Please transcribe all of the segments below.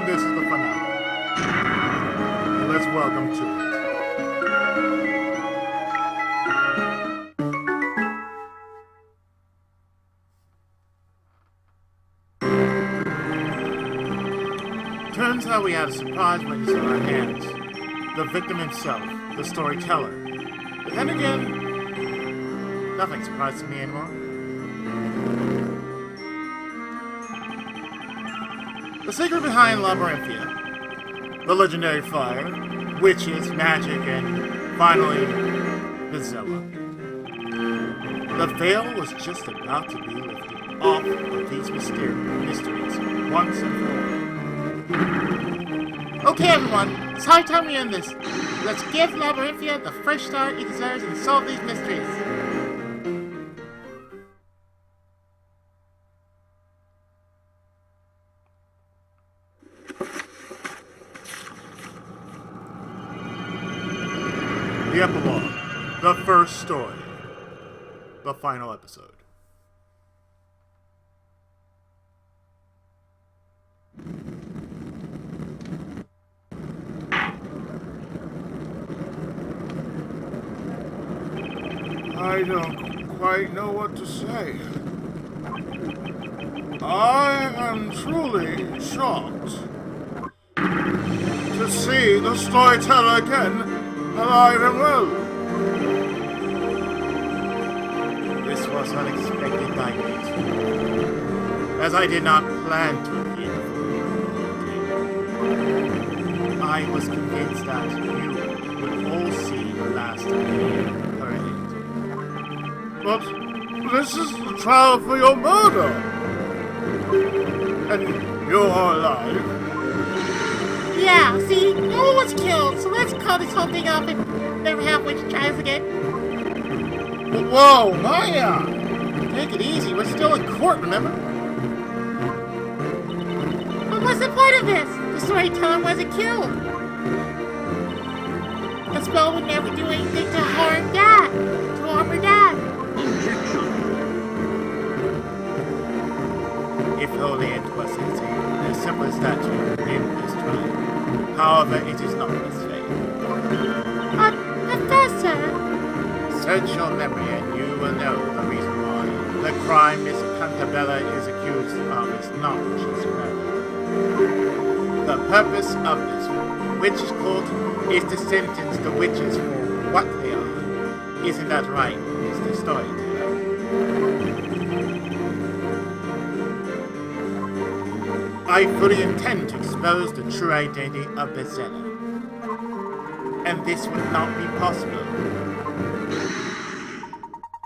And this is the finale. Let's welcome to it. Turns out we had a surprise witness on our hands. The victim himself, the storyteller. But then again, nothing surprises me anymore. The secret behind Labyrinthia, the legendary fire, witches, magic, and finally, Bezella. The veil was just about to be lifted off of these mysteries once and for all. Okay, everyone, it's high time we end this. Let's give Labyrinthia the fresh start it deserves and solve these mysteries. The epilogue, the first story, the final episode. I don't quite know what to say. I am truly shocked to see the storyteller again, alive and well. This was unexpected by me, as I did not plan to appear before. I was convinced that you would all see the last of me. But this is the trial for your murder. And you're alive. Yeah, see, no one was killed, so let's call this whole thing off and never have witch trials again. Whoa, Maya! Take it easy, we're still in court, remember? But what's the point of this? The storyteller wasn't killed. The spell would never do anything to harm Dad, to harm her dad. If only it was as simple as that to win this trial. However, it is not this way. But, Professor... Search your memory and you will know the reason why. The crime Miss Cantabella is accused of is not just murder. The purpose of this witches' court is to sentence the witches for what they are. Isn't that right, Mr. Storyteller? I fully intend to expose the true identity of Bezella. And this would not be possible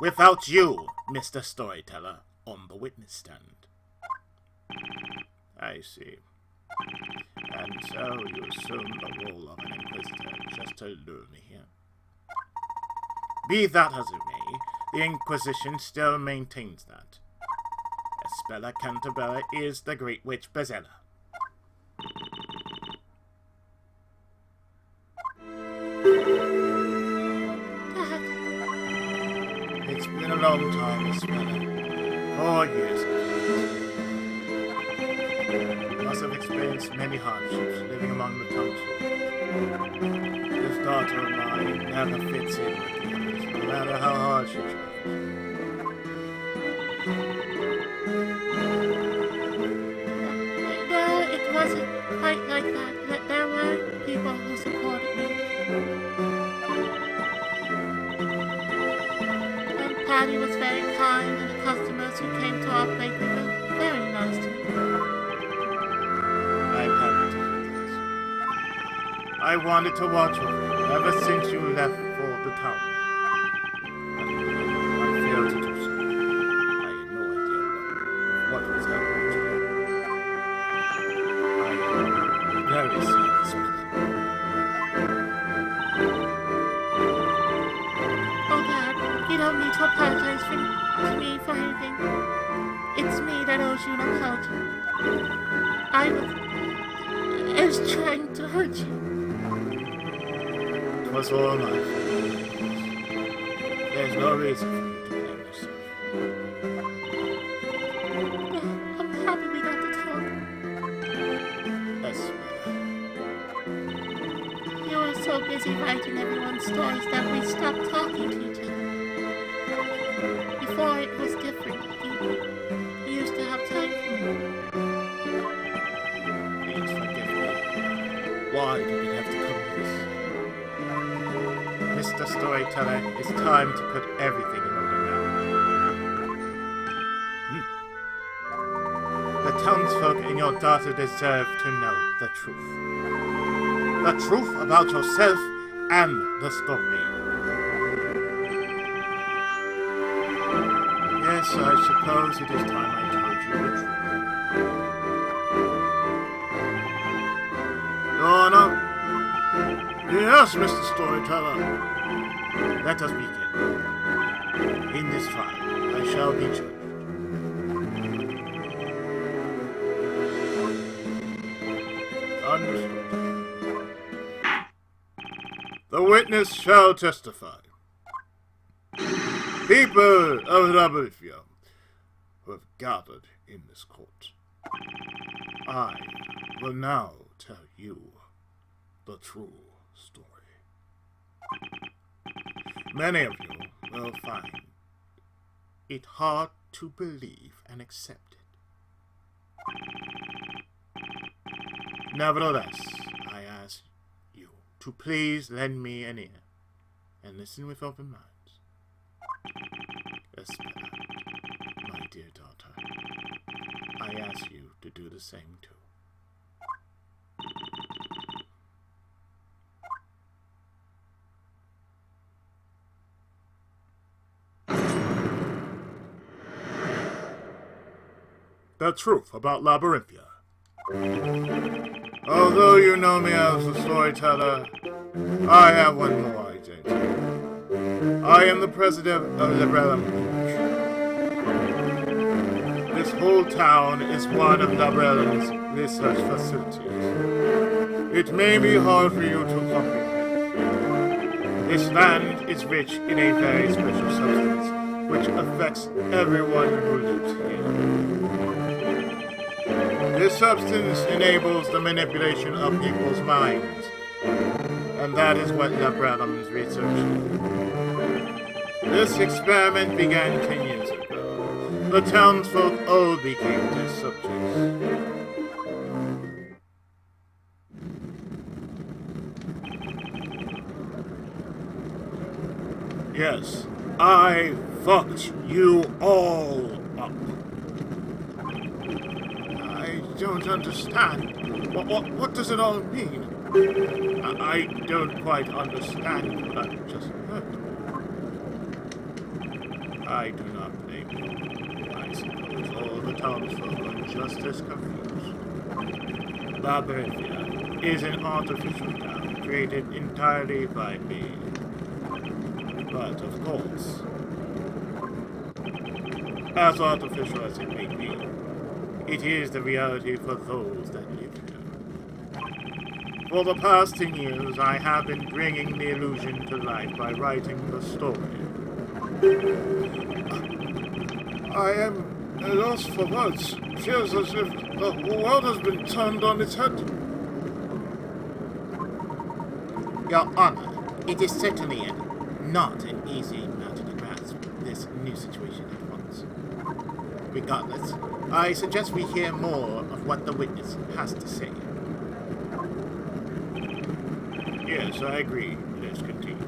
without you, Mr. Storyteller, on the witness stand. I see. And so you assume the role of an inquisitor just to lure me here. Be that as it may, the Inquisition still maintains that Espella Cantabella is the great witch Bezella. Dad. It's been a long time, Espella. 4 years. You must have experienced many hardships living among the townsfolk. This daughter of mine never fits in with the others, no matter how hard she tries. It wasn't quite like that. There were people who supported me. And Patty was very kind, and the customers who came to our bakery were very nice to me. I'm happy to hear this. I wanted to watch over you ever since you left for the town. I failed to do so. I had no idea what was happening to you. I am very sorry, Smith. Oh, Dad, you don't need to apologize to me for anything. It's me that owes you an apology. I was trying to hurt you. It was all my fault. There's no reason for you to blame yourself. I'm happy we got to talk. Espella. busy writing everyone's stories that we stopped talking to each other. Before it was different. You used to have time for me. Please forgive me. Why did it have to come to this? Mr. Storyteller, it's time to put everything in order now. The townsfolk and your daughter deserve to know the truth. The truth about yourself and the story. Yes, I suppose it is time I told you the truth. Your Honor? Yes, Mr. Storyteller. Let us begin. In this trial, I shall be judged. Understood. The witness shall testify. People of Labyrinthia who have gathered in this court, I will now tell you the true story. Many of you will find it hard to believe and accept it. Nevertheless, I ask you to please lend me an ear and listen with open minds. Espera, my dear daughter, I ask you to do the same too. The truth about Labyrinthia. Although you know me as a storyteller, I have one more identity. I am the president of the Realm. This whole town is one of the Realm's research facilities. It may be hard for you to comprehend. This land is rich in a very special substance, which affects everyone who lives here. This substance enables the manipulation of people's minds, and that is what Labradum is researching. This experiment began 10 years ago. The townsfolk all became test subjects. Yes, I fucked you all up. I don't understand. What does it all mean? I don't quite understand what I just heard. I do not blame you. I suppose all the townsfolk are just as confused. Labyrinthia is an artificial town created entirely by me. But, of course, as artificial as it may be, it is the reality for those that live here. For the past 10 years, I have been bringing the illusion to life by writing the story. I am at a loss for words. It feels as if the world has been turned on its head. Your Honor, it is certainly not an easy matter to grasp this new situation at once. Regardless, I suggest we hear more of what the witness has to say. Yes, I agree. Let's continue.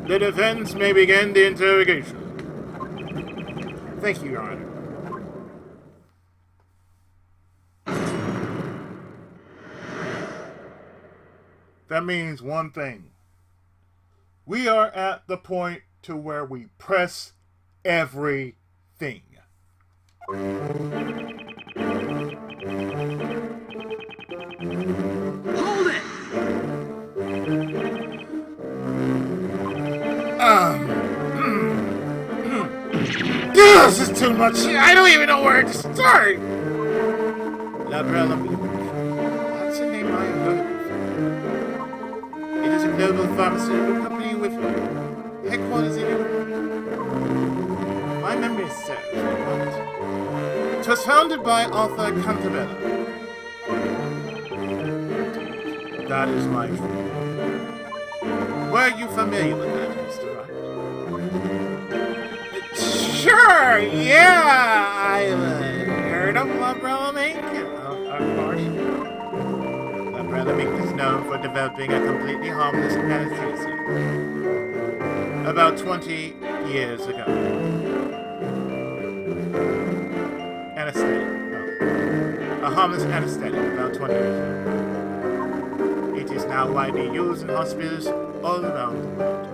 The defense may begin the interrogation. Thank you, Your Honor. That means one thing. We are at the point to where we press everything. Hold it! This is too much. I don't even know where to start. Labrella Beach. That's a name I have heard before. It is a global pharmaceutical company with headquarters in Europe. My memory serves me right. It was founded by Arthur Cantabella. That is my truth. Were you familiar with that, Mr. Wright? Sure, yeah, I've heard of Umbrella Mink, of course. Umbrella Mink is known for developing a completely harmless anesthesia. About 20 years ago. Anesthetic. A harmless anesthetic about 20 years ago. It is now widely used in hospitals all around the world.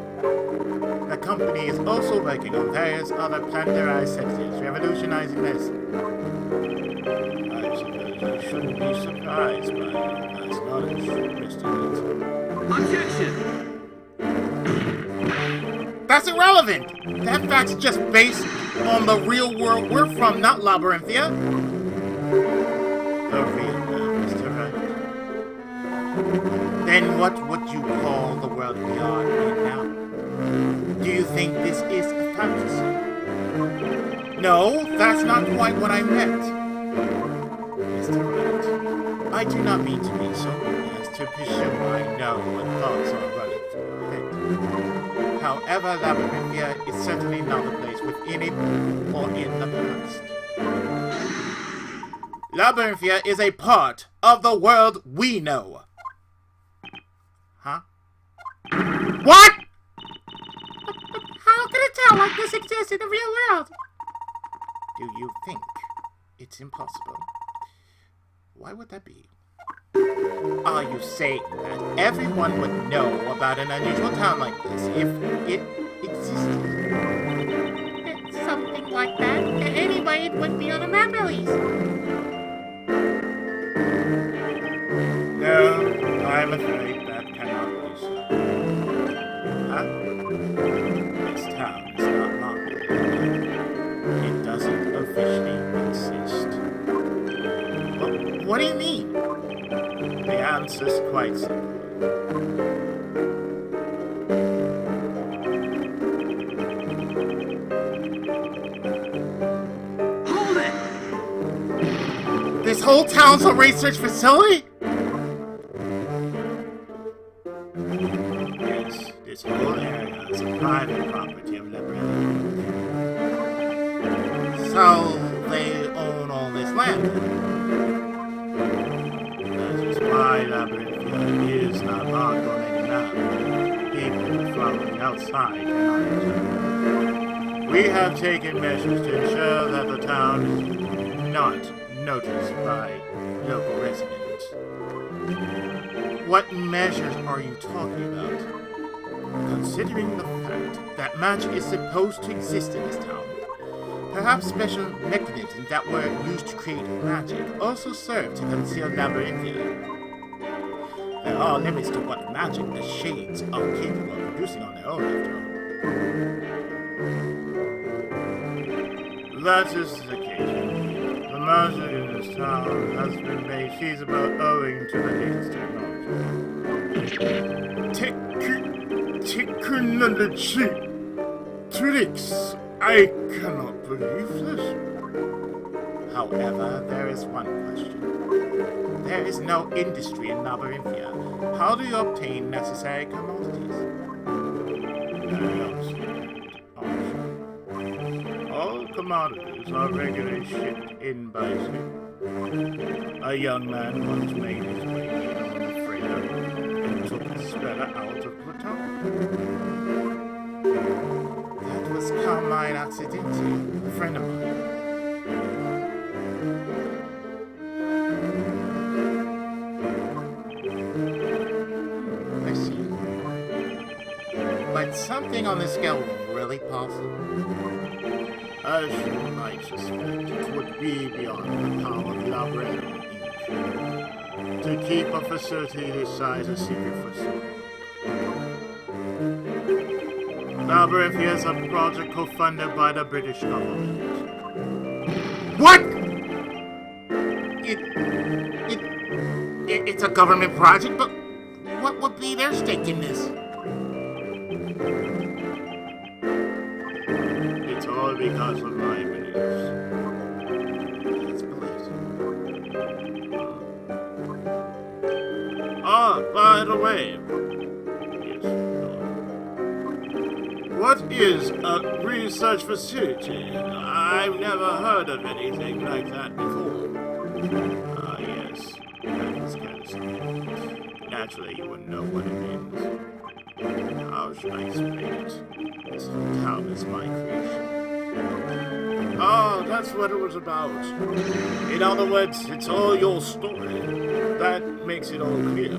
The company is also working on various other planetarized sedatives, revolutionizing medicine. I suppose you shouldn't be surprised by vast knowledge, Mr. Layton. Objection! That's irrelevant! That fact's just based on the real world we're from, not Labyrinthia. The real world, Mr. Wright. Then what would you call the world we are in now? Do you think this is a fantasy? No, that's not quite what I meant. Mr. Wright, I do not mean to be so rude as to presume I know what thoughts are running through your head. However, Labyrinthia is certainly not a place within it or in the past. Labyrinthia is a part of the world we know. Huh? What? How can a town like this exist in the real world? Do you think it's impossible? Why would that be? Are you saying that everyone would know about an unusual town like this if it existed? It's something like that. Anyway, it would be on a map at least. No, I'm afraid that cannot be so. Huh? This town is not marked. It doesn't officially exist. What do you mean? The answer's quite simple. Hold it! This whole town's a research facility? Yes, this whole area is a private property of Labyrinth. So, they own all this land. That is why Labyrinth is not marked on any map. People from the outside cannot enter. We have taken measures to ensure that the town is not noticed by local residents. What measures are you talking about? Considering the fact that magic is supposed to exist in this town, perhaps special mechanisms that were used to create magic also serve to conceal Labyrinthia. There are limits to what magic the shades are capable of producing on their own, after all. That is the case. The magic in this town has been made feasible owing to the latest technology. Tricks. I cannot believe this. However, there is one question. There is no industry in Labyrinthia. How do you obtain necessary commodities? Very obstinate option. All commodities are regularly shipped in by sea. A young man once made his way here on a freighter and took a spreader out of Pluton. That was Carmine Accidenti, a friend of mine. I see. But something on this scale really possible? As you might suspect, it would be beyond the power of Labyrinth Inc. to keep a facility this size a secret for so long. Labyrinth is a project co-funded by the British government. What? It's a government project, but what would be their stake in this? It's all because of my beliefs. It's beliefs. But What is a research facility? I've never heard of anything like that before. Ah, yes. That is TENSOU. Naturally, you wouldn't know what it means. How should I explain it? This whole town is my creation. Oh, that's what it was about. In other words, it's all your story. That makes it all clear.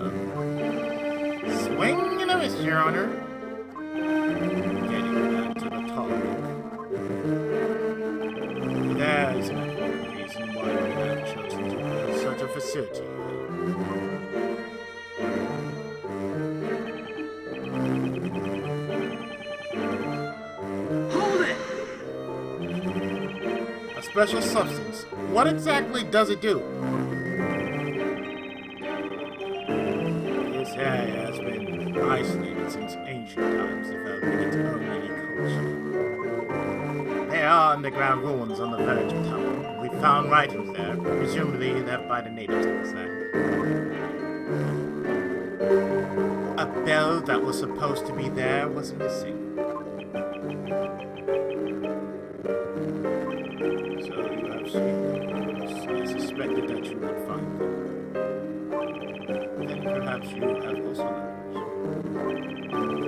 Swing and a miss, Your Honor. Getting back to the topic. There's an important reason why we have chosen to build such a facility. Hold it! A special substance. What exactly does it do? This area has been isolated since ancient times, developing its own unique culture. There are underground ruins on the verge of town. We found writings there, presumably left by the natives of this land. A bell that was supposed to be there was missing. So you have seen them. I suspected that you would find them. Then perhaps you have also noticed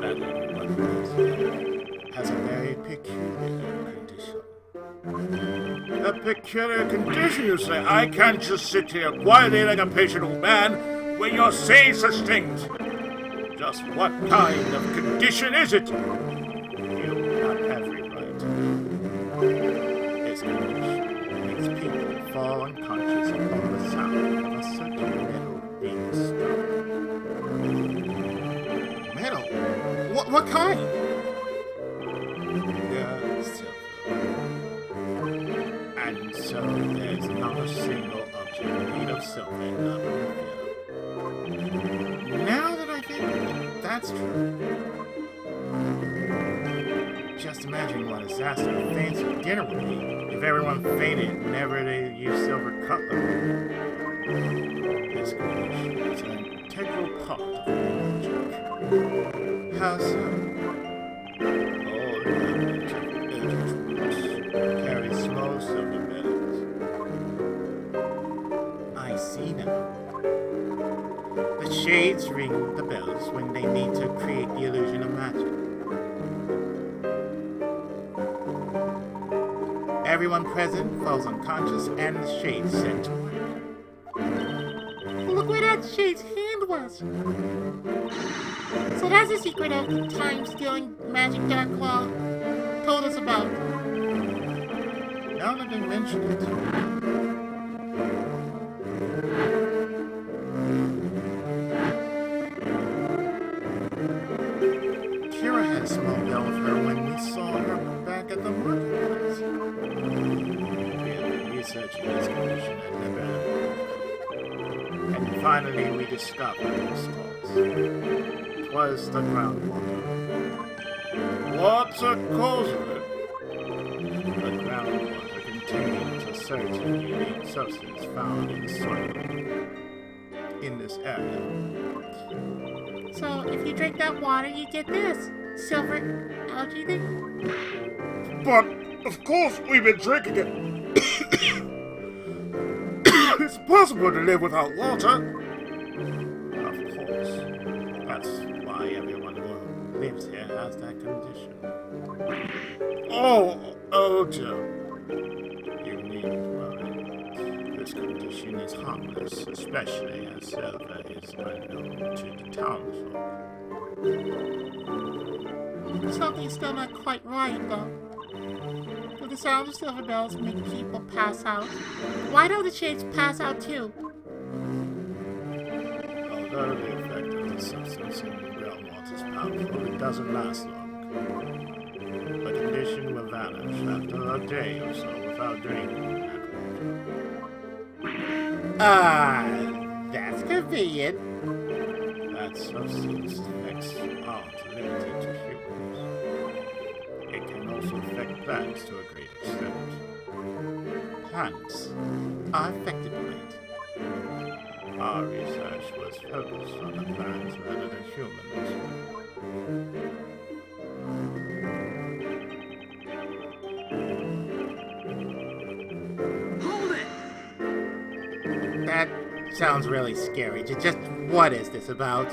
that everyone who lives here has a very peculiar condition. A peculiar condition, you say? I can't just sit here quietly like a patient old man when you're saying such things. Just what kind of condition is it? You have every right. This condition makes people fall unconscious upon the sound of a certain metal being struck. Metal? What kind? Silver. And so there's not a single object made of silver in the Now that I think of it, that's true. Just imagine what a disaster a fancy dinner would be if everyone fainted whenever they used silver cutlery. This condition is an integral part of magic. How so? All knowledge of eldritch roots carries most of the metals. I see now. The shades ring the bells when they need to create the illusion of magic. Everyone present falls unconscious and the shades set to work. Look where that shade's hand was. So that's the secret of the time-stealing magic Dark Claw told us about. Now that I mention it, Kira had a small bell of her when we saw her back at the marketplace. We had been researching this condition at Layton, and finally we discovered its cause. It was the groundwater. What's the cause of it? The groundwater contains a certain unique substance found in the soil in this area. So if you drink that water, you get this silver algae thing. But, of course, we've been drinking it. It's impossible to live without water. Of course. That's why everyone who lives here has that condition. Oh dear. You needn't worry. This condition is harmless, especially as silver is unknown to the townsfolk. Something's still not quite right, though. Do the sound of silver bells make people pass out? Why don't the shades pass out too? Although the effect of the substance in the groundwater is powerful, it doesn't last long. The condition will vanish after a day or so without drinking that water. That's convenient. That substance effects aren't limited to humans. It can also affect plants to a great extent. Plants are affected by it. Our research was focused on the plants rather than humans. sounds really scary. Just what is this about?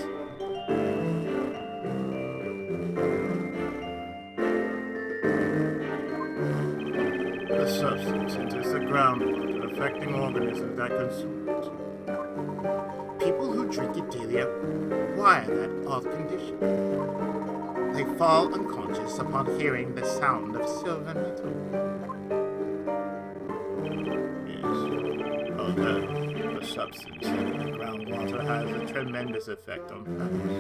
The substance enters the groundwater, affecting organisms that consume it. People who drink it daily acquire that odd condition. They fall unconscious upon hearing the sound of silver metal. Yes, the substance in the groundwater has a tremendous effect on plants.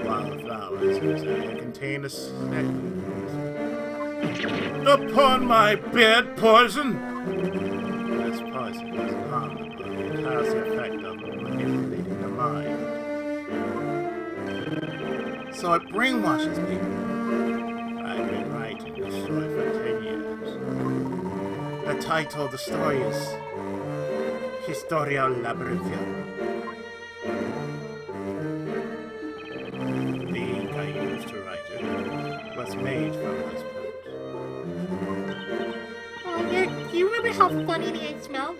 Wildflowers contain a upon my bed poison! This poison doesn't harm the body, it has the effect of manipulating the mind. So it brainwashes people. I've been writing this story for 10 years. The title of the story is Historia Labyrinthia. The ink I used to write it was made from this plant. Oh, yeah, do you remember how funny the ink smelled?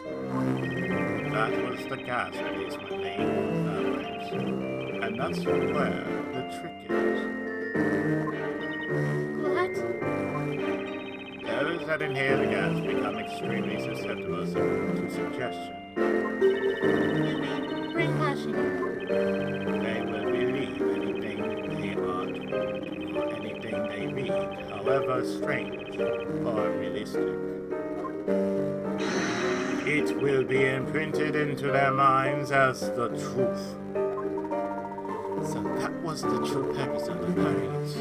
That was the gas released when they moved that way. And that's where the trick is. What? Those that inhale the gas become extremely susceptible to suggestion. You mean brainwashing? They will believe anything they are told or anything they read, however strange or realistic. It will be imprinted into their minds as the truth. So that was the true purpose of the pirates.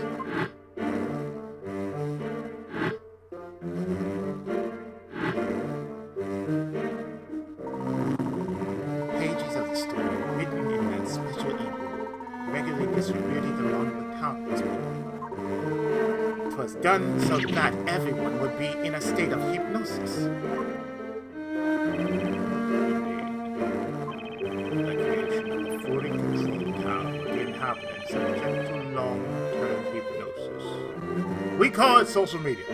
Pages of the story written in that special ink, regularly distributed among the townspeople. It was done so that everyone would be in a state of hypnosis. Subject to long-term hypnosis. We call it social media.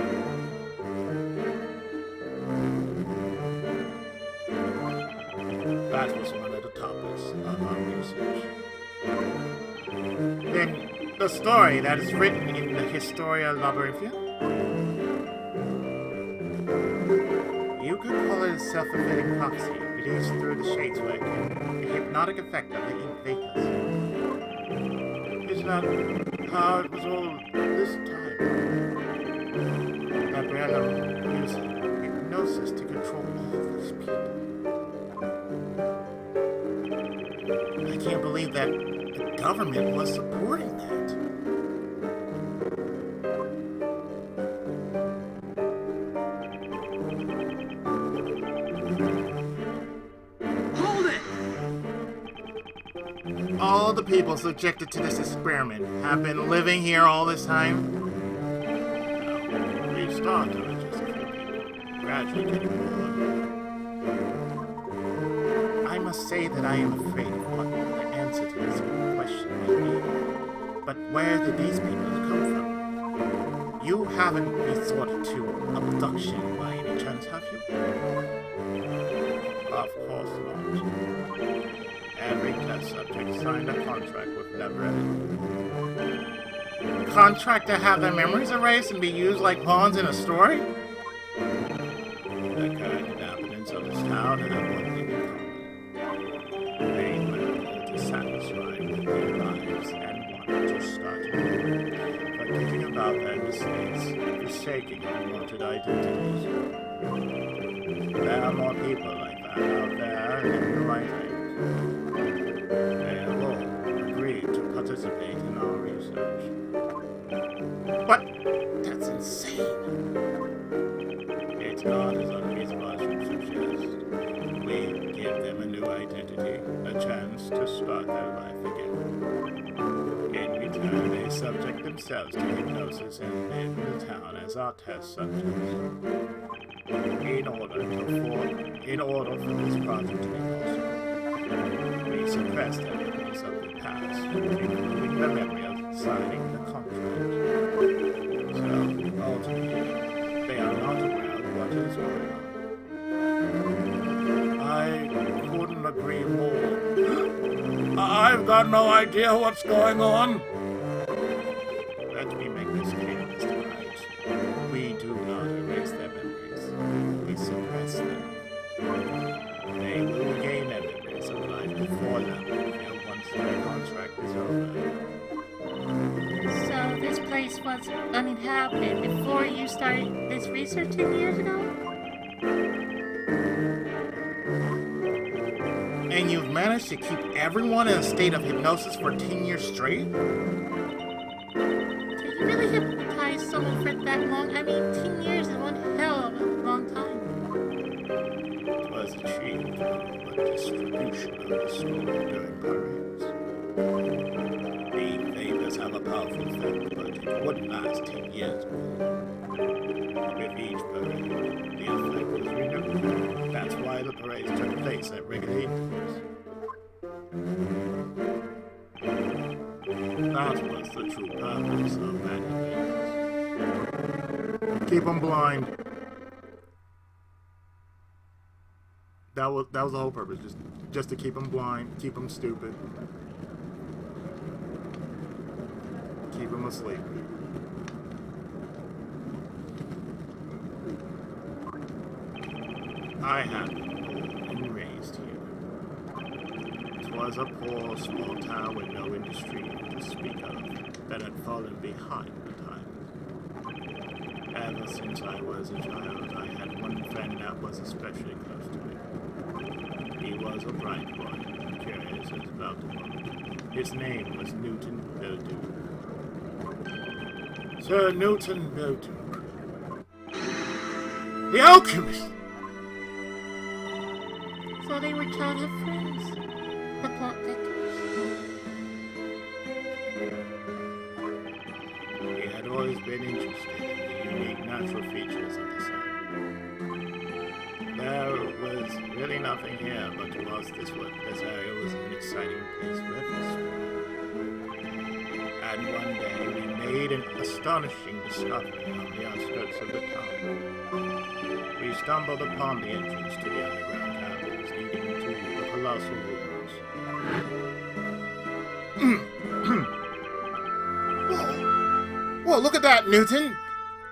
That was one of the topics of our research. Then, the story that is written in the Historia Labyrinthia? You could call it a self-fulfilling prophecy released through the shades work and the hypnotic effect of the ink vapors. Is that how it was all this time? Gabriella used hypnosis to control all these people. I can't believe that the government was supporting that. Hold it! All the people subjected to this experiment have been living here all this time? No, we started with just a few people, gradually getting more. I must say that I am afraid of what the answer to this question may be. But where did these people come from? You haven't resorted to abduction by any chance, have you? Of course not. Every test subject signed a contract with Labyrinth. Contract to have their memories erased and be used like pawns in a story? The current inhabitants of this town have one thing in common. They were dissatisfied with their lives and wanted to start anew, forgetting about their mistakes, forsaking unwanted identities. There are more people like that out there in the writing. They have all agreed to participate in our research. But that's insane. It's not as unreasonable as you suggest. We give them a new identity, a chance to start their life again. In return, they subject themselves to hypnosis and live in the town as our test subjects. In order for this project to be possible, we suppress their memories of the past, including the memory of signing the contract. So, ultimately, they are not aware of what is going on. I couldn't got no idea what's going on? Let me make this clear, Mr. Wright. We do not erase their memories. We suppress them. They will gain their memories of life before them once their contract is over. So this place was uninhabited before you started this research 10 years ago? And you've managed to keep everyone in a state of hypnosis for 10 years straight? Did you really hypnotize someone for that long? I mean, 10 years is one hell of a long time. It was achieved with the distribution of the story during parades. The favors have a powerful effect, but it wouldn't last 10 years. With each parade, the effect was renewed. That's why the parades took place at regular intervals. That was the true purpose of that event. Keep them blind. That was the whole purpose, just to keep them blind, keep them stupid, keep them asleep. I had been born and raised here. It was a poor, small town with no industry to speak of that had fallen behind the times. Ever since I was a child, I had one friend that was especially close to me. He was a bright boy, curious as about the world. His name was Newton Belduke. Sir Newton Belduke. The alchemist! So they were childhood friends. The plot thickens. He had always been interested in the unique natural features of the sun. There was really nothing here, but to us this area was an exciting place for history. And one day we made an astonishing discovery on the outskirts of the town. We stumbled upon the entrance to the underground caverns leading to the colossal ruins. Whoa, look at that, Newton!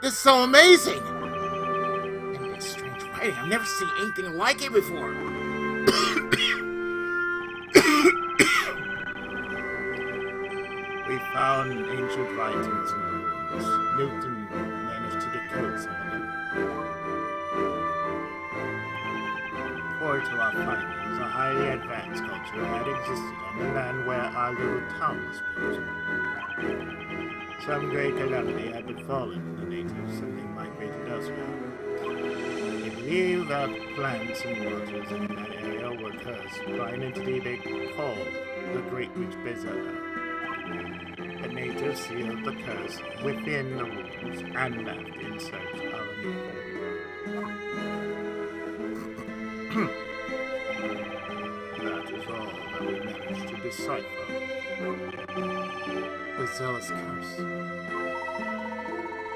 This is so amazing! And this strange writing, I've never seen anything like it before. We found ancient writings in the ruins. Newton managed to decode some of them. According to our findings, a highly advanced culture had existed on the land where our little town was built. Some great calamity had befallen the natives and they migrated elsewhere. They believe that plants and waters in that area were cursed by an entity they called the Great Witch Bezalel. The natives sealed the curse within the ruins and left in search of a new home. That is all that we managed to decipher. The zealous curse.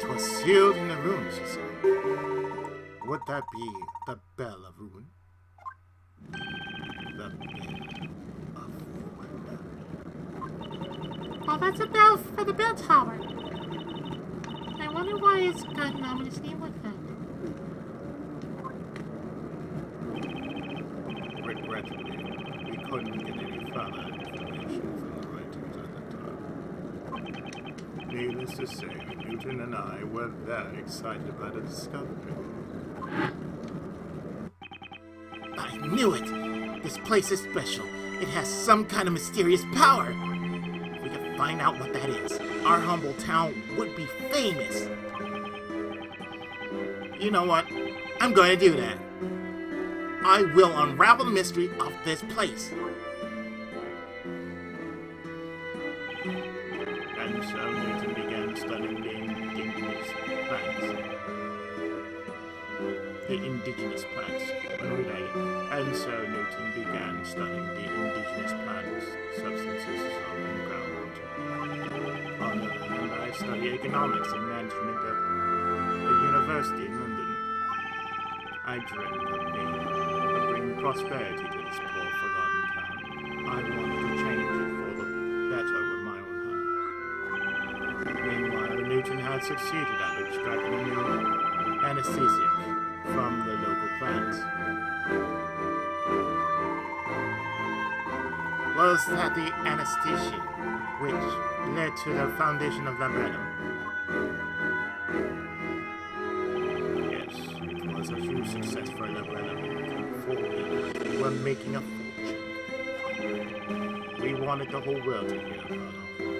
It was sealed in the ruins, you say. Would that be the Bell of Ruin? The Bell of Ruin. Oh, that's a bell for the bell tower. I wonder why it's got an ominous name like that. Regrettably, we couldn't get any further information from the writings at the time. Needless to say, Newton and I were very excited by the discovery. I knew it! This place is special. It has some kind of mysterious power. If we could find out what that is, our humble town would be famous. You know what? I'm going to do that. I will unravel the mystery of this place. And so Newton began studying the indigenous plants. And so Newton began studying the indigenous plants, substances of the groundwater. On the other hand, I study economics and management at the University in London. I dreamed of bringing prosperity to this poor, forgotten town. I wanted to change it for the has succeeded at extracting a new anesthesia from the local plants. Was that the anesthesia which led to the foundation of Labrador? Yes, it was a huge success for Labrador. We were making a fortune. We wanted the whole world to hear about our hometown.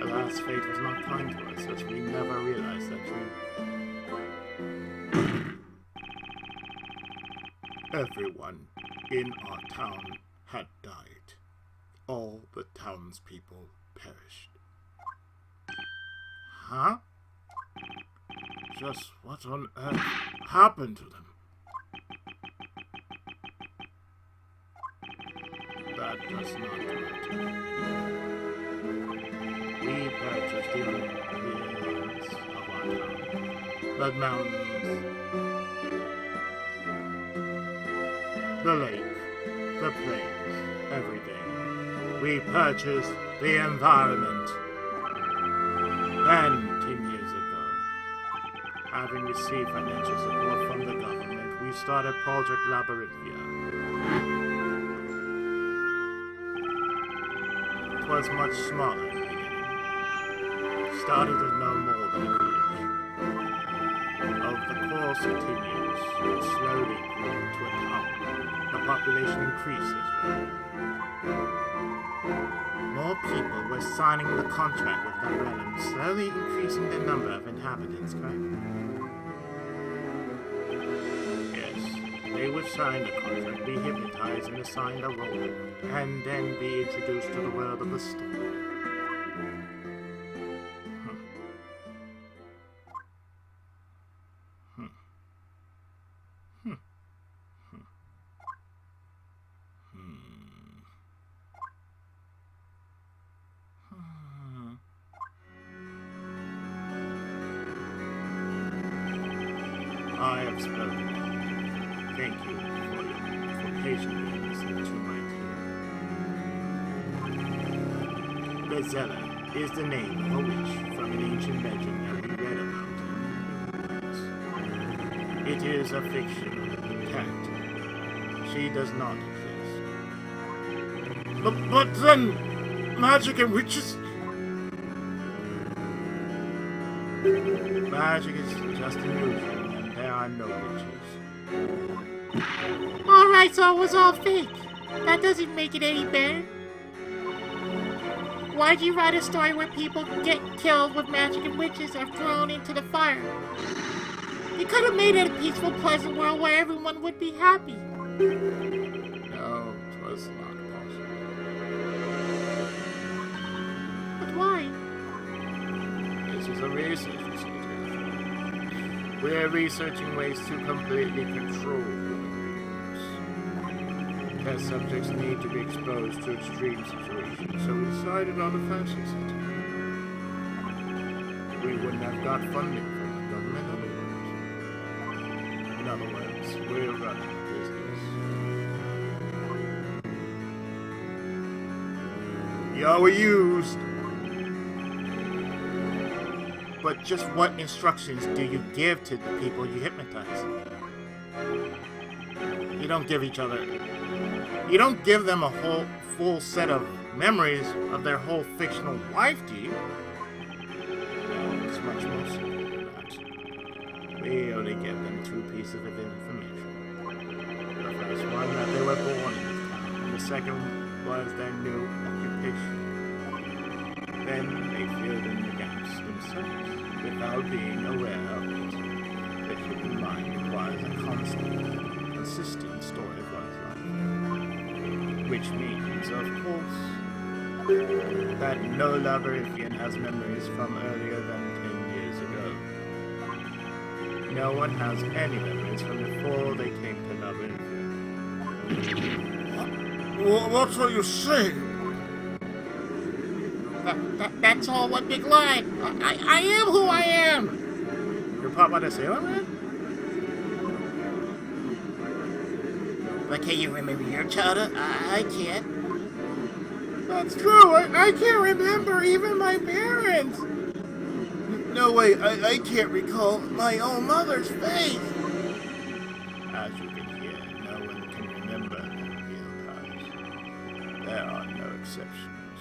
Alas, fate was not kind to us, as we never realized that everyone in our town had died. All the townspeople perished. Huh? Just what on earth happened to them? That does not matter. We purchased the environs of our town. The mountains, the lake, the plains, everything. We purchased the environment. Then, 10 years ago, having received financial support from the government, we started Project Labyrinthia. It was much smaller in the beginning. Started as no more than a village. Over the course of 10 years, it slowly grew to a town. The population increased as well. More people were signing the contract with that realm, slowly increasing the number of inhabitants, correct? Yes, they would sign the contract, be hypnotized and assigned a role, and then be introduced to the world of the story. I have spoken. Thank you for patiently listening to my tale. Bezella is the name of a witch from an ancient legend that we read about. It is a fictional character. She does not exist. But then, magic and witches? Magic is just an illusion. There are no witches. Alright, so it was all fake. That doesn't make it any better. Why'd you write a story where people get killed with magic and witches are thrown into the fire? You could have made it a peaceful, pleasant world where everyone would be happy. No, it was not possible. But why? This is a research facility. We're researching ways to completely control human beings. Test subjects need to be exposed to extreme situations, so we decided on a fancy setting. We wouldn't have got funding from the government otherwise. In other words, we're running a business. Yeah, we used. But just what instructions do you give to the people you hypnotize? You don't give each other... You don't give them a whole full set of memories of their whole fictional life, do you? No, it's much more simple than that. We only give them 2 pieces of information. The first one, that they were born in this town, and the second was their new occupation. Then they filled in the gaps themselves, without being aware of it. The human mind requires a constant, consistent story of one's life. Which means, of course, that no Labyrinthian has memories from earlier than 10 years ago. No one has any memories from before they came to Labyrinthian. What's what you saying? That's all one big lie. I am who I am. You're Papa the Sailor Man? But can you remember your childhood? I can't. That's true. I can't remember even my parents. no way, I can't recall my own mother's face. As you can hear, no one can remember their real past. There are no exceptions.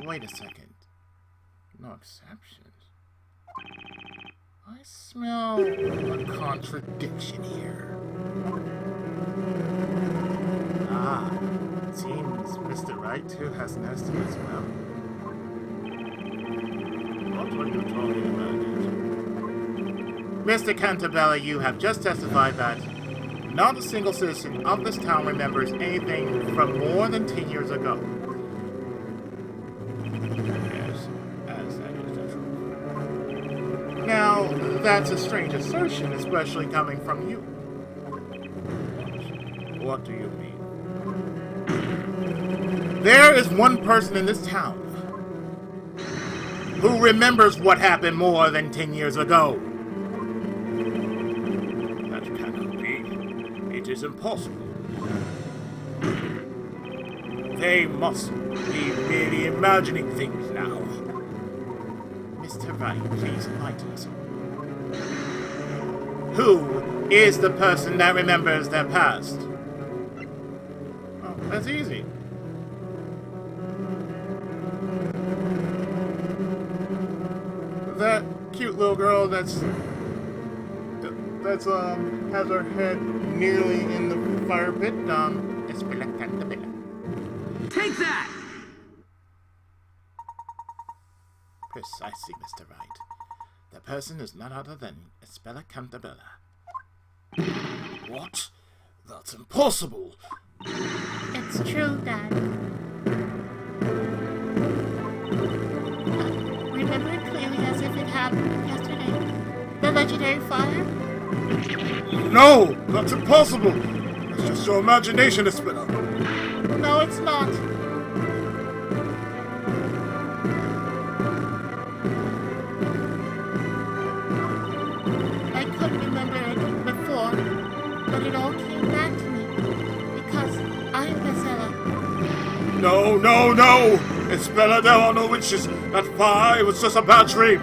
Wait a second. No exceptions? I smell a contradiction here. Ah, it seems Mr. Wright too has nested as well. What were you talking about, Mr. Cantabella, you have just testified that not a single citizen of this town remembers anything from more than 10 years ago. Yes, as that is the truth. Now, that's a strange assertion, especially coming from you. What do you mean? There is one person in this town who remembers what happened more than 10 years ago. That cannot be. It is impossible. They must be merely imagining things now. Mr. Wright, please enlighten us. Who is the person that remembers their past? Oh, that's easy. That cute little girl that's has her head nearly in the fire pit, Espela Cantabella. Take that! Precisely, Mr. Wright. The person is none other than Espela Cantabella. What? That's impossible! It's true, Dad. Remember it clearly as if it happened yesterday. The legendary fire? No! That's impossible! It's just your imagination, Espela. No, it's not. I couldn't remember it before, but it all came back to me. Because I'm Gisela. No, no, no! Espela, there are no witches. That fire, it was just a bad dream.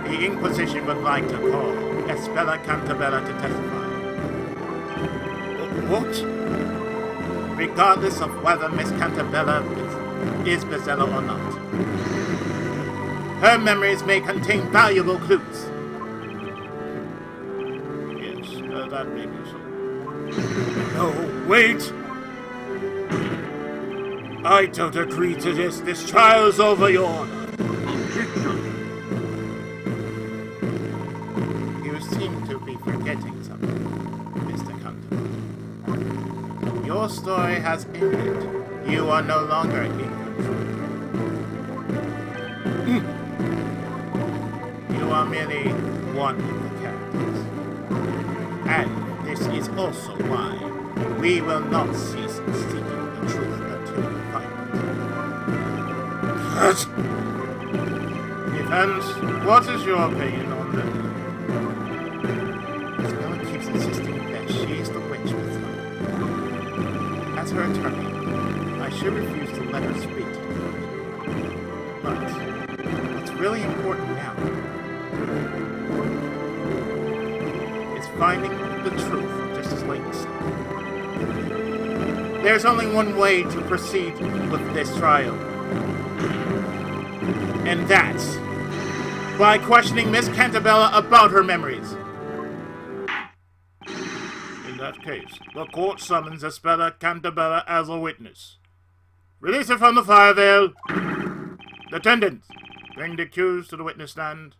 The Inquisition would like to call Espela Cantabella to testify. What? Regardless of whether Miss Cantabella is Gisela or not. Her memories may contain valuable clues. Yes, that may be so. No, wait! I don't agree to this. This trial's over, Your Honor. You seem to be forgetting something, Mr. Cantabella. Your story has ended. You are no longer in control. You are merely one of the characters. And this is also why we will not cease seeking the truth until we find it. Defense, what is your opinion on this? Stella keeps insisting that she is the witch with her. As her attorney, I should refuse to let her speak to you. But what's really important now is finding the truth, just as Layton said. There's only one way to proceed with this trial. And that's by questioning Miss Cantabella about her memories. In that case, the court summons Espela Cantabella as a witness. Release her from the fire veil. Attendants, bring the accused to the witness stand.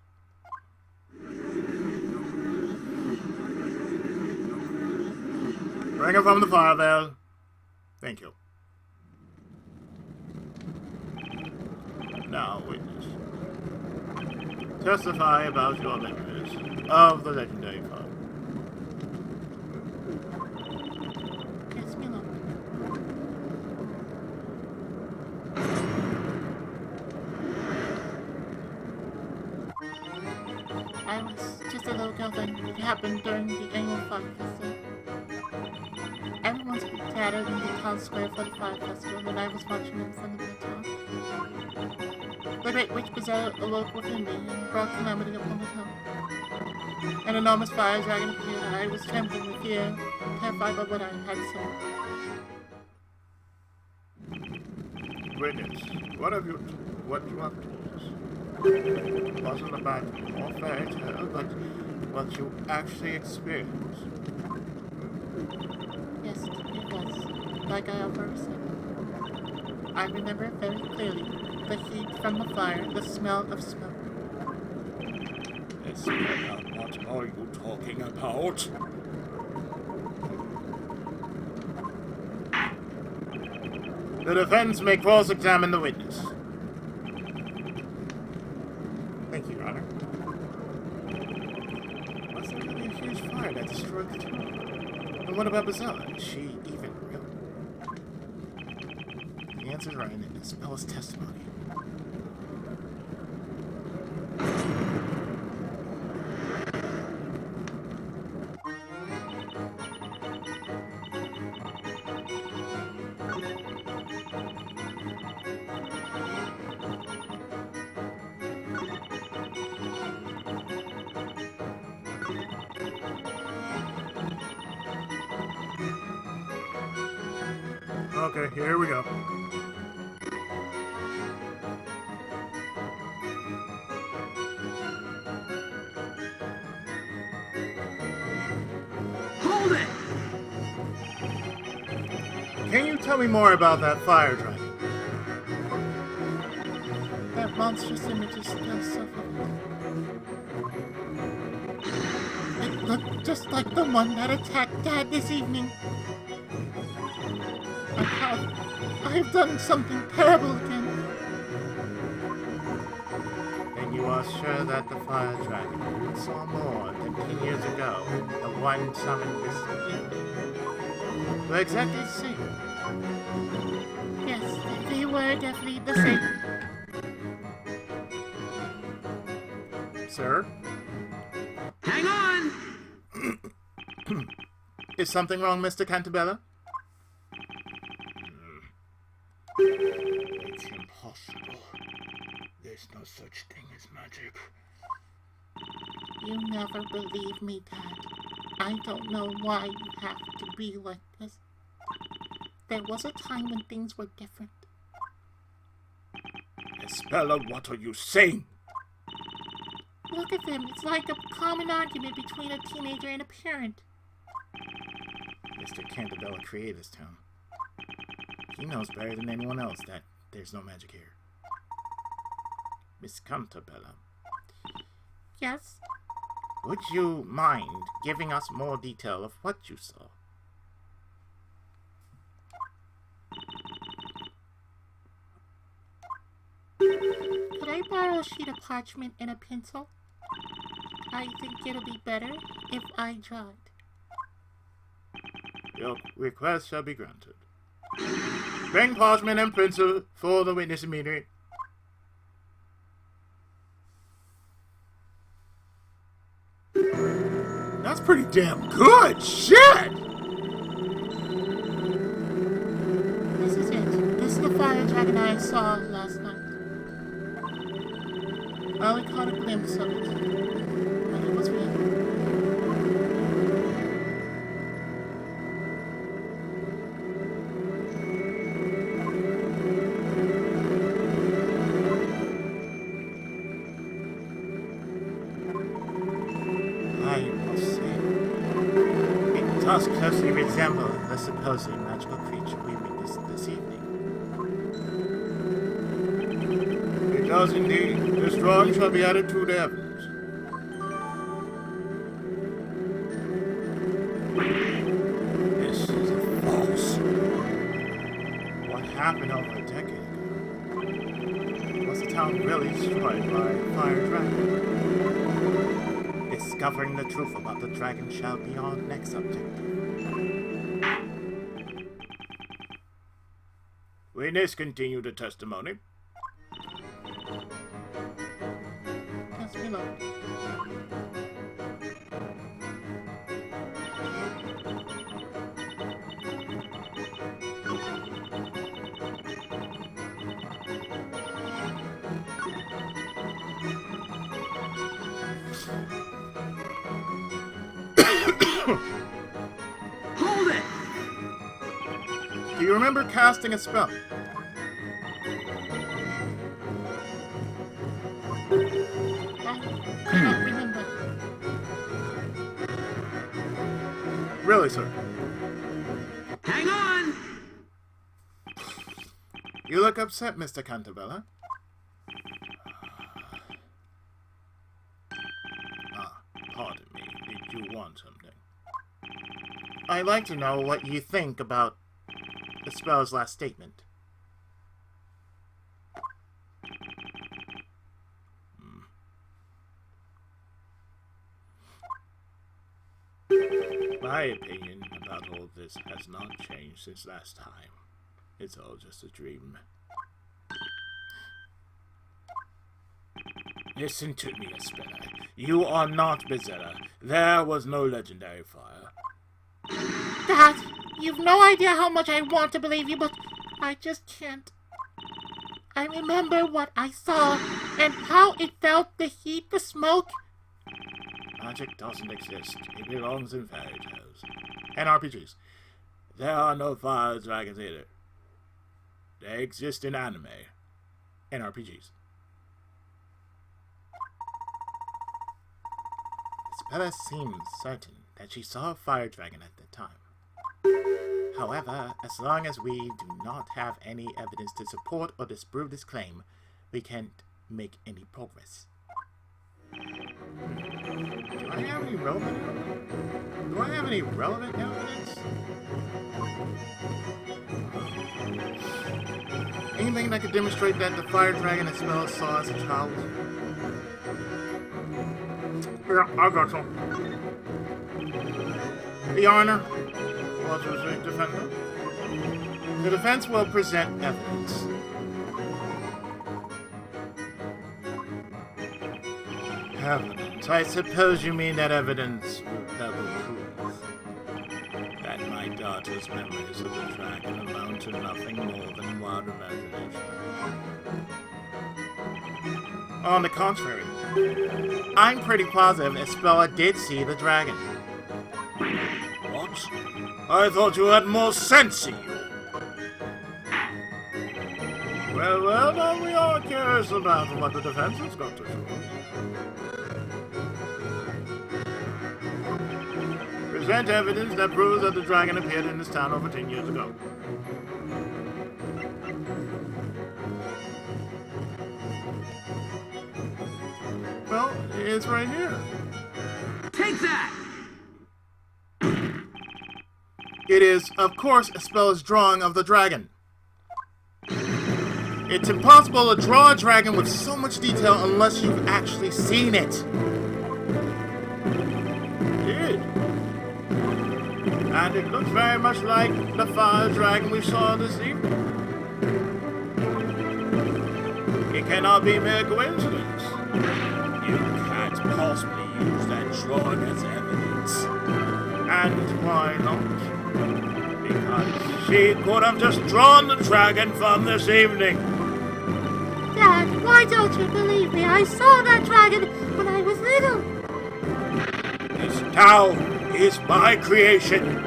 Bring her from the fire veil. Thank you. Now, witness. Testify about your memories of the legendary fire. Yes, my lord. I was just a little girl when it happened during the annual fire festival. Everyone's been gathered in the town square for the fire festival, and I was watching them from the hilltop. The great witch Bazaar awoke within me and brought calamity upon the town. An enormous fire dragon appeared. I was trembling with fear, terrified by what I had seen. Witness, what you have told us? It wasn't about more fairy tale, but what you actually experienced. Yes, it was, like I have already said. I remember it very clearly. The heat from the fire, the smell of smoke. Estella, what are you talking about? The defense may cross-examine the witness. Thank you, Your Honor. Was there really a huge fire that destroyed the tomb? And what about Bazella? Is she even real? The answers are in Isabella's testimony. Okay, here we go. Hold it! Can you tell me more about that fire dragon? That monstrous image is still so vivid. It looked just like the one that attacked Dad this evening. I've done something terrible again. Then you are sure that the fire dragon you saw more than 10 years ago, the one summoned this evening, were exactly the same? Yes, they were definitely the same. Sir? Hang on! Is something wrong, Mr. Cantabella? It's impossible. There's no such thing as magic. You never believe me, Dad. I don't know why you have to be like this. There was a time when things were different. Estella, what are you saying? Look at them. It's like a common argument between a teenager and a parent. Mr. Cantabella created this town. He knows better than anyone else that there's no magic here. Miss Cantabella, Yes? would you mind giving us more detail of what you saw? Could I borrow a sheet of parchment and a pencil? I think it'll be better if I draw it. Your request shall be granted. Bring parchment and pencil for the witness immediately. That's pretty damn good! Shit! This is it. This is the fire dragon I saw last night. I only caught a glimpse of it, but it was real. I must say, it does closely resemble the supposed magical creature we witnessed this evening. It does indeed. This drawing shall be added to the evidence. This is a false. What happened over a decade ago? Was the town really destroyed by a fire dragon? Discovering the truth about the dragon shall be our next objective. Witness, continue the testimony. Just below. you remember casting a spell? I cannot remember. Really, sir? Hang on! You look upset, Mr. Cantabella. Pardon me. Did you want something? I'd like to know what you think about the spell's last statement. My opinion about all this has not changed since last time. It's all just a dream. Listen to me, Espella. You are not Bezella. There was no legendary fire. Dad, you've no idea how much I want to believe you, but I just can't. I remember what I saw and how it felt, the heat, the smoke. Magic doesn't exist. It belongs in fairy tales. And RPGs. There are no fire dragons either. They exist in anime. And RPGs. Isabella seems certain that she saw a fire dragon at the time. However, as long as we do not have any evidence to support or disprove this claim, we can't make any progress. Do I have any relevant evidence? Anything that could demonstrate that the fire dragon Isabella saw as a child? Yeah, I got some. The Honor, what was the defender? The defense will present evidence. Evidence? I suppose you mean that evidence will have proof that my daughter's memories of the dragon amount to nothing more than wild imagination. On the contrary, I'm pretty positive Espella did see the dragon. What? I thought you had more sense in you. Well, now we are curious about what the defense has got to show. Present evidence that proves that the dragon appeared in this town over 10 years ago. Well, it's right here. Take that! It is, of course, Espella's drawing of the dragon. It's impossible to draw a dragon with so much detail unless you've actually seen it. It did. And it looks very much like the fire dragon we saw this evening. It cannot be mere coincidence. You can't possibly use that drawing as evidence. And why not? Because she could have just drawn the dragon from this evening. Dad, why don't you believe me? I saw that dragon when I was little. This town is my creation.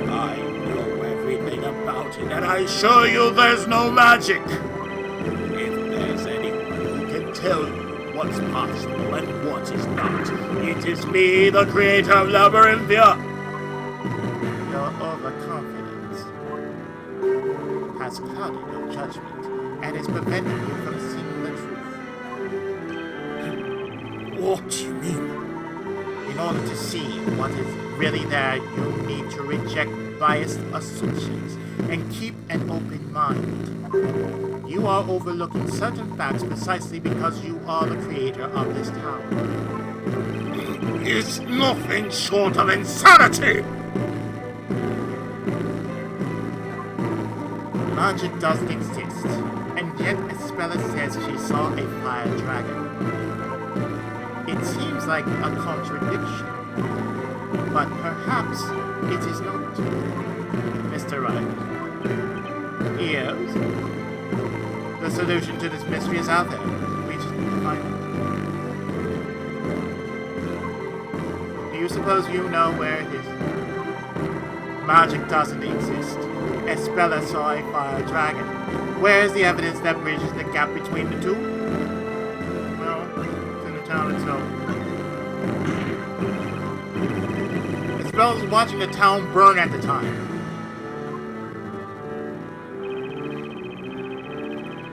I know everything about it, and I assure you there's no magic. If there's anyone who can tell you what's possible and what is not, it is me, the creator of Labyrinthia. Your overconfidence has clouded your judgment and is preventing you from seeing the truth. What do you mean? In order to see what is really there, you need to reject biased assumptions and keep an open mind. You are overlooking certain facts precisely because you are the creator of this town. It's nothing short of insanity! Magic doesn't exist, and yet Espella says she saw a fire dragon. It seems like a contradiction, but perhaps it is not. Mr. Wright. Yes? The solution to this mystery is out there. We just need to find it. Do you suppose you know where it is? Magic doesn't exist. Espella saw a fire dragon. Where is the evidence that bridges the gap between the two? Well, it's in the town itself. Espella was watching the town burn at the time.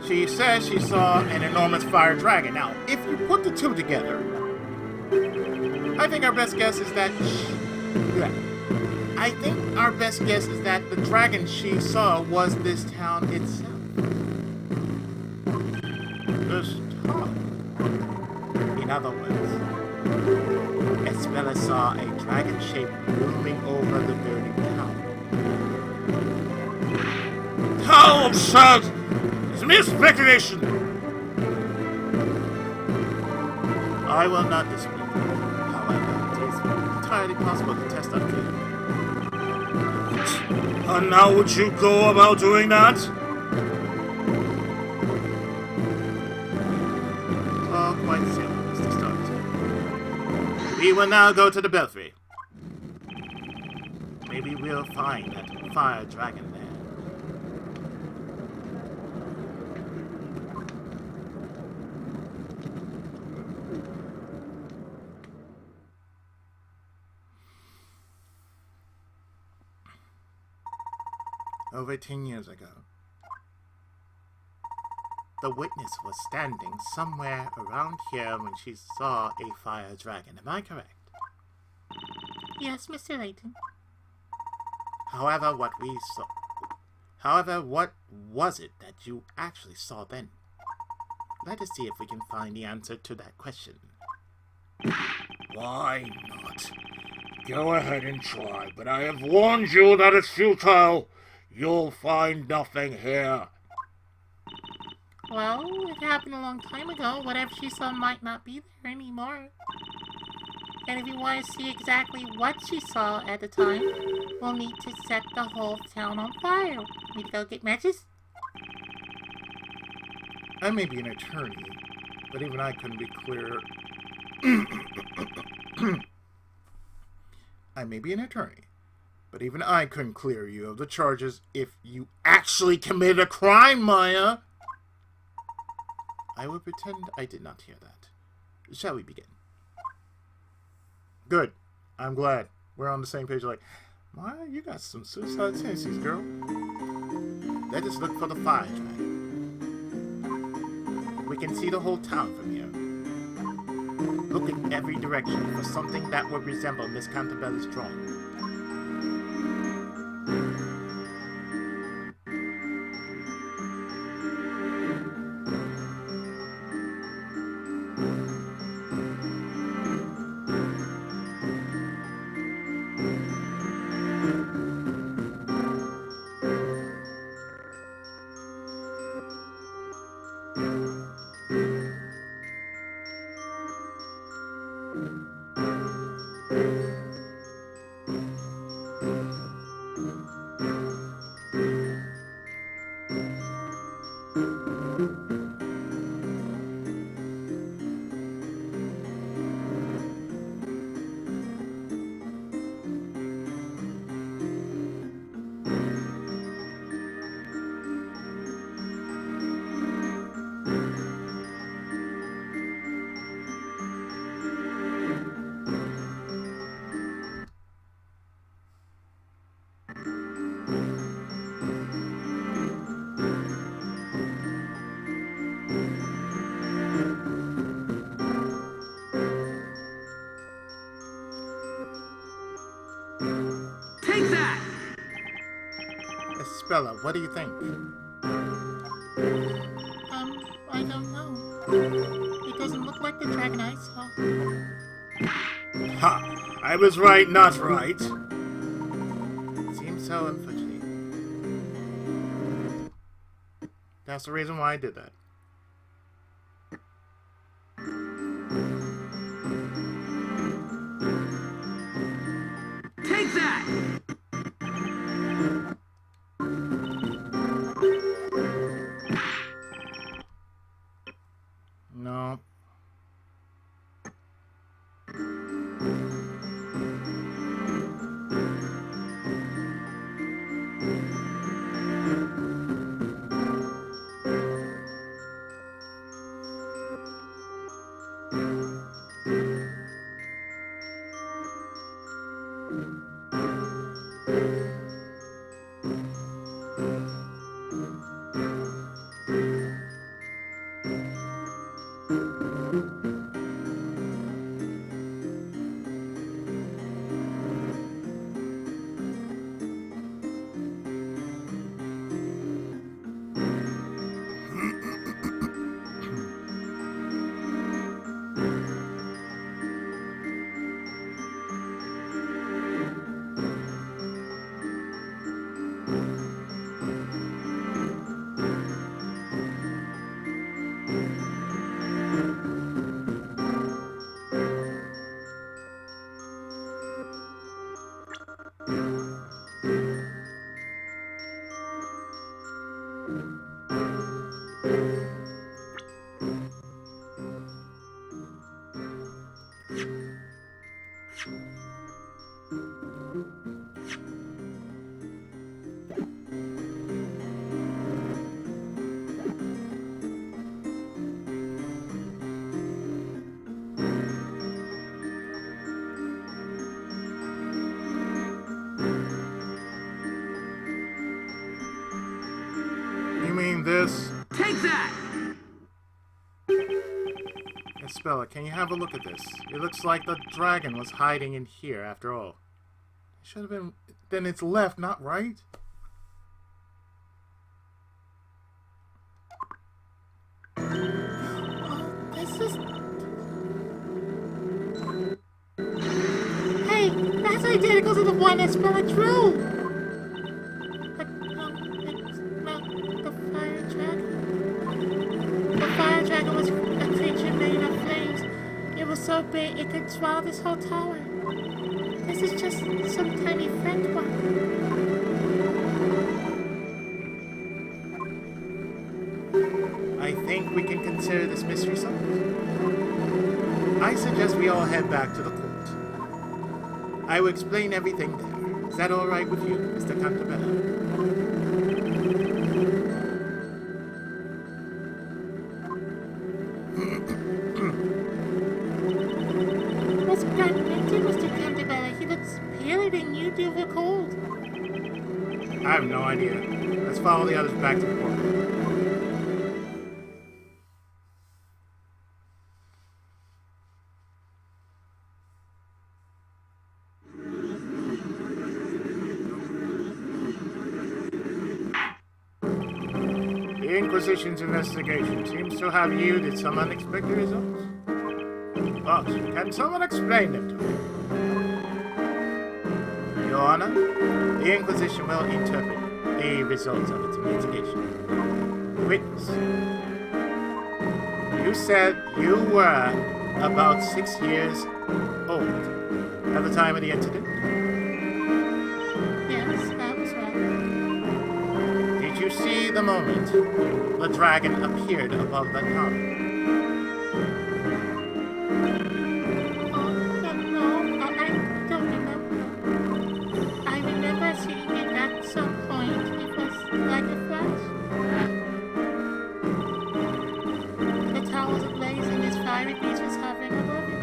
She says she saw an enormous fire dragon. Now, if you put the two together, I think our best guess is that the dragon she saw was this town itself. This town. In other words, Espella saw a dragon shape looming over the burning town. How absurd! It's mere speculation! I will not dispute. However, it is entirely possible to test our theory. And how would you go about doing that? Oh, quite simple, Mr. Starkton. We will now go to the belfry. Maybe we'll find that fire dragon there. Over 10 years ago, the witness was standing somewhere around here when she saw a fire dragon. Am I correct? Yes, Mr. Layton. However, what was it that you actually saw then? Let us see if we can find the answer to that question. Why not? Go ahead and try, but I have warned you that it's futile. You'll find nothing here. Well, it happened a long time ago. Whatever she saw might not be there anymore. And if you want to see exactly what she saw at the time, we'll need to set the whole town on fire. Need to go get matches? I may be an attorney, but even I couldn't be clear. I may be an attorney, but even I couldn't clear you of the charges if you actually committed a crime, Maya. I will pretend I did not hear that. Shall we begin? Good. I'm glad. We're on the same page. Like, Maya, you got some suicide tendencies, girl. Let us look for the fire dragon. We can see the whole town from here. Look in every direction for something that would resemble Miss Cantabella's drawing. Take that! Bella, what do you think? I don't know. It doesn't look like the dragon I saw. Ha! I was right, not right. Seems so unfortunate. That's the reason why I did that. Take that! No. You mean this? Take that! Spella, can you have a look at this? It looks like the dragon was hiding in here after all. It should have been... Then it's left, not right? Oh, this is... Hey, that's identical to the one that Spella drew! But, it's not the fire dragon. The fire dragon was a creature made of flames. It was so big it could swallow this whole tower. This is just some tiny friend one. I think we can consider this mystery solved. I suggest we all head back to the court. I will explain everything there. Is that all right with you, Mr. Cantabella? What's gotten into Mr. Cantabella? He looks paler than you do for cold. I have no idea. Let's follow the others back to the court. The Inquisition's investigation seems to have yielded some unexpected results. But can someone explain them to me? Your Honor, the Inquisition will interpret the results of its investigation. Witness. You said you were about 6 years old at the time of the incident? Yes, that was right. Did you see the moment the dragon appeared above the tower? No, I don't remember. I remember seeing it at some point. It was like a flash. The tower was ablaze and this fiery beast was hovering above it.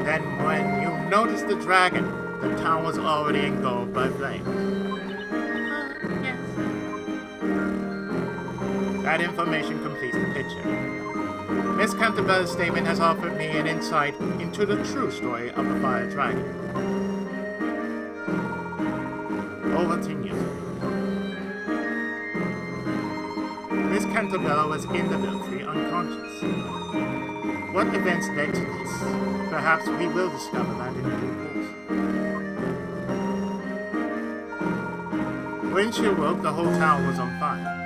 Then when you noticed the dragon, the town was already engulfed by flames. Yes. That information completes the picture. Miss Cantabella's statement has offered me an insight into the true story of the fire dragon. Over 10 years ago, Miss Cantabella was in the belfry unconscious. What events led to this? Perhaps we will discover that in due course. When she awoke, the whole town was on fire.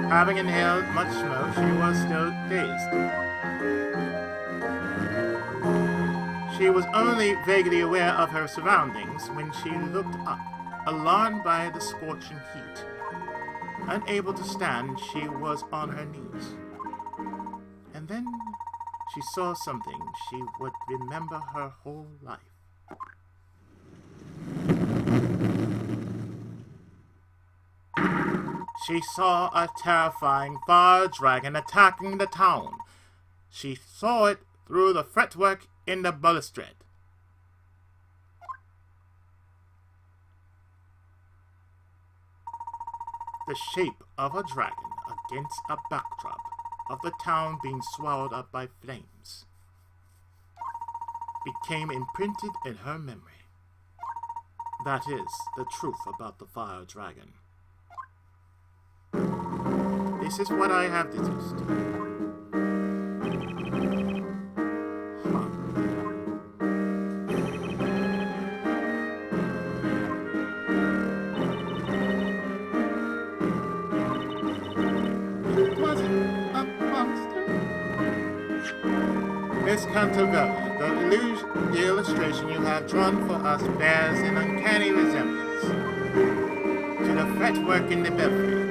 Having inhaled much smoke, she was still dazed. She was only vaguely aware of her surroundings when she looked up, alarmed by the scorching heat. Unable to stand, she was on her knees. And then she saw something she would remember her whole life. She saw a terrifying fire dragon attacking the town. She saw it through the fretwork in the balustrade. The shape of a dragon against a backdrop of the town being swallowed up by flames became imprinted in her memory. That is the truth about the fire dragon. This is what I have deduced. Huh. Was it a monster? Miss Cantabella, the illustration you have drawn for us bears an uncanny resemblance to the fretwork in the belfry.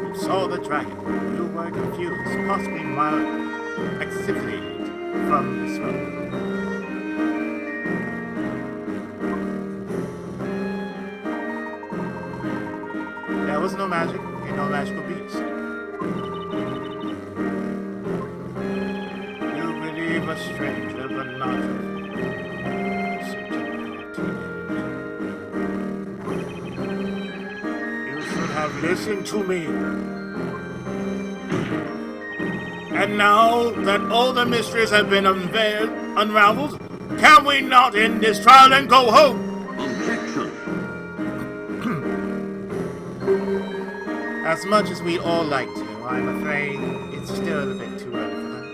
You saw the dragon. You were confused, possibly mildly asphyxiated from the smoke. There was no magic and no magical beast. A stranger, but not You should have listened to me. And now that all the mysteries have been unraveled, can we not end this trial and go home? Objection. As much as we all like to, I'm afraid it's still a bit too early for that.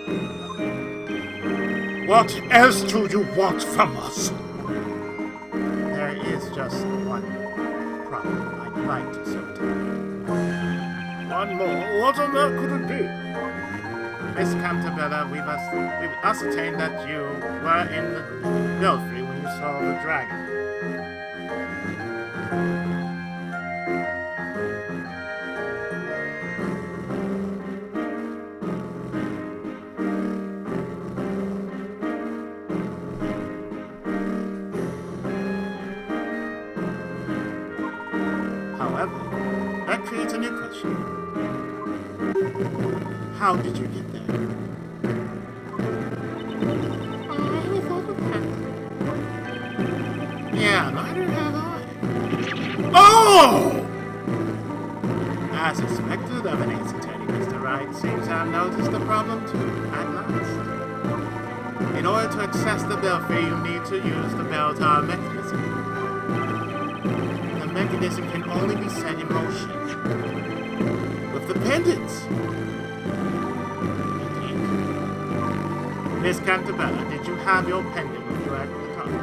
What else do you want from us? There is just one problem I'd like to sort out. One more? What on earth could it be? Miss Cantabella, we've ascertained that you were in the belfry when you saw the dragon. However, that creates a new question. How did you get there? I never thought of that. Yeah, neither have I. Oh! As expected of an ace attorney, Mr. Wright seems to have noticed the problem too, at last. In order to access the belfry, you need to use the bell tower mechanism. The mechanism can only be set in motion with the pendants. Indeed. Miss Cantabella, did you have your pendant with you at the time?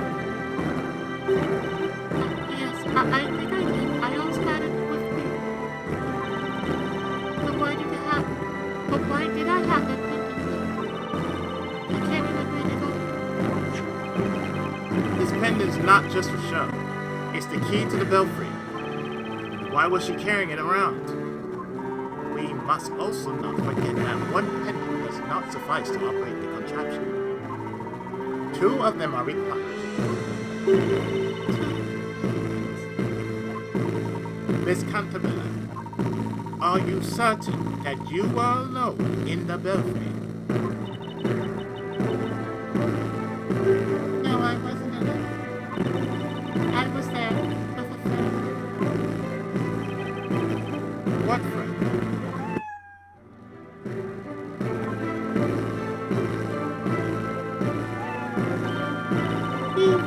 Yes, I think I did. I also had it with me. But why did I have that pendant? I can't remember it at all. This pendant's not just for show. It's the key to the belfry. Why was she carrying it around? We must also not forget that one pendant does not suffice to operate the contraption. 2 of them are required. Miss Cantabella, are you certain that you were alone in the belfry? No, I wasn't alone. I was there with a friend. What friend?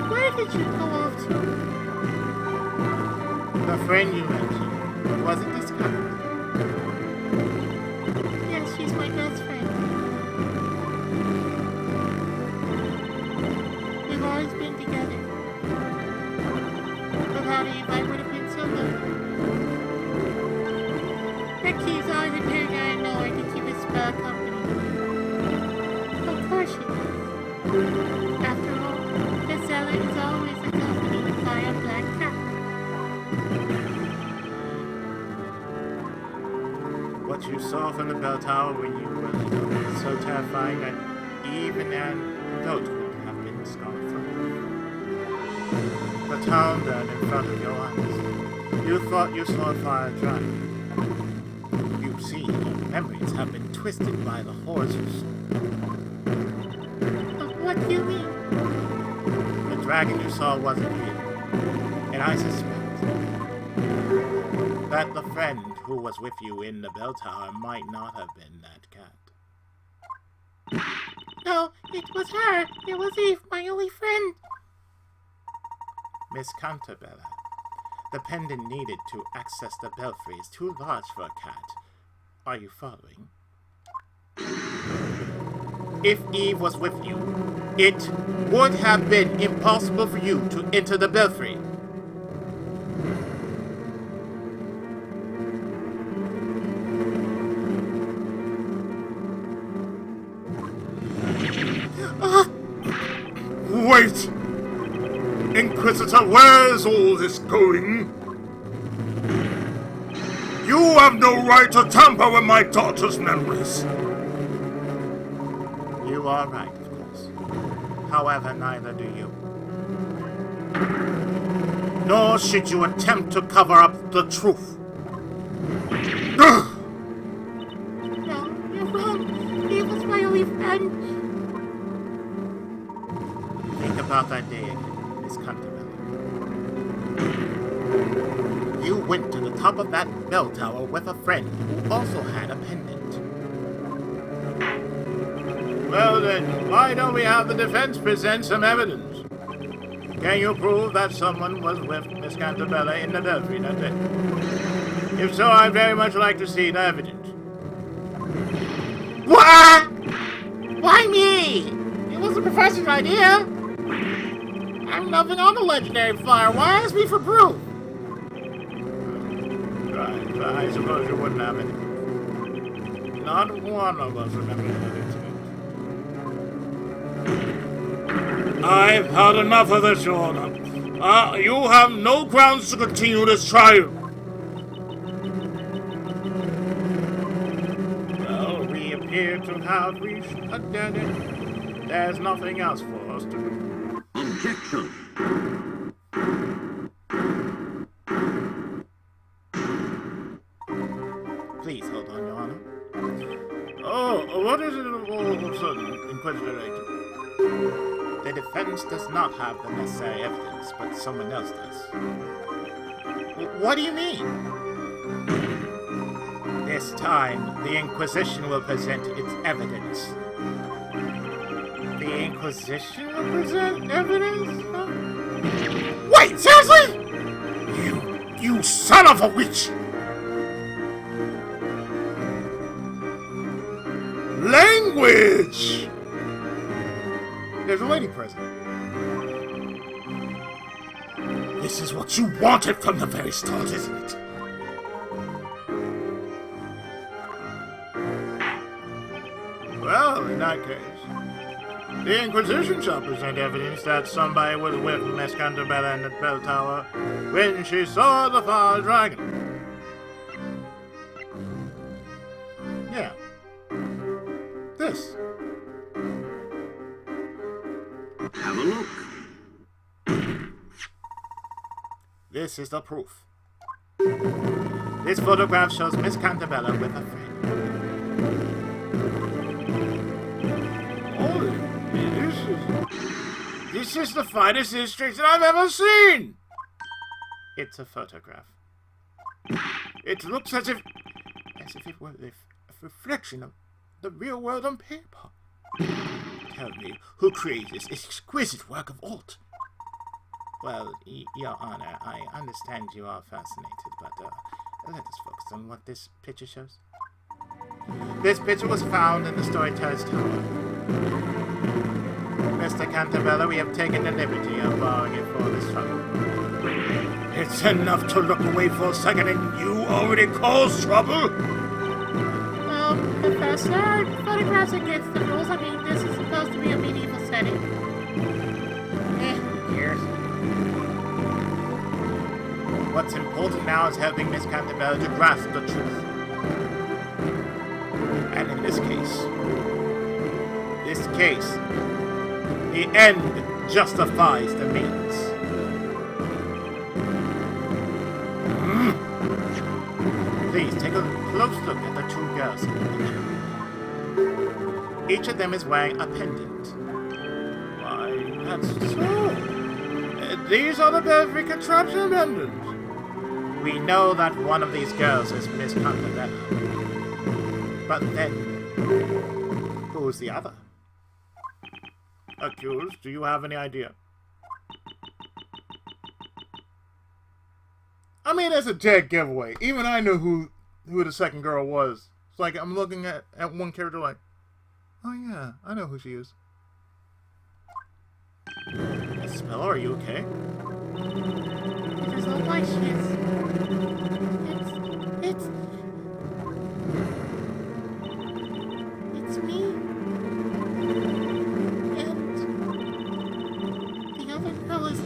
Where did you go off to? The friend you mentioned. Was it this kind? Yes, she's my best friend. We've always been together. Without Eve, I would have been so lonely. That key's always a good guy annoying to keep his spell company. Of course she does. After all, the seller is always accompanied by a black cat. What you saw from the bell tower when you were little was so terrifying that even an adult would have been scarred from it. The town burned in front of your eyes. You thought you saw a fire dragon. You see, your memories have been twisted by the horrors you saw. What do you mean? The dragon you saw wasn't real, and I suspect that the friend who was with you in the bell tower might not have been that cat. No, it was her. It was Eve, my only friend. Miss Cantabella, the pendant needed to access the belfry is too large for a cat. Are you following? If Eve was with you, it would have been impossible for you to enter the belfry. Wait! Inquisitor, where's all this going? You have no right to tamper with my daughter's memories. You are right, of course. However, neither do you. Nor should you attempt to cover up the truth. No, you're wrong. Eve was my only friend. Think about that day again, Miss Cantabella. You went to the top of that bell tower with a friend who also had a pendant. Well then, why don't we have the defense present some evidence? Can you prove that someone was with Miss Cantabella in the belfry that day? If so, I'd very much like to see the evidence. What? Why me? It was the professor's idea. I'm nothing on the legendary flyer. Why ask me for proof? Right, but I suppose you wouldn't have any. Not one of us remembers that incident. I've had enough of this, Your Honor. You have no grounds to continue this trial. Well, we appear to have reached a dead end. There's nothing else for us to do. Objection. Please hold on, Your Honor. Oh, what is it all of a sudden, Inquisitor Layton? The defense does not have the necessary evidence, but someone else does. What do you mean? This time, the Inquisition will present its evidence. The Inquisition will present evidence? Huh? Wait, seriously? You son of a witch! Language! There's a lady present. This is what you wanted from the very start, isn't it? Well, in that case, the Inquisition shall present evidence that somebody was with Miss Cantabella in the bell tower when she saw the fire dragon. Yeah. This. Have a look. This is the proof. This photograph shows Miss Cantabella with a friend. This is the finest illustration I've ever seen! It's a photograph. It looks as if it were a reflection of the real world on paper. Tell me, who created this exquisite work of art? Well, Your Honor, I understand you are fascinated, but let us focus on what this picture shows. This picture was found in the Storyteller's Tower. Mr. Cantabella, we have taken the liberty of borrowing it for this trouble. It's enough to look away for a second and you already cause trouble? Professor, photographs against the rules. I mean, this is supposed to be a medieval setting. Who cares? What's important now is helping Miss Cantabella to grasp the truth. And in this case, the end justifies the means. Please take a close look at the two girls in the picture. Each of them is wearing a pendant. Why, that's so. These are the belfry contraption pendants. We know that one of these girls is Miss Cantabella. But then, who's the other? Accused, do you have any idea? I mean, that's a dead giveaway. Even I knew who the second girl was. It's like I'm looking at one character like, oh yeah, I know who she is. Spell, are you okay? It is all my shit. It's me. And the other girl is...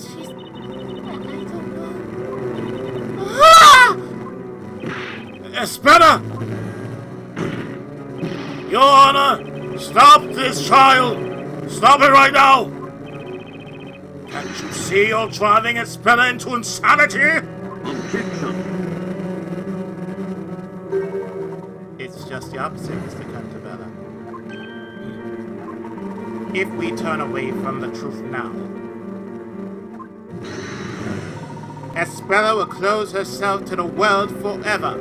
She's... I don't know. Ah! Espera! Your Honor, stop this child! Stop it right now! Can't you see you're driving Espera into insanity? Objection. It's just the opposite, Mr. Cantabella. If we turn away from the truth now, Espera will close herself to the world forever.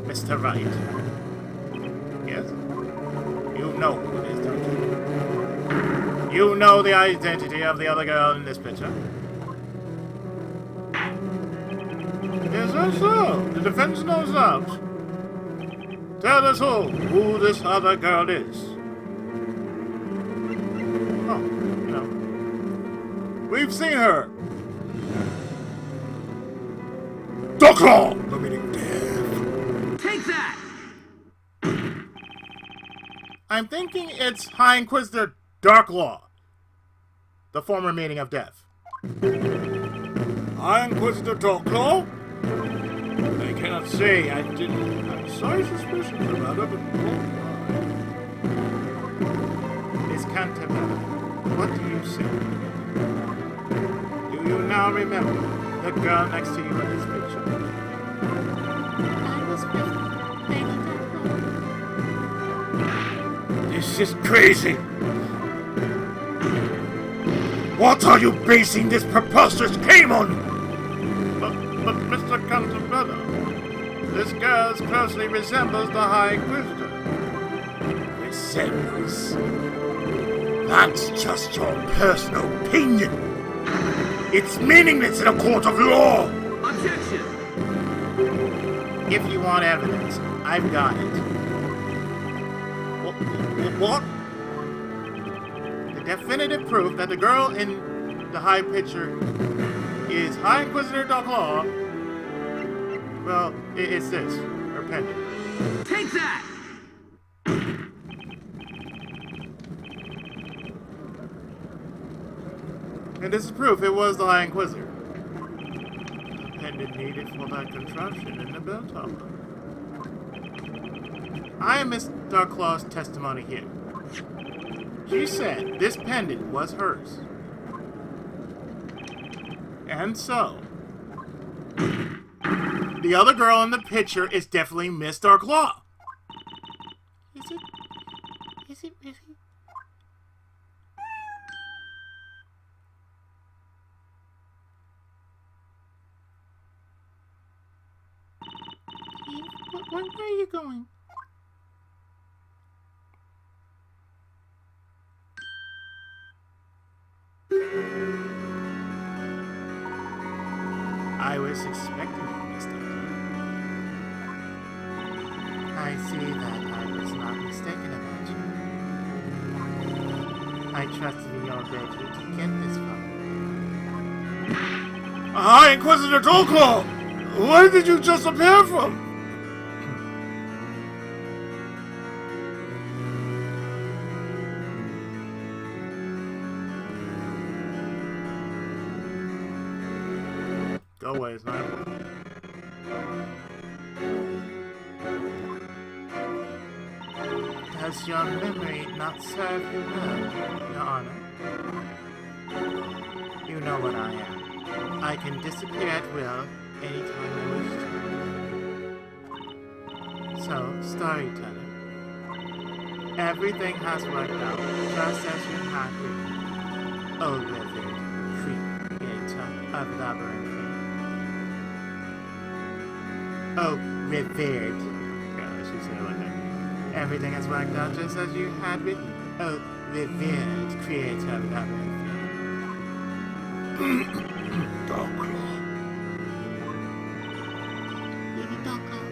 Mr. Wright. Yes? You know who it is, don't you? You know the identity of the other girl in this picture? Yes, that's so. The defense knows that. Tell us all who this other girl is. Oh, you know. We've seen her. Doctor! Limiting death. Take that! I'm thinking it's High Inquisitor Darklaw, the former meaning of death. High Inquisitor Darklaw? I cannot say. I didn't have slight suspicions about it, but Miss Cantabella, what do you say? Do you now remember the girl next to you in this picture? I was with Lady Darkhold. this is crazy. What are you basing this preposterous claim on? But Mr. Cantabella, this girl closely resembles the High Inquisitor. Resembles? That's just your personal opinion. It's meaningless in a court of law. Objection. If you want evidence, I've got it. What? The definitive proof that the girl in the high picture is High Inquisitor Darklaw, well, it's this, her pendant. Take that! And this is proof it was the High Inquisitor. The pendant needed for that contraption in the bell tower. I am Miss Darklaw's testimony here. She said this pendant was hers. And so, the other girl in the picture is definitely Miss Darklaw. Is it really? Steve, where are you going? I was expecting you, Miss Darklaw. I see that I was not mistaken about you. I trusted in your ability to get this far. High Inquisitor Darklaw! Where did you just appear from? Go away, it's not important. Does your memory not serve you well, Your Honor? You know what I am. I can disappear at will anytime I wish to. So, storyteller, everything has worked out just as you had written. Oh, Reverend, of Labyrinth. Oh, revered. Yeah, she said it like that. Everything has worked out just as you had written. Oh, revered creator of Labyrinth. Darkclaw. Lady Darkclaw.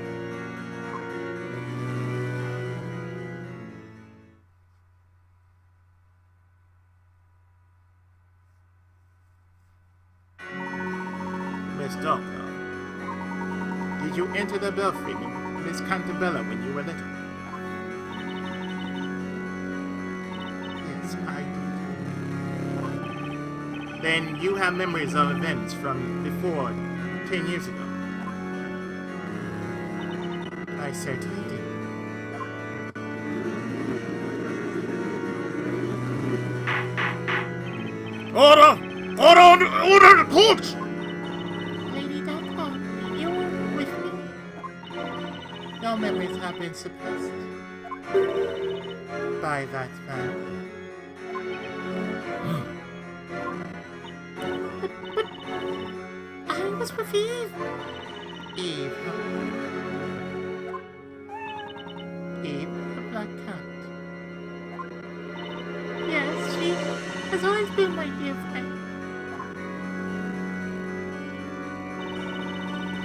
Miss Darkclaw, did you enter the belfry, Miss Cantabella, when you were little? Yes, I did. Then you have memories of events from before 10 years ago. I certainly did. Order! Order! Order the court! Lady Darkclaw, you were with me. Your memories have been suppressed by that man. I was with Eve. Eve. Eve, the black cat. Yes, she has always been my dear friend.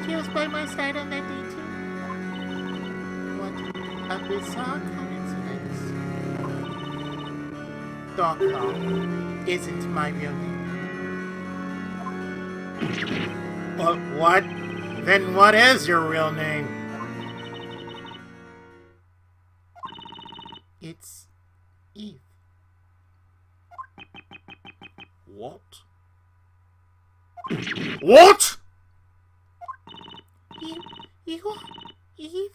She was by my side on that day too. What a bizarre coincidence. Darkclaw isn't my real name. What? Then what is your real name? It's Eve. What? What? You are Eve?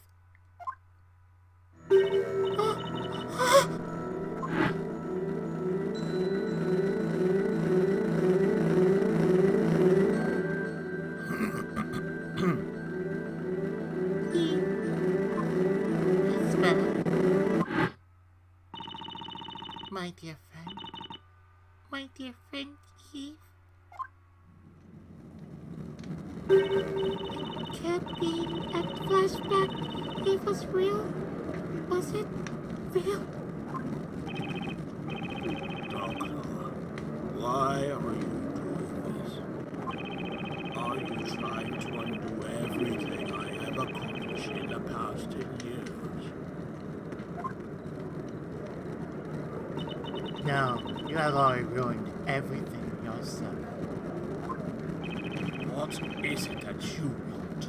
My dear friend. My dear friend Eve? It can't be that flashback. Eve was real. Was it real? Darkclaw, why are you doing this? Are you trying to undo everything I have accomplished in the past 10 years? No, you have already ruined everything yourself. What is it that you want?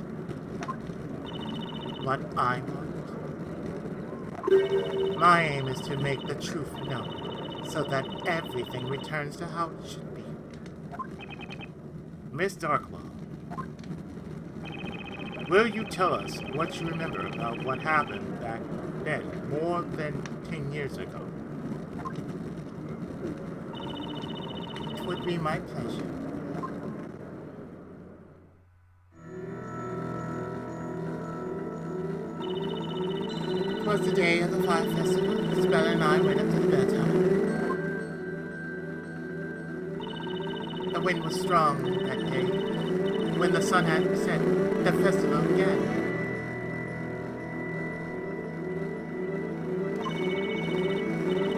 What I want. My aim is to make the truth known, so that everything returns to how it should be. Miss Darkclaw, will you tell us what you remember about what happened back then, more than 10 years ago? It would be my pleasure. It was the day of the Fire Festival. Speller and I went up to the bell tower. The wind was strong that day. When the sun had set, the festival began.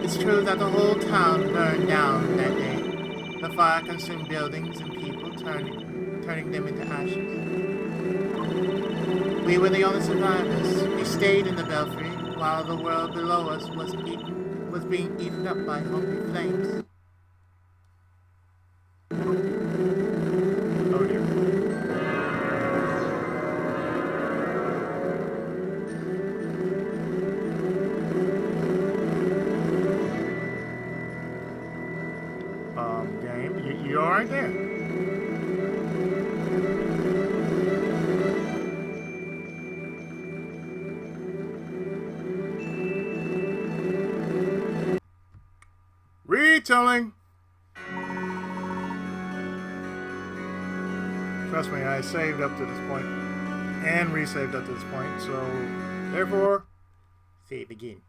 It's true that the whole town burned down that day. The fire consumed buildings and people, turning them into ashes. We were the only survivors. We stayed in the belfry while the world below us was being eaten up by hungry flames. Oh dear. Game, you alright there? Retelling. Trust me, I saved up to this point and resaved up to this point, so therefore, Save again.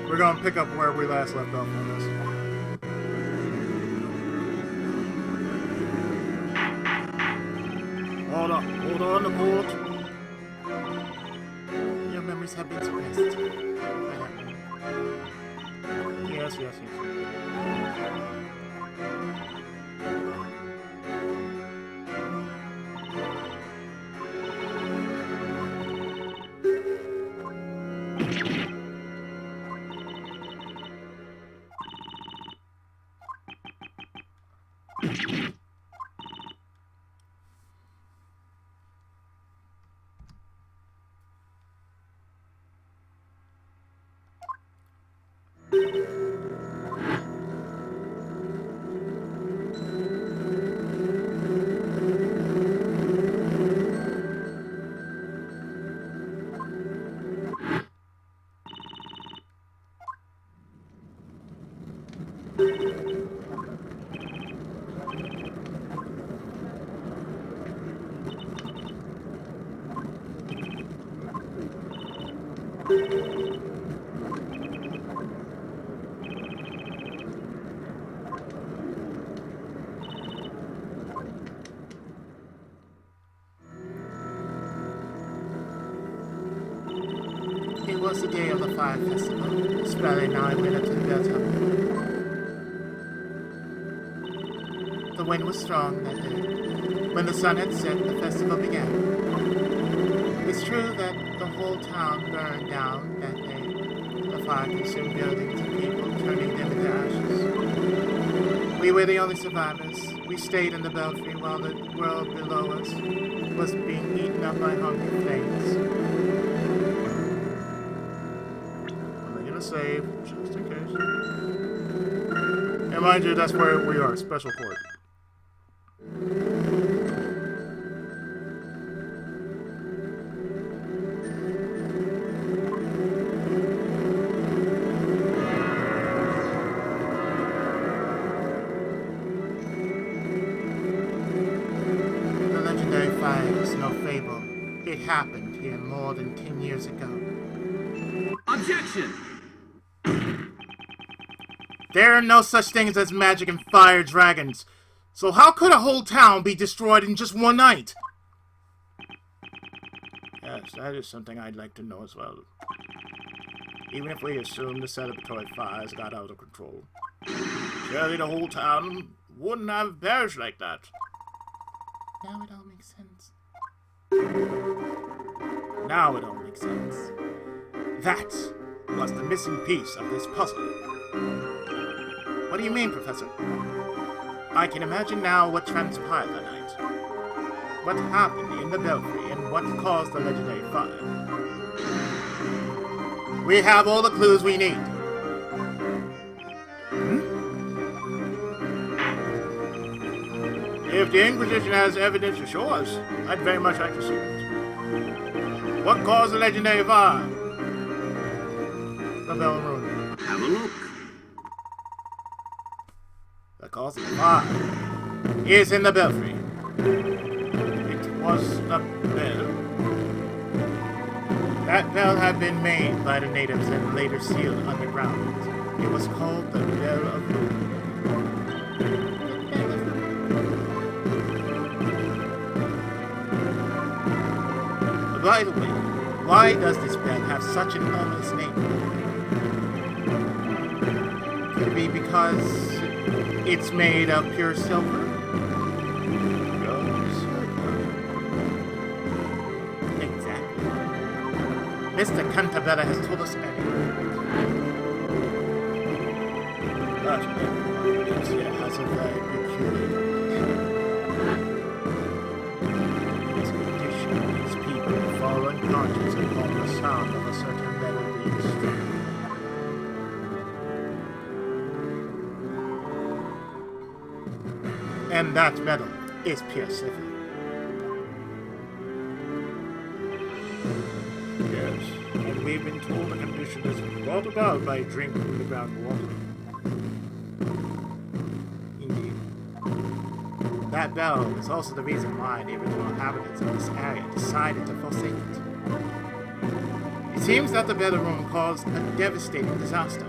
We're gonna pick up where we last left off on this. Hold on the port. Your memories have been suppressed. Yes. It was the day of the fire festival. Spelly and I went up to the bell tower. The wind was strong that day. When the sun had set, the festival began. It's true that the whole town burned down that day. The fire consumed buildings and people, turning them into ashes. We were the only survivors. We stayed in the belfry while the world below us was being eaten up by hungry flames. Save, just in case. And mind you, that's where we are, special port. The legendary fire is no fable. It happened here more than 10 years ago. Objection! There are no such things as magic and fire dragons. So how could a whole town be destroyed in just one night? Yes, that is something I'd like to know as well. Even if we assume the celebratory fires got out of control. Surely the whole town wouldn't have perished like that. Now it all makes sense. Now it all makes sense. That was the missing piece of this puzzle. What do you mean, Professor? I can imagine now what transpired that night. What happened in the belfry and what caused the legendary fire. We have all the clues we need. If the Inquisition has evidence to show us, I'd very much like to see it. What caused the legendary fire? The bell room. Have a look. The cause of the fire is in the belfry. It was a bell. That bell had been made by the natives and later sealed underground. It was called the Bell of Ruin. By the way, why does this bell have such an ominous name? Could it be because it's made of pure silver? Exactly. Mr. Cantabella has told us everything. But everyone here has a very peculiar fall unconscious upon the sound of a certain metal being struck. And that metal is pure silver. Yes, and we've been told the condition is brought about by drinking from the groundwater. Indeed. That bell is also the reason why the original inhabitants of this area decided to forsake it. It seems that the Better Room caused a devastating disaster.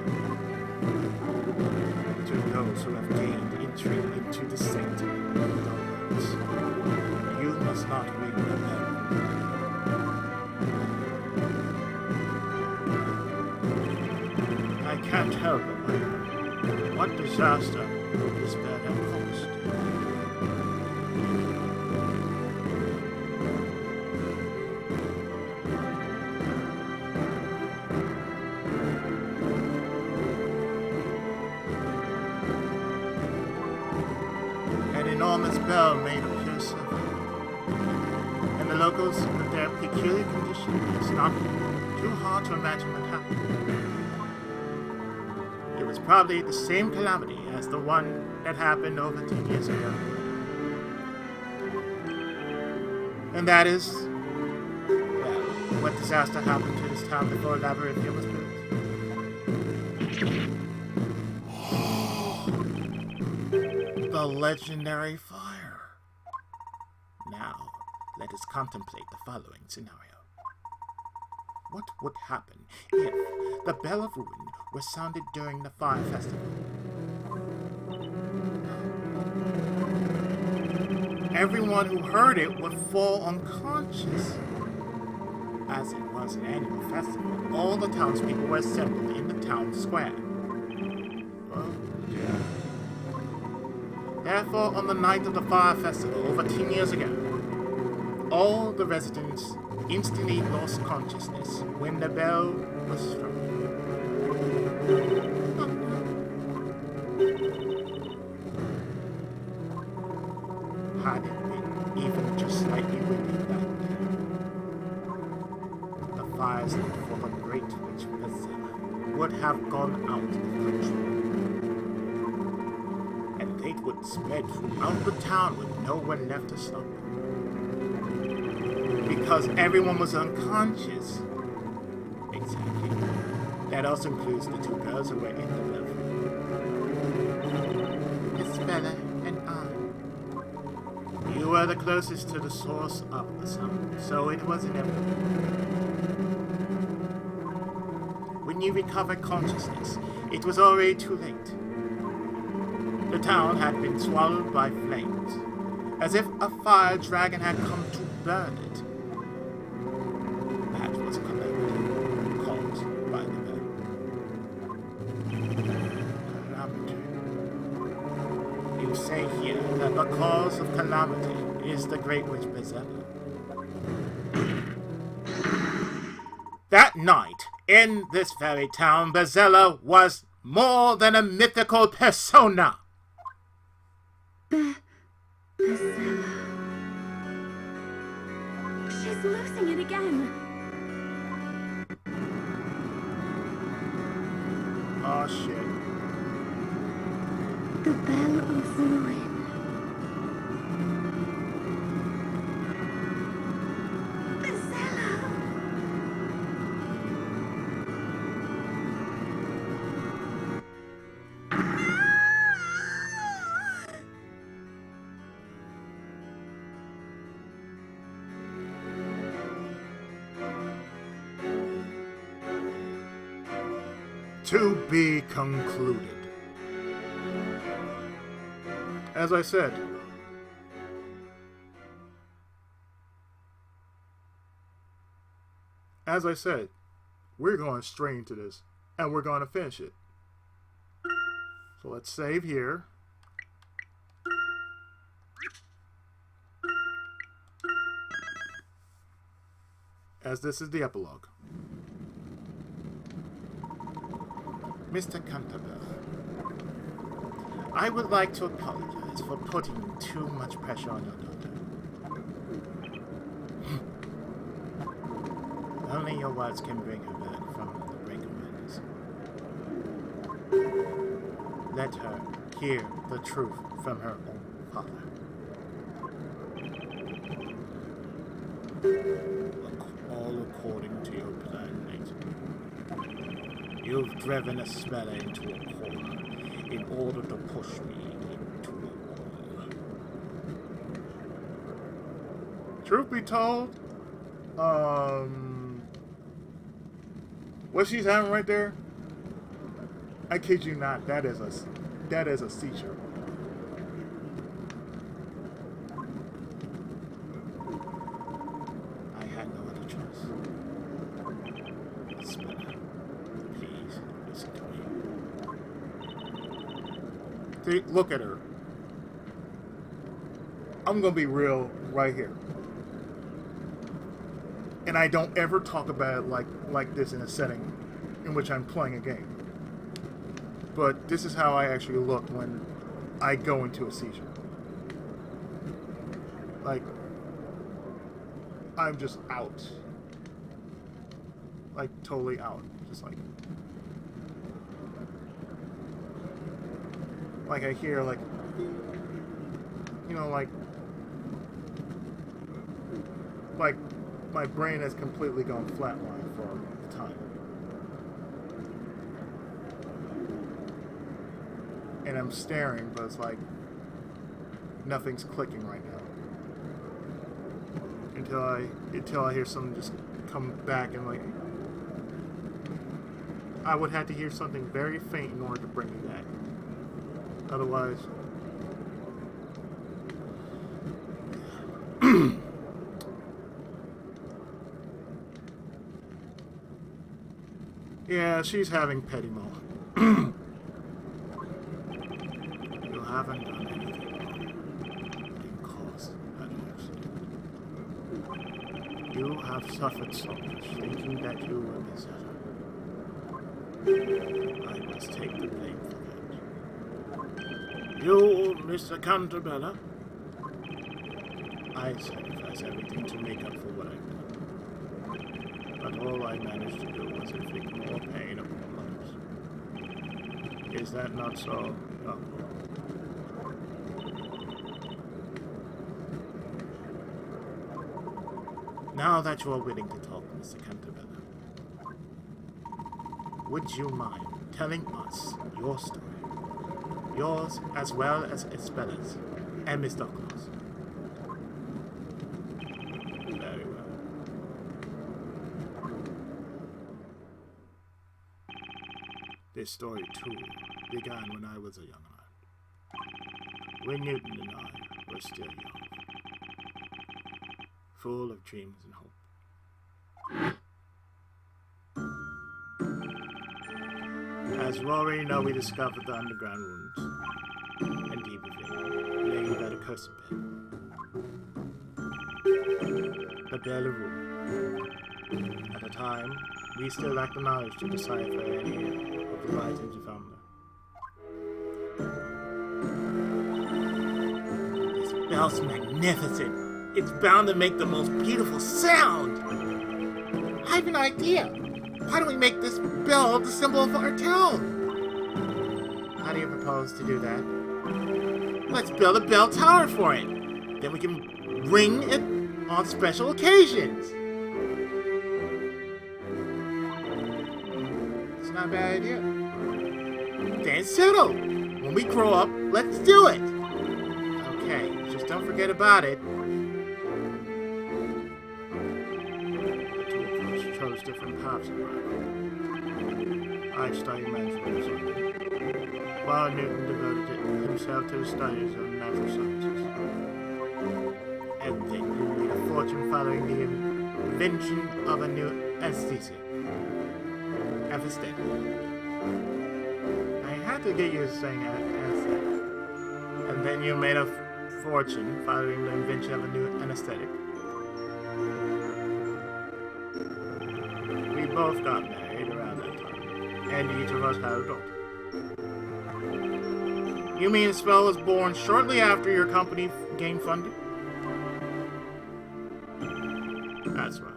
To those who have gained entry into the sanctum of the words, you must not ring the bell. I can't help but wonder what disaster this bell had caused. An enormous bell made of pure silver, and the locals, with their peculiar condition, it's not too hard to imagine what happened. It was probably the same calamity as the one that happened over 10 years ago. And that is, well, what disaster happened to this town before Labyrinthia was built. The legendary fire. Now, let us contemplate the following scenario. What would happen if the Bell of Ruin was sounded during the fire festival? Everyone who heard it would fall unconscious. As it was an annual festival, all the townspeople were assembled in the town square. Oh, dear. Therefore, on the night of the fire festival over 10 years ago, all the residents instantly lost consciousness when the bell was struck. Had it been even just slightly windy that day, the fires lit for the great witch Priscilla would have gone out of control. And they would spread throughout the town with no one left to stop them. Because everyone was unconscious. Exactly. That also includes the two girls who were in the belfry. Miss Bella and I. You were the closest to the source of the sound, so it was inevitable. When you recovered consciousness, it was already too late. The town had been swallowed by flames, as if a fire dragon had come to burn it. That was a calamity caused by the bell. Calamity. You say here that the cause of calamity is the great witch Priscilla. That night, in this very town, Priscilla was more than a mythical persona. Priscilla. She's losing it again. Oh shit. The Bell of Ruin. Priscilla. To be concluded. As I said, we're going straight into this, and we're going to finish it. So let's save here. As this is the epilogue. Mr. Canterbury, I would like to apologize for putting too much pressure on your daughter. Only your words can bring her back from the brink of madness. Let her hear the truth from her own father. All according to your plan, Layton. You've driven a speller into a corner in order to push me into a wall. Truth be told, What she's having right there, I kid you not, that is a seizure. I had no other choice. Spinner, please listen to me. See, look at her. I'm gonna be real right here. And I don't ever talk about it like this in a setting in which I'm playing a game. But this is how I actually look when I go into a seizure. Like, I'm just out. Like, totally out. Just like I hear, like, you know, like my brain has completely gone flatline for a time. And I'm staring, but it's like nothing's clicking right now. Until I hear something just come back, and like I would have to hear something very faint in order to bring me back. Otherwise, yeah, she's having petty moment. You haven't done anything in cause that accident. You have suffered so much thinking that you were possessed. I must take the blame for that. You, Mr. Cantabella? I sacrifice everything to make up for what I've done. But all I managed to do was inflict more pain upon others. Is that not so? No. Now that you are willing to talk, Mr. Cantabella, would you mind telling us your story? Yours as well as Isabela's and Miss Douglas. Very well. This story, too, began when I was a young lad. When Newton and I were still young, full of dreams and hope. As you already know, we discovered the underground rooms, and deep within, laying that accursed bed. The Belle Room. At the time, we still lacked the knowledge to decipher any of the writings we found there. This bell's magnificent. It's bound to make the most beautiful sound. I have an idea. Why don't we make this bell the symbol of our town? How do you propose to do that? Let's build a bell tower for it. Then we can ring it on special occasions. It's not a bad idea. Then settle. When we grow up, let's do it. Okay, just don't forget about it. Chose different paths in life. I studied management, while Newton devoted himself to the studies of natural sciences. And then you made a fortune following the invention of a new anesthesia. Anesthetic. I had to get used to saying anesthetic. And then you made a fortune following the invention of a new anesthetic. We both got married around that time, and each of us had a daughter. You mean Spell was born shortly after your company gained funding? That's right.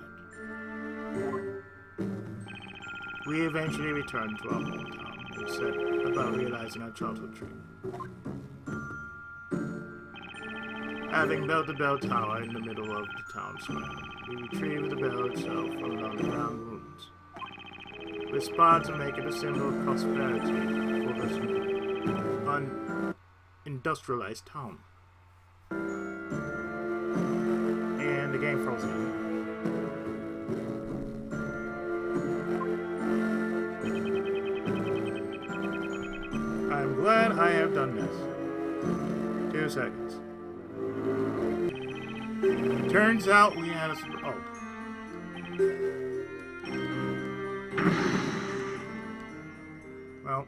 We eventually returned to our hometown and set about realizing our childhood dream. Having built the bell tower in the middle of the town square, we retrieved the bell itself from the underground rooms. We aspired to make it a symbol of prosperity for this unindustrialized town. And the game froze again. I have done this. 2 seconds. Turns out we had a... Oh. Well.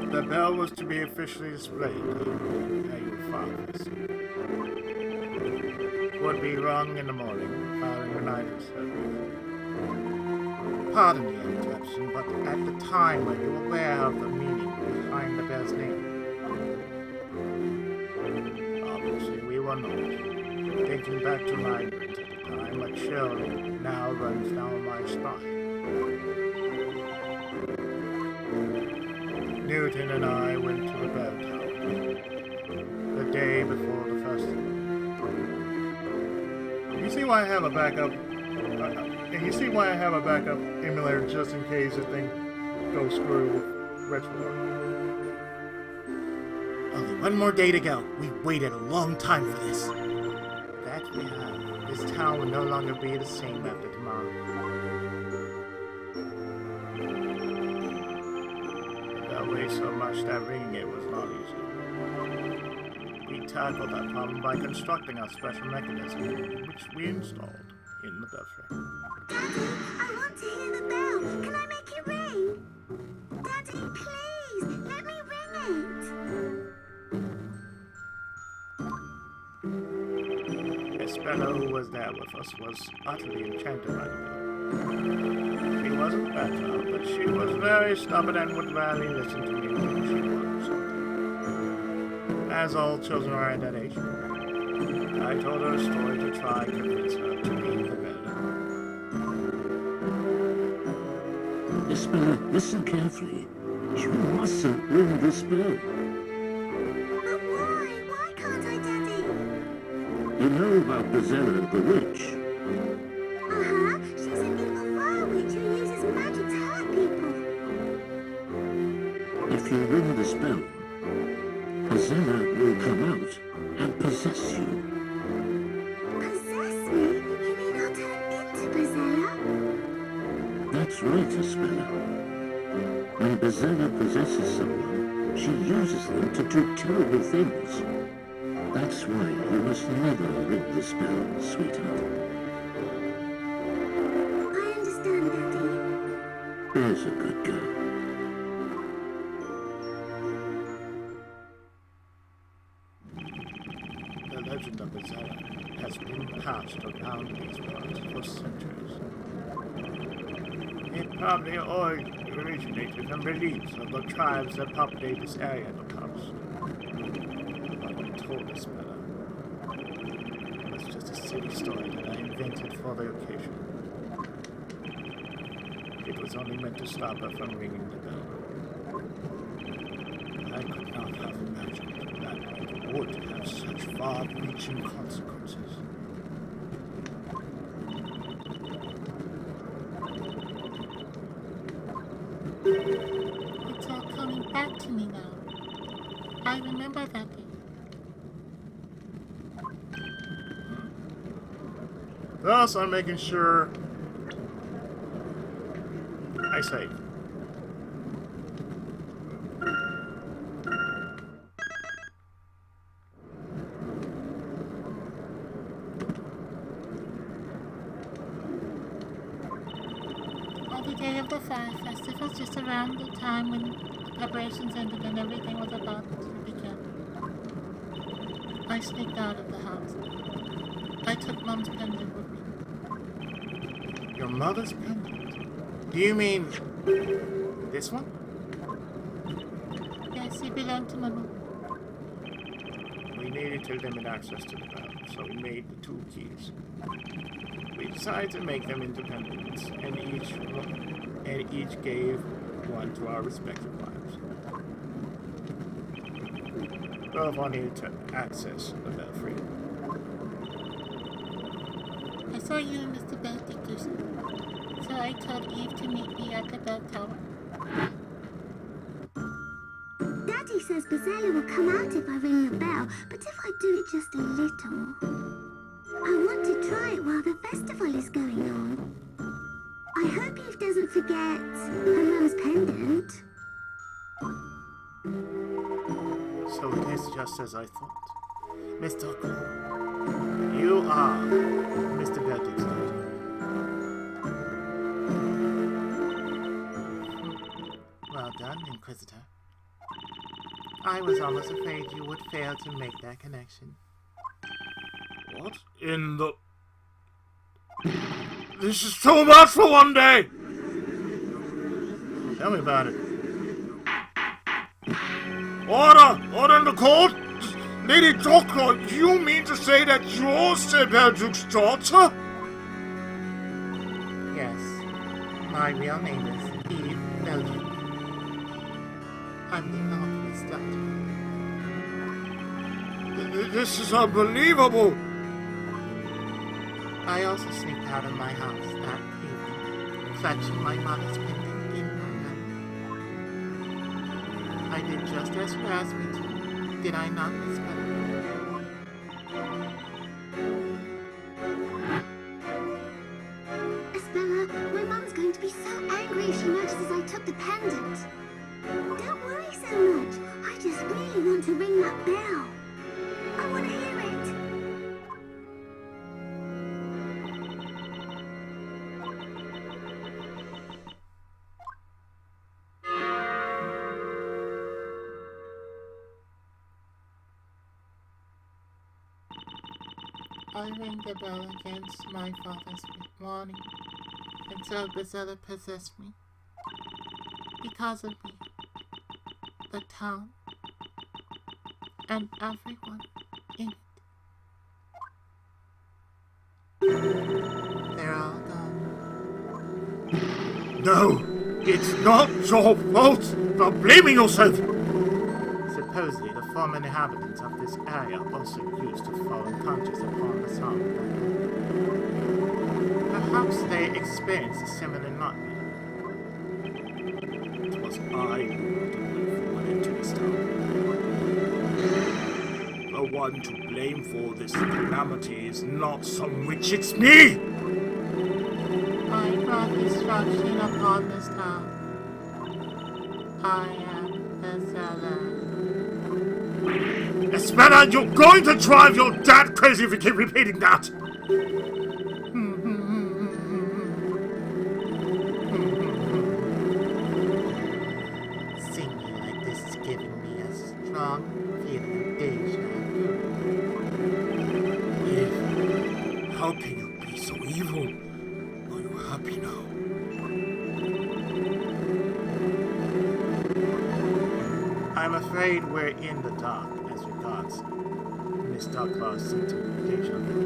The bell was to be officially displayed at your father's. Would be rung in the morning, following the night of service. Pardon the interruption, but at the time were you aware of the meaning behind the bell's name? Obviously we were not. Thinking back to my at the time, a chill now runs down my spine. Newton and I went to the bell tower the day before the festival. You see why I have a backup? And you see why I have a backup emulator just in case the thing goes screw with retro. Only one more day to go. We've waited a long time for this. That we have. This town will no longer be the same after tomorrow. So much that ringing it was not easy. We tackled that problem by constructing a special mechanism, which we installed in the belfry. Daddy, I want to hear the bell. Can I make it ring? Daddy, please, let me ring it. Espella, who was there with us, was utterly enchanted by the bell. She wasn't better, but she was very stubborn and would rarely listen to me when she wanted something. As all children are at that age, I told her a story to try and convince her to ring the bell. Espella, listen carefully. You mustn't ring this bell. But why? Why can't I, Daddy? You know about Gazella the witch? Uh-huh. She's an evil fire witch who uses magic to hurt people. If you ring this bell, Gazella will come out and possess you. Possess me? You mean I'll turn into Gazella? That's right, Espella. When Gazella possesses someone, she uses them to do terrible things. That's why you must never ring this bell, sweetheart. I understand, Daddy. There's a good girl. The legend of Gazella has been passed around these parts for centuries. It probably originated from beliefs of the tribes that populate this area of the coast. What we told Espella was just a silly story that I invented for the occasion. It was only meant to stop her from ringing the bell. I could not have imagined that it would have such far-reaching consequences. It's all coming back to me now. I remember that day. Thus, I'm making sure I save. of the Fire Festival, just around the time when the preparations ended and everything was about to begin. I sneaked out of the house. I took Mom's pendant with me. Your mother's pendant? Do you mean this one? Yes, it belonged to my mom. We needed to limit access to the bell, so we made the 2 keys. We decided to make them independent, and each gave one to our respective wives. Both wanted to access the belfry. I saw you and Mr. Benedict do so. So I told Eve to meet me at the bell tower. Daddy says Bazella will come out if I ring the bell, but if I do it just a little... I want to try it while the festival is going on. I hope Eve doesn't forget her mum's pendant. So it is just as I thought. Mr. Cole, you are Mr. Benedict's daughter. Well done, Inquisitor. I was almost afraid you would fail to make that connection. What in the... This is too much for one day! Tell me about it. Order! Order in the court! Lady Doctor, you mean to say that you're Sir Belduke's daughter? Yes. My real name is Eve Belduke. I'm the alchemist's daughter. This is unbelievable! I also sneaked out of my house that evening, clutching my mother's pendant in my hand. I did just as you asked me to. Did I not, Miss Bella? Isabella, my mum's going to be so angry if she notices I took the pendant. Don't worry so much. I just really want to ring that bell. I want to hear it. I rang the bell against my father's warning, and so Bazella possessed me. Because of me, the town, and everyone in it. They're all gone. No! It's not your fault! Stop blaming yourself! Supposedly, the former inhabitants of this area also used to fall unconscious upon the sound of that bell. Perhaps they experienced a similar nightmare. It was I who went into this town. The one to blame for this calamity is not some witch, it's me! I brought destruction upon this town. I am Bazella. Espera, you're going to drive your dad crazy if you keep repeating that! Singing like this is giving me a strong feeling of deja vu. How can you be so evil? Are you happy now? I'm afraid we're in the dark as regards Miss Darklaw's symptom deja vu.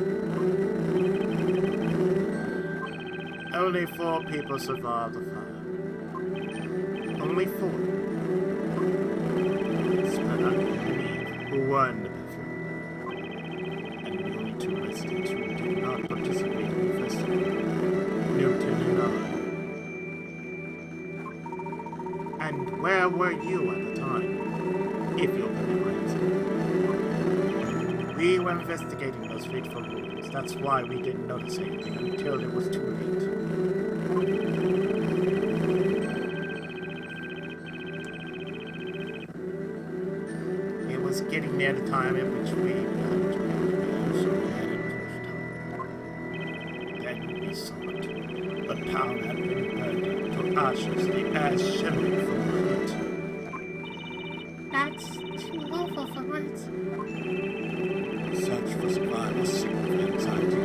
Only 4 people survived the fire. Only 4. Spella and Eve, who were in the bathroom. And the only 2 residents who did not participate in the festival, Newton and I. And where were you at the time? If you'll memorize it. We were investigating those fateful ruins. That's why we didn't notice anything until it was too late. It was getting near the time at which we planned to headed towards town. Then we saw it. The town had been burned to lusciously as shimmering from heat. That's too awful for words. Search for supply was sick with anxiety.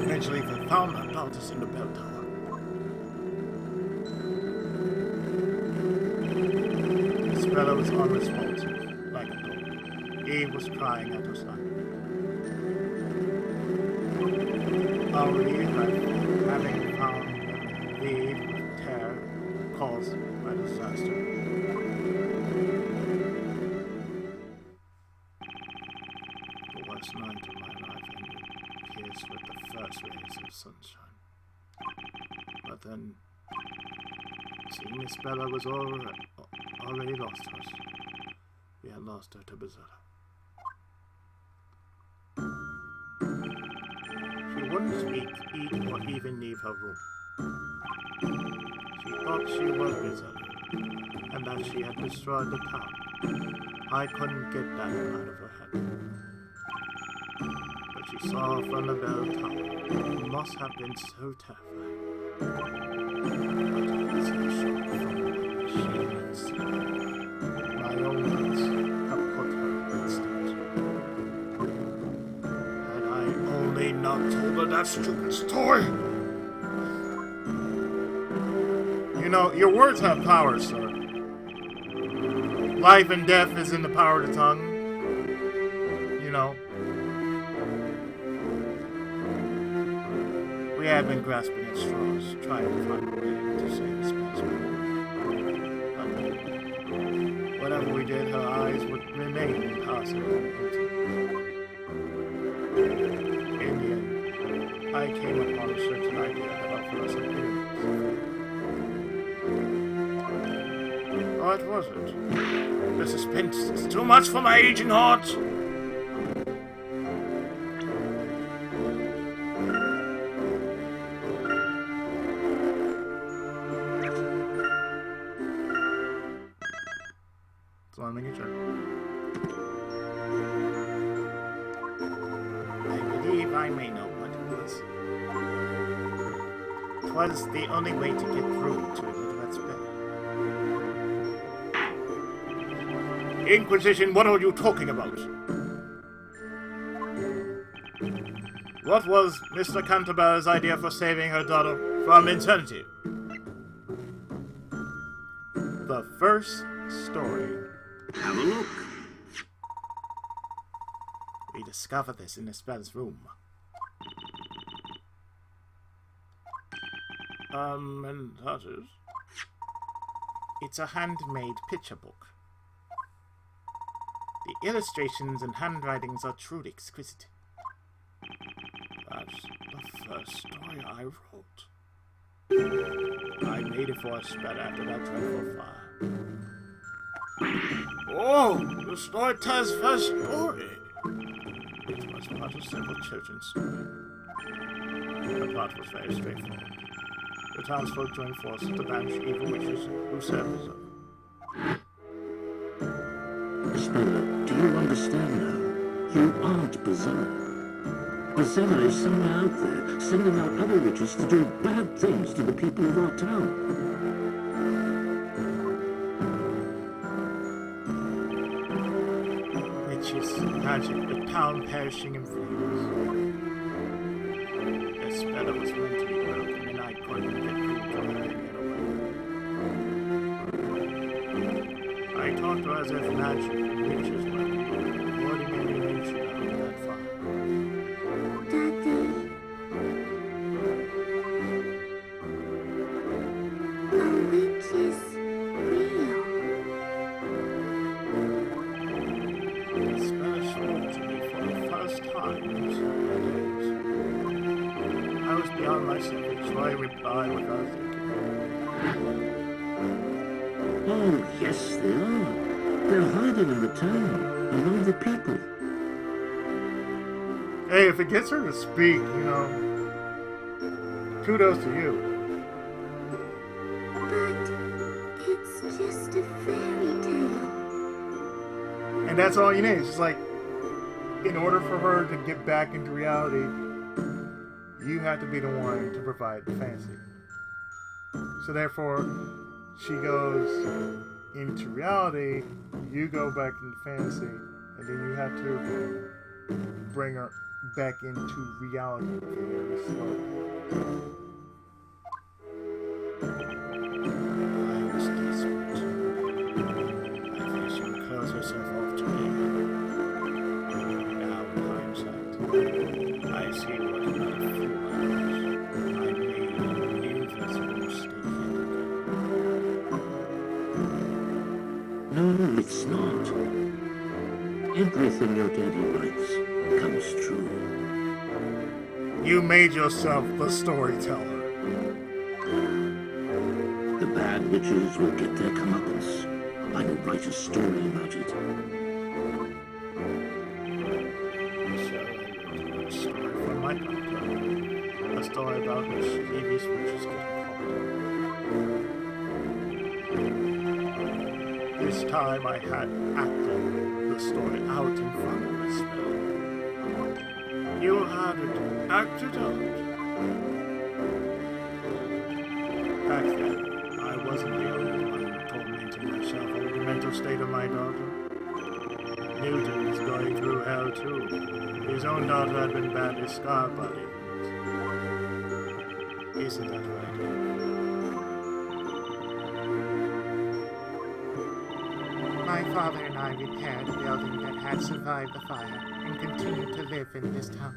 Eventually they found the tortoise in the bell tower. Miss Bella was unresponsive, like a dog. Eve was crying at her side. Henri, having found the terror caused by disaster. The worst night of my life ended, pierced with the first rays of sunshine. But then, seeing Miss Bella was already lost to us. We had lost her to Berserker. She wouldn't speak, eat, or even leave her room. She thought she was Berserker, and that she had destroyed the town. I couldn't get that out of her head. But she saw from the bell tower. It must have been so terrifying. But it was a shock from what she had seen. My own eyes have put her instant. Had I only not told her that stupid story! You know, your words have power, sir. Life and death is in the power of the tongue. You know. We had been grasping at straws, trying to find a way to save this possible. Whatever we did, her eyes would remain impassive and empty. In the end, I came upon a certain idea that offered us appearance. What was it? The suspense is too much for my aging heart! So I'm making sure. I believe I may know what it was. It was the only way to get through to Elizabeth's bed. Inquisition, what are you talking about? What was Mr. Canterbury's idea for saving her daughter from insanity? The first story. Have a look. We discovered this in Miss room. And that is? It's a handmade picture book. The illustrations and handwritings are truly exquisite. That's the first story I wrote. I made it for a spell after that dreadful fire. Oh, the storyteller's first story! It was part of several children's stories. The plot was very straightforward. The townsfolk joined forces to banish evil witches who served as Spiller, do you understand now? You aren't Berserker. Berserker is somewhere out there, sending out other witches to do bad things to the people of our town. witches, magic, the town perishing in flames. The spell was meant to be broken, and I couldn't get through to letting it away. I talked to her as if magic and witches were avoiding any mention of that fire. Daddy. Are witches real? The spell spoke to me for the first time in several days. I was beyond myself, so I replied without thinking. Oh, yes, they are. They're hiding in the town, among the people. Hey, if it gets her to speak, you know, kudos to you. But it's just a fairy tale. And that's all you need. It's just like, in order for her to get back into reality, you have to be the one to provide the fantasy. So therefore, she goes into reality, you go back into fantasy, and then you have to bring her back into reality very slowly. I was desperate. I think she would close herself off to me. Now, in hindsight, I see what a fool I was. I made an irreversible mistake. No, it's not. Everything your daddy writes comes true. You made yourself the storyteller. The bad witches will get their comeuppance. I will write a story about it. So, a story from my part. A story about mischievous witches getting caught. This time I had acted the story out in front of the spell. You had it acted out. Back then, I wasn't the only one tormenting myself over the mental state of my daughter. Newton was going through hell too. His own daughter had been badly scarred by the event. Isn't that right? My father and I repaired a building that had survived the fire and continued to live in this town.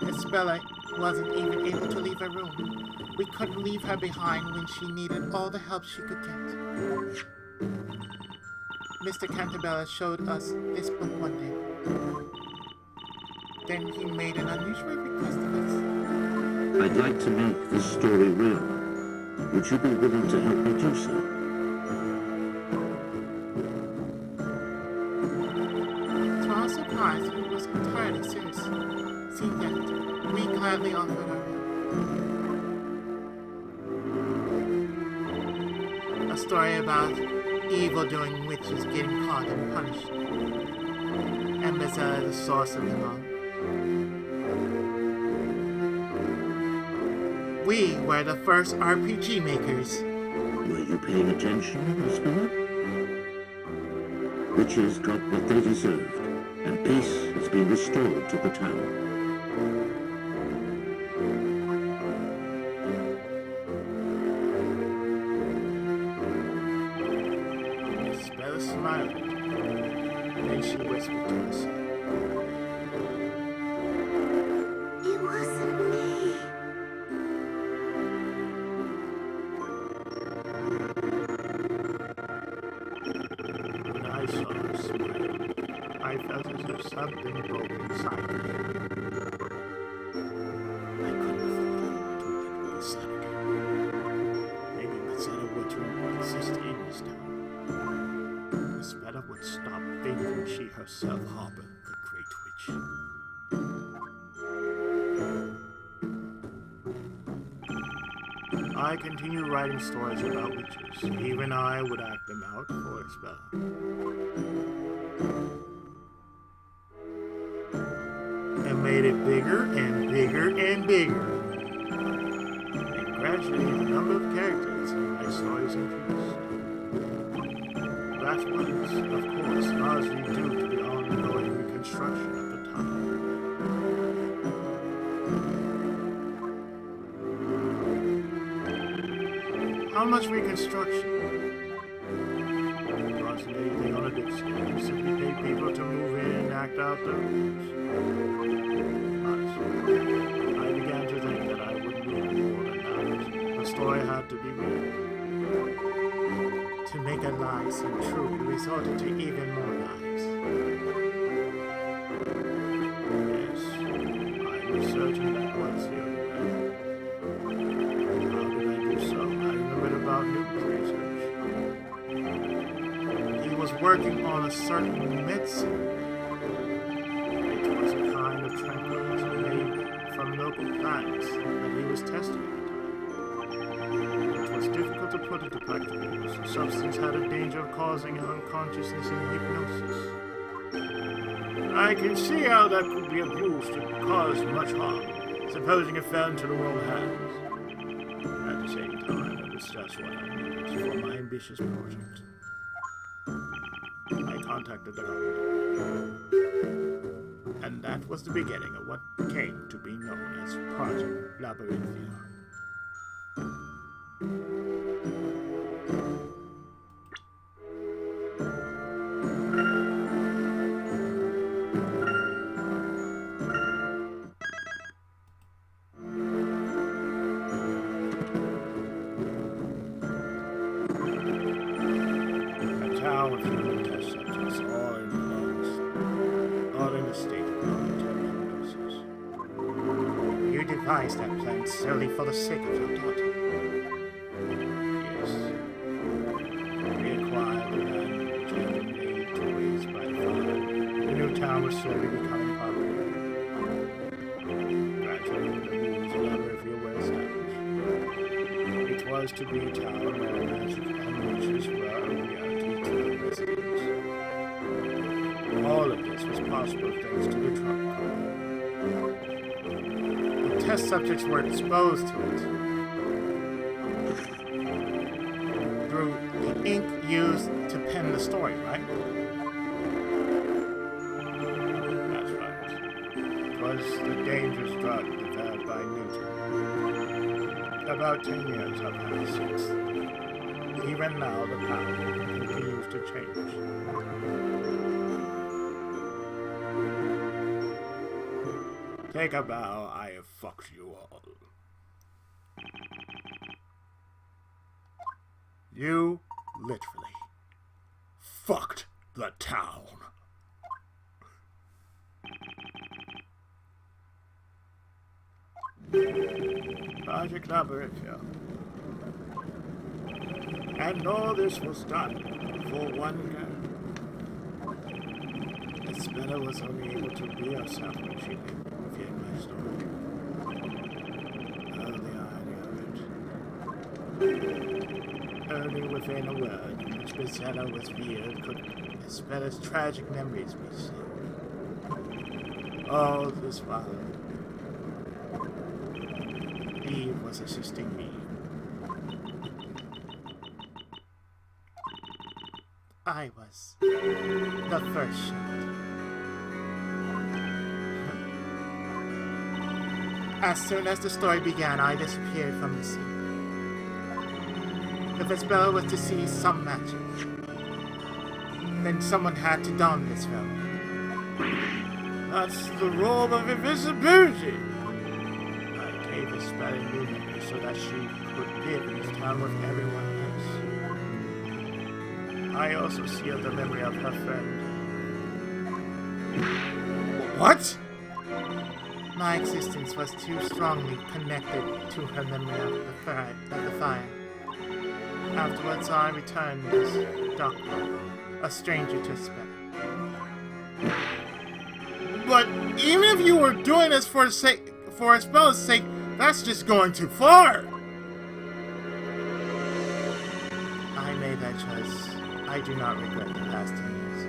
Isabella wasn't even able to leave her room. We couldn't leave her behind when she needed all the help she could get. Mr. Cantabella showed us this book one day. Then he made an unusual request of us. I'd like to make this story real. Would you be willing to help me do so? To our surprise, he was entirely serious. Seeing that, we gladly offered our help. A story about evil-doing witches getting caught and punished. And Mazella the source of them all. We were the first RPG makers. Were you paying attention, Isabella? Witches got what they deserved, and peace has been restored to the town. Isabella smiled. Then she whispered to herself. It wasn't me. When I saw her smile, I felt as if something broke inside me. I couldn't afford to let her son again. Maybe Mazetta would exist in this town. Mazetta would stop thinking she herself harbored the Great Witch. I continued writing stories about witches. Even I would act them out for a spell. And made it bigger and bigger and bigger. And gradually the number of characters in my stories increased. That was, of course, largely due to the ongoing reconstruction of the town. How much reconstruction? Approximately anything on a big scale. You simply pay people to move in and act out their roles. Honestly, I began to think that I wouldn't need more than that. The story had to be real. To make a lie seem true, we resorted to even more lies. Yes, I was certain that was the only way. How did I do so? I remembered about Newton's research. He was working on a certain medicine. It was a kind of tranquilizer made from local plants that he was testing at the time. It was difficult to put into practical use. The substance had a danger of causing unconsciousness and hypnosis. I can see how that could be abused and cause much harm, supposing it fell into the wrong hands. the same time, it was just what I needed for my ambitious project. I contacted the government. And that was the beginning of what came to be known as Project Labyrinthia. A town with human test subjects, all in a state of non-hypnosis. You devised that plan solely for the sake of your daughter. Yes. We acquired the land which had been made to waste by the father. The new town was slowly becoming popular. Gradually, the rules of Labyrinthia were established. It was to be a town where magic and witches were a reality to the residents. All of this was possible thanks to the drug code. The test subjects were exposed to it through the ink used to pen the story, right? That's right. It was the dangerous drug developed by Newton. About 10 years have passed since. Even now, the power continues to change. Take a bow, I have fucked you all. You literally fucked the town. Project Labyrinthia. And all this was done for one girl. Isabella was only able to be herself when she revealed my story. Oh, the irony of it. Only within a word in which Isabella was veiled could Isabella's tragic memories be seen. All this while, Eve was assisting me. I was the first shot. As soon as the story began, I disappeared from the scene. If Isabella was to see some magic, then someone had to don this veil. That's the robe of invisibility. I gave Isabella new memory so that she could live in this town with everyone else. I also sealed the memory of her friend. What? My existence was too strongly connected to her memory of the fire. Afterwards, I returned as Doctor, a stranger to Isabella. But even if you were doing this for Isabella's sake, that's just going too far. I made that choice. I do not regret the past 10 years.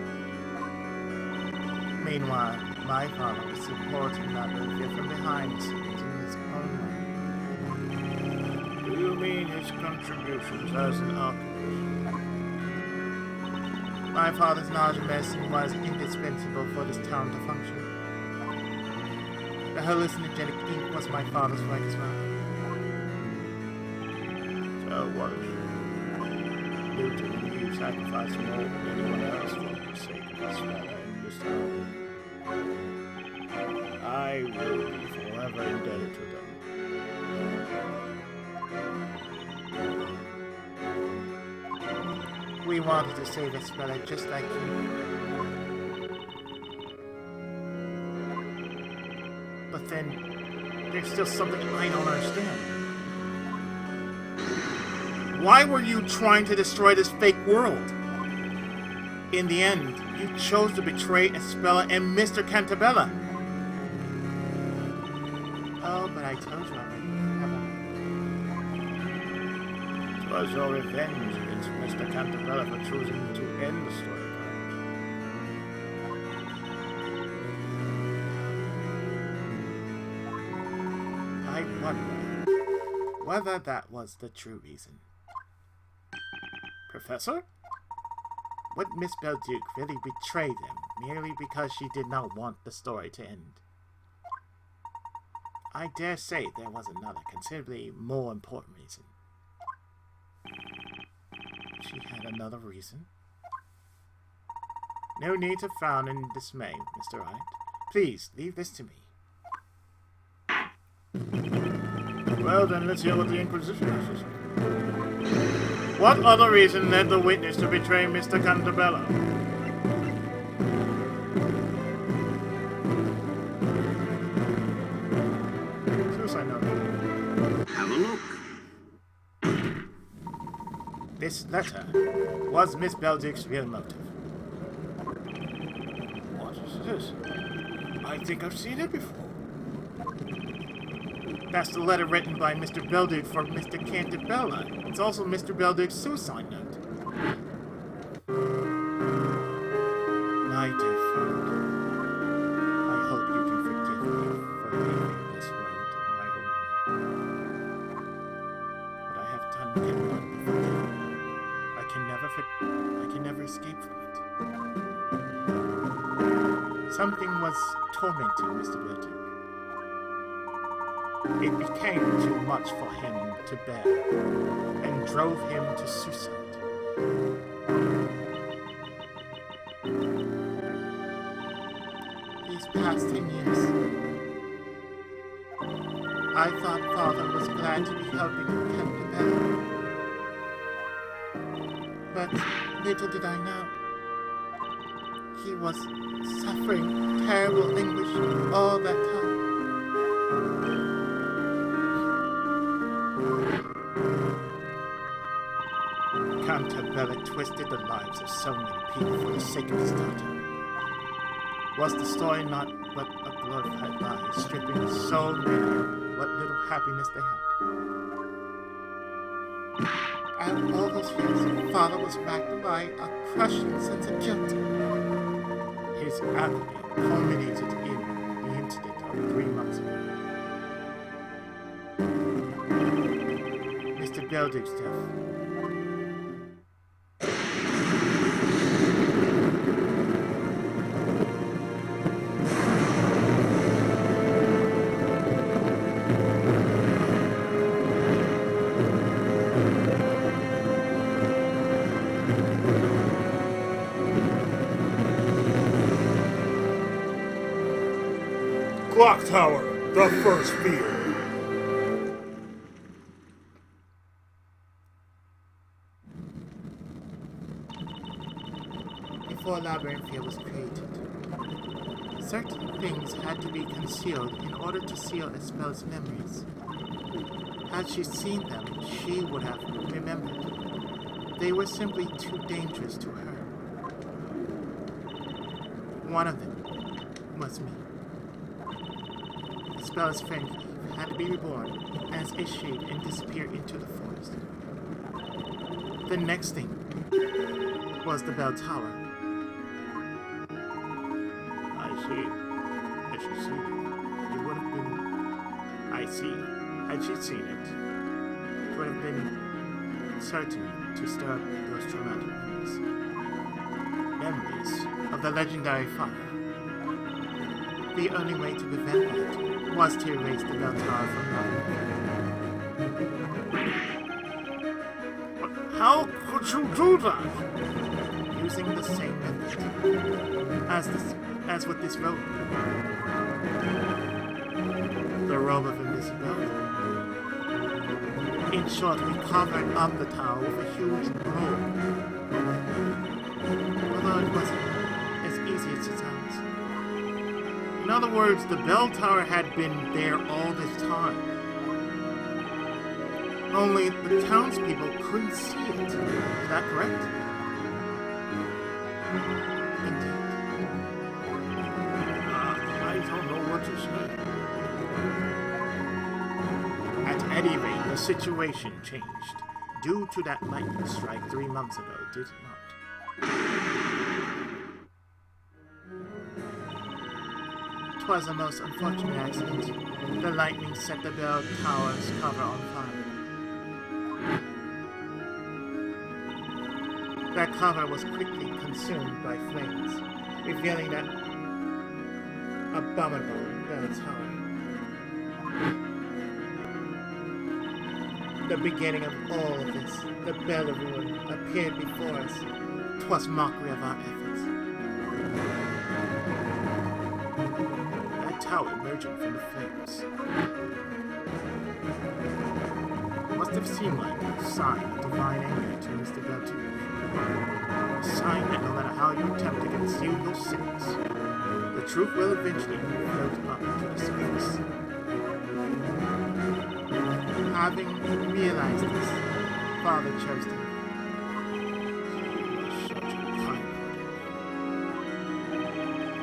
Meanwhile, my father was supporting Labyrinthia from behind the scenes in his own way. Do you mean his contributions as an alchemist? My father's knowledge of medicine was indispensable for this town to function. The hallucinogenic ink was my father's right as well. So what? Newton and you sacrificed more than anyone else for the sake of Isabella in this town. I will be forever indebted to them. We wanted to save Isabella just like you. But then, there's still something I don't understand. Why were you trying to destroy this fake world? In the end, you chose to betray Isabella and Mr. Cantabella. Oh, but I told you already, haven't I? It was your revenge against Mr. Cantabella for choosing to end the story. I wonder whether that was the true reason. Professor? Would Miss Belduke really betray them merely because she did not want the story to end? I dare say there was another, considerably more important reason. She had another reason? No need to frown in dismay, Mr. Wright. Please, leave this to me. Well, then let's hear what the Inquisition has to say. What other reason led the witness to betray Mr. Cantabella? Suicide note. Have a look. This letter was Miss Belduke's real motive. What is this? I think I've seen it before. That's the letter written by Mr. Belduke for Mr. Cantabella. It's also Mr. Belduke's suicide note. My dear friend, I hope you can forgive me for leaving this road to my own will. What I have done cannot be forgiven. I can never escape from it. Something was tormenting Mr. Belduke. It became too much for him to bear, and drove him to suicide. These past 10 years, I thought Father was glad to be helping Cantabella. But little did I know, he was suffering terrible anguish all that time. Cantabella twisted the lives of so many people for the sake of his daughter. Was the story not but a glorified lie, stripping so many what little happiness they had? Out of all those years, Father was racked by a crushing sense of guilt. His agony culminated in the incident of 3 months ago. Mr. Belduke's death. Clock Tower, the first fear. Before Labyrinthia was created, certain things had to be concealed in order to seal Isabel's memories. Had she seen them, she would have remembered. They were simply too dangerous to her. One of them was me. Isabel's friend Eve had to be reborn as a shade and disappear into the forest. The next thing was the bell tower. I see. Had she seen it, it would have been... I see. Had she seen it, It would have been certain to stir up those traumatic memories. Memories of the legendary father. The only way to prevent that was to erase the bell tower from life. how could you do that? Using the same method as with this robe. The robe of invisibility. In short, we covered up the tower with a huge robe. Although it wasn't as easy as it sounds. In other words, the bell tower had been there all this time. Only the townspeople couldn't see it. Is that correct? Indeed. I don't know what to say. At any rate, the situation changed. Due to that lightning strike 3 months ago, did it not? 'Twas a most unfortunate accident. The lightning set the bell tower's cover on fire. That cover was quickly consumed by flames, revealing that abominable bell tower. The beginning of all of this, the bell of ruin, appeared before us. 'Twas mockery of our efforts. That tower emerging from the flames must have seemed like a sign of divine anger to Mr. Beltu. A sign that no matter how you attempt to conceal your sins, the truth will eventually float up to the surface. Having realized this, Father chose to. Such a kind.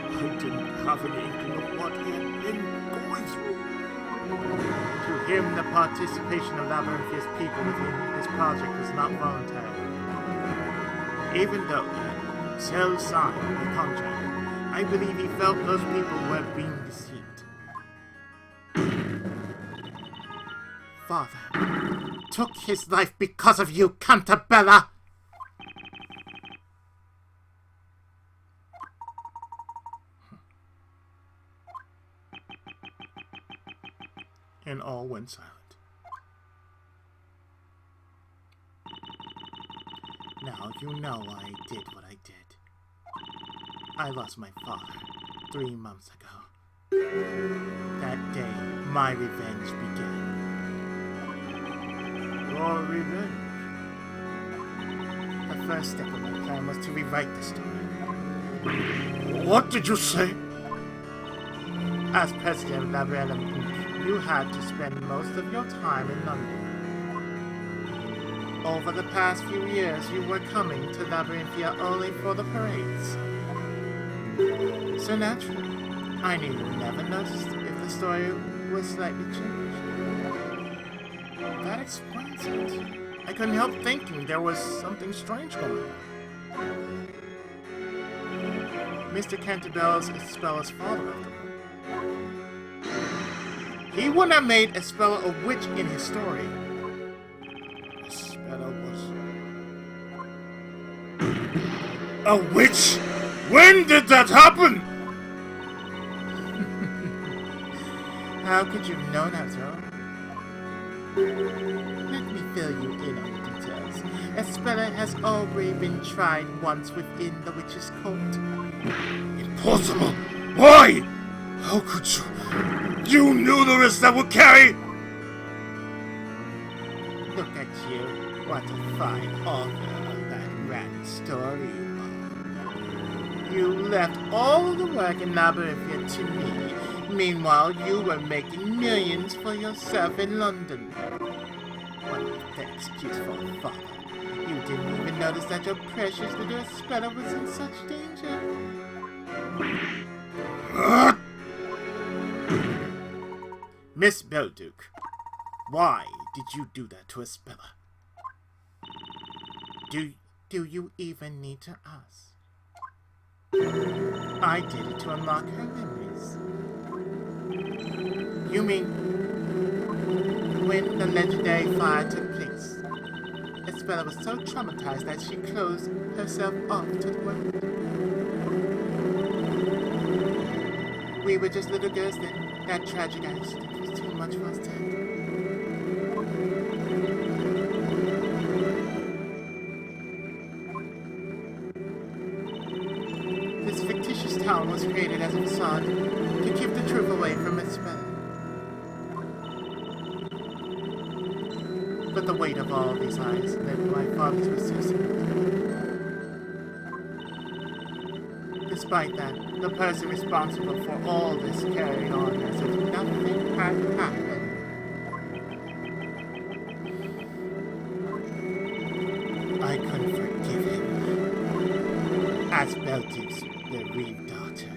I didn't have any inkling of what he had been going through. To him, the participation of Labyrinthia's people within this project was not voluntary. Even though he had self-signed the contract, I believe he felt those people were being deceived. Father took his life because of you, Cantabella! And all went silent. Now you know why I did what I did. I lost my father 3 months ago. That day, my revenge began. Your revenge? The first step of my plan was to rewrite the story. What did you say? As president of Labyrinthium, you had to spend most of your time in London. Over the past few years, you were coming to Labyrinthia only for the parades. So naturally, I knew you never noticed if the story was slightly changed. That explains it. I couldn't help thinking there was something strange going on. Mr. Cantabella's Espella's father, after all. He wouldn't have made Espella a witch in his story. Espella was a witch? When did that happen? How could you have known after all? Let me fill you in on the details. Espella has already been tried once within the witch's court. Impossible! Why? How could you? You knew the risk that would carry! Look at you. What a fine author of that grand story. You left all the work in Labyrinthia to me. Meanwhile, you were making millions for yourself in London. What the excuse for a father? You didn't even notice that your precious little Espella was in such danger. Miss Belduke, why did you do that to Espella? Do you even need to ask? I did it to unlock her memories. You mean when the legendary fire took place, Espella was so traumatized that she closed herself off to the world? We were just little girls then. That tragic accident was too much for us to handle. This fictitious town was created as a facade to keep the truth away from Espella. But the weight of all these eyes led my father to suicide. Despite that, the person responsible for all this carried on as if nothing had happened. I couldn't forgive him. As Beltu's bereaved daughter,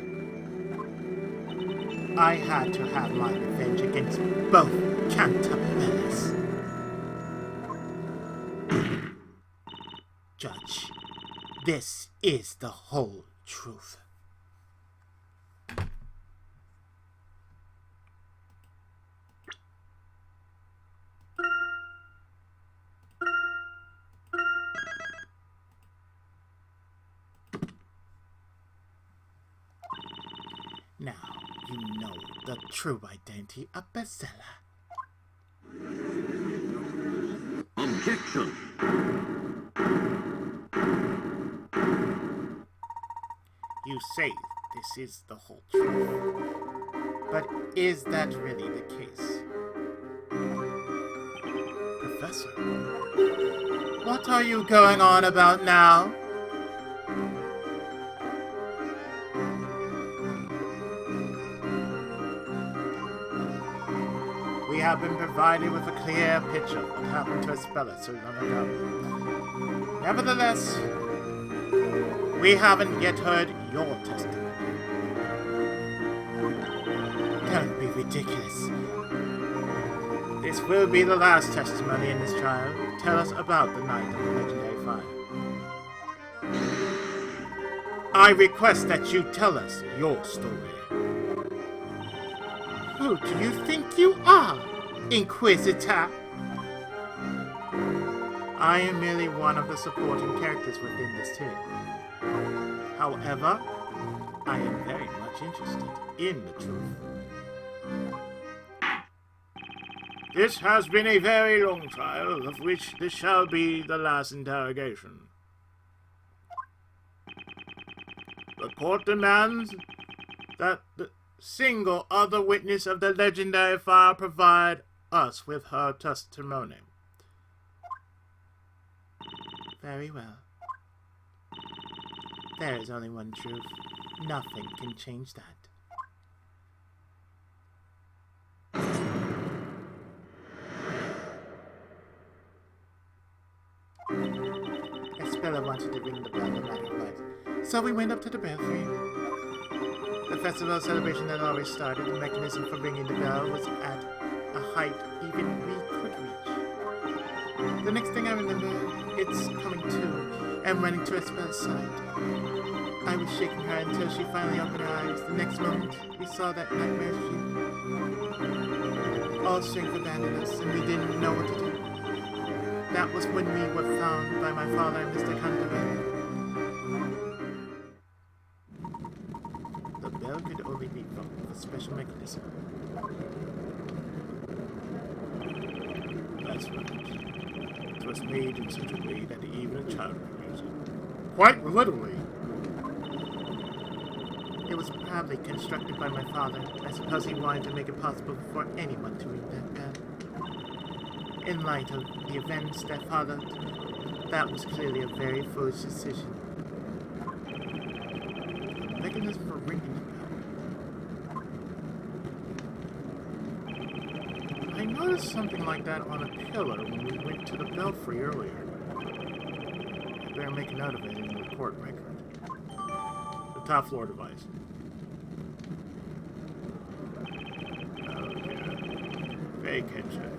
I had to have my revenge against both Cantabellas. Judge, this is the whole truth. Now you know the true identity of Bezella. Objection. You say this is the whole truth. But is that really the case? Professor, what are you going on about now? We have been provided with a clear picture of what happened to Espella so long ago. Nevertheless, we haven't yet heard your testimony. Don't be ridiculous. This will be the last testimony in this trial. Tell us about the night of the legendary fire. I request that you tell us your story. Who do you think you are, Inquisitor? I am merely one of the supporting characters within this team. However, I am very much interested in the truth. This has been a very long trial, of which this shall be the last interrogation. The court demands that the single other witness of the legendary fire provide us with her testimony. Very well. There is only one truth. Nothing can change that. Espella wanted to ring the bell no matter what, so we went up to the belfry. The festival celebration had already started. The mechanism for ringing the bell was at a height even we could reach. The next thing I remember, it's coming to and running to Espella's side. I was shaking her until she finally opened her eyes. The next moment, we saw that nightmare ship. All strength abandoned us, and we didn't know what to do. That was when we were found by my father and Mr. Canterbury. The bell could only be rung with a special mechanism. That's right. It was made in such a way that even a child could use it. Quite literally. It was probably constructed by my father. I suppose he wanted to make it possible for anyone to ring that bell. In light of the events that followed, that was clearly a very foolish decision. The mechanism for ringing the bell. I noticed something like that on a pillar when we went to the belfry earlier. I better make a note of it in the report record. The top floor device. Okay. Vacation.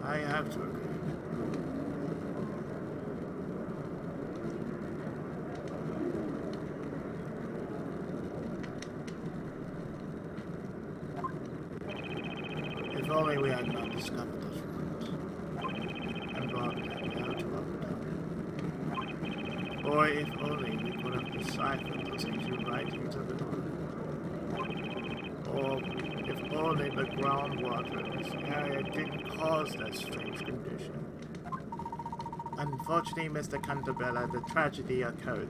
I have to agree. If only we had not discovered those ruins and brought that bell to our town. Or if only we could have deciphered those ancient writings of the North. Or if only the groundwater in this area didn't cause that strange condition. Unfortunately, Mr. Cantabella, the tragedy occurred.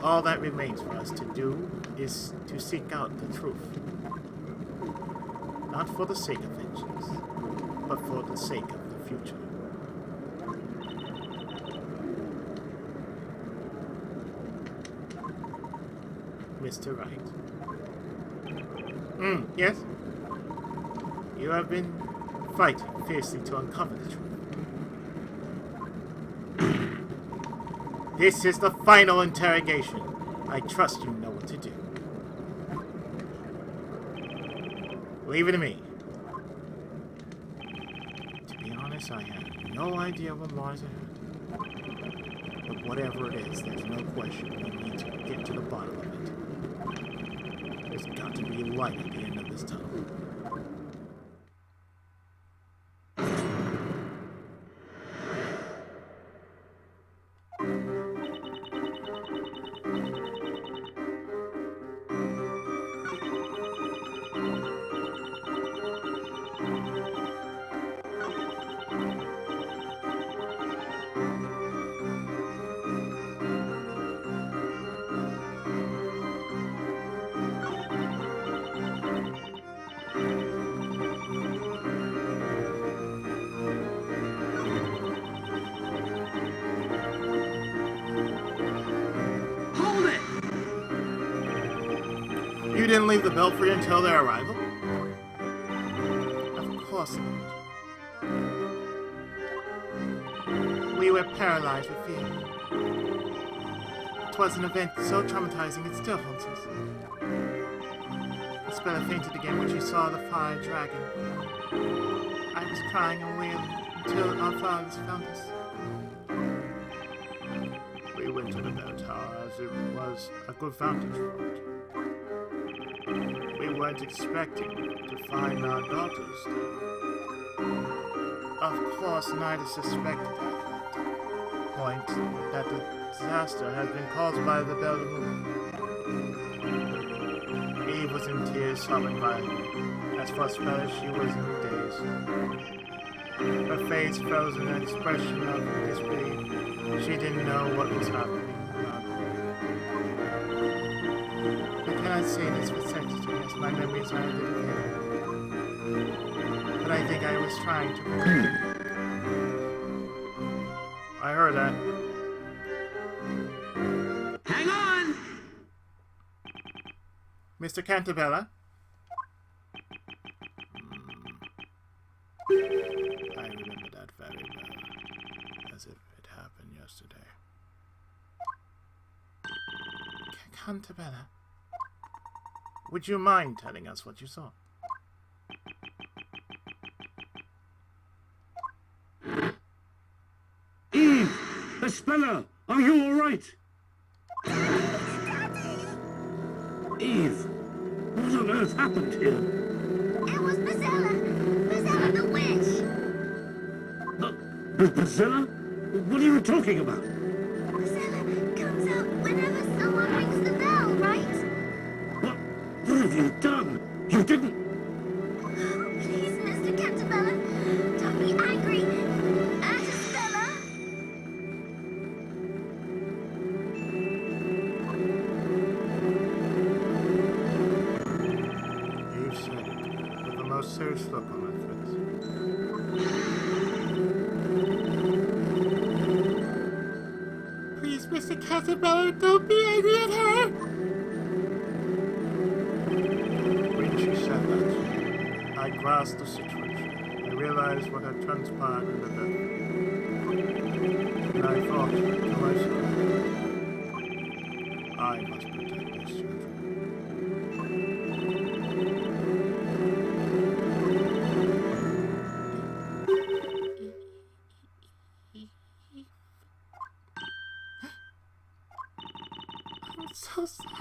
All that remains for us to do is to seek out the truth. Not for the sake of vengeance, but for the sake of the future. Mr. Wright. Yes? You have been fighting fiercely to uncover the truth. This is the final interrogation. I trust you know what to do. Leave it to me. To be honest, I have no idea what lies ahead. But whatever it is, there's no question we need to get to the bottom of it. There's got to be light at the end of this tunnel. didn't leave the belfry until their arrival? Of course not. We were paralyzed with fear. It was an event so traumatizing it still haunts us. Isabella fainted again when she saw the fire dragon. I was crying and wailing until our fathers found us. We went to the bell tower as it was a good vantage point. We weren't expecting to find our daughters there. Of course, neither suspected at that point that the disaster had been caused by the bell moon. Eve was in tears, sobbing violently. As for Spella, she was in daze. Her face frozen in an expression of disbelief. She didn't know what was happening. I cannot say this with certainty, as my memories are a little vague. But I think I was trying to. I heard that. Hang on! Mr. Cantabella? I remember that very well, as if it happened yesterday. Cantabella, would you mind telling us what you saw? Eve! Espella! Are you all right? Eve! What on earth happened here? It was Bazella. Bazella the witch. Bazella? What are you talking about? Bazella comes out whenever someone rings the bell, right? What have you done? You didn't... Please, Mr. Cantabella, don't be angry. Isabella. You said it, with the most serious look on my face. Please, Mr. Cantabella, don't be angry at her. When she said that, I grasped the situation. I realized what had transpired in the bed. And I thought to myself, I must protect these children. I'm so sorry.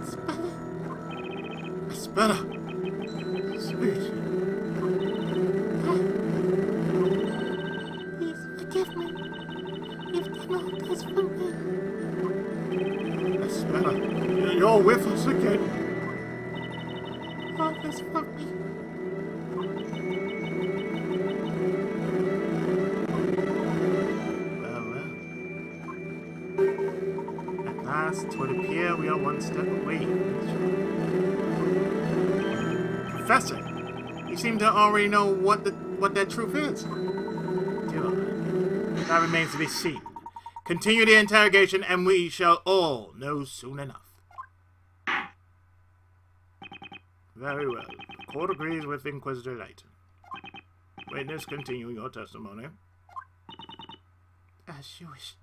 Espella, Espera! Sweet. please forgive me. You've done all this for me. Espera, you're with us again. All this for me. Well, well. At last, it would appear we are one step away. Professor, you seem to already know what that truth is. Do I? That remains to be seen. Continue the interrogation, and we shall all know soon enough. Very well. The court agrees with Inquisitor Layton. Witness, continue your testimony. As you wish.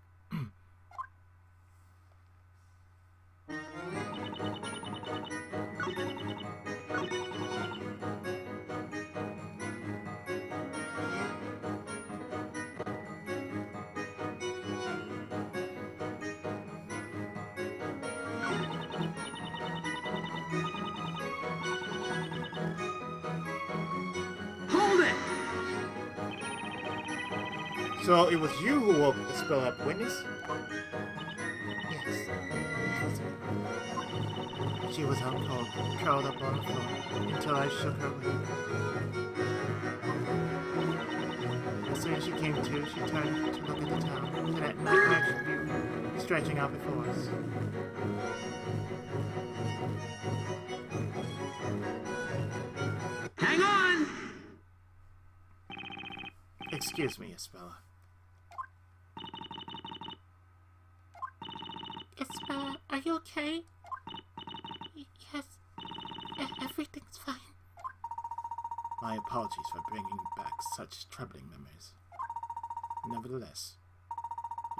Hold it! So it was you who woke the spell up, witness? Yes, it was me. She was out cold, curled up on the floor, until I shook her awake. As soon as she came to, she turned to look at the town, and that nightmare view stretching out before us. Hang on! Excuse me, Isabella. Espella, Are you okay? Yes. Everything's fine. My apologies for bringing back such troubling memories. Nevertheless,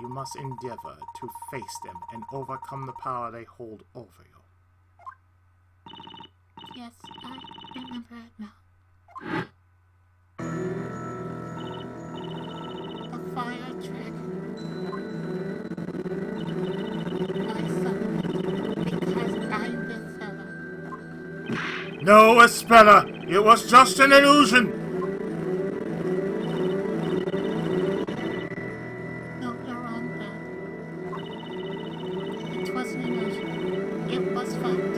you must endeavor to face them and overcome the power they hold over you. Yes, I remember it now. The fire trick. I summoned it because I'm this fella. No, Espella! It was just an illusion! No, you're wrong, Dad. It wasn't an illusion. It was fact.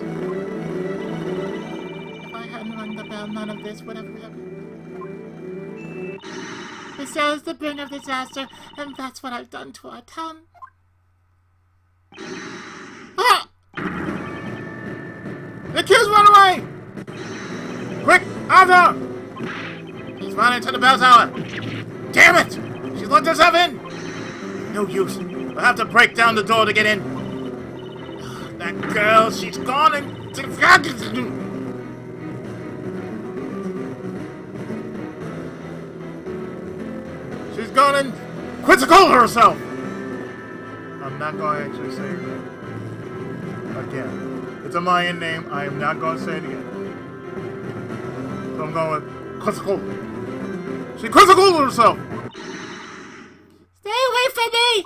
If I hadn't rung the bell, none of this would have happened. This is the bringer of disaster, and that's what I've done to our town. Ah! The kids run away! Quick, Arthur! She's running to the bell tower. Damn it! She's locked herself in! No use. We'll have to break down the door to get in. That girl, she's gone and... She's gone and quizzical herself! I'm not going to actually say it again. It's a Mayan name. I am not going to say it again. So I'm going with quizzical. She quizzicaled herself! Stay away from me!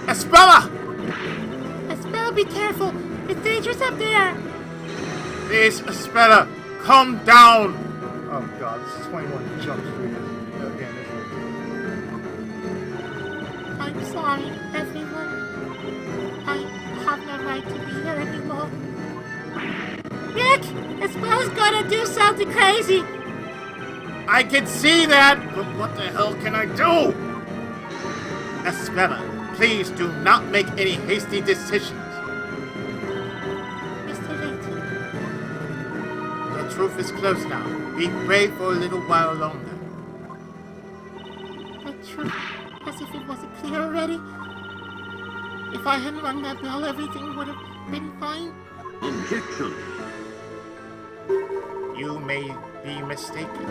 Espella! Espella, be careful! It's dangerous up there! Please, Espella, calm down! Oh god, this is 21 Jump Street. Again, I'm sorry, everyone. I have no right to be here anymore. Rick! Espella's gonna do something crazy! I can see that, but what the hell can I do? Espella, please do not make any hasty decisions. Mr. Layton, The truth is close now. Be brave for a little while longer. the truth, as if it wasn't clear already. If I hadn't rung that bell, everything would have been fine. Objection. You may be mistaken.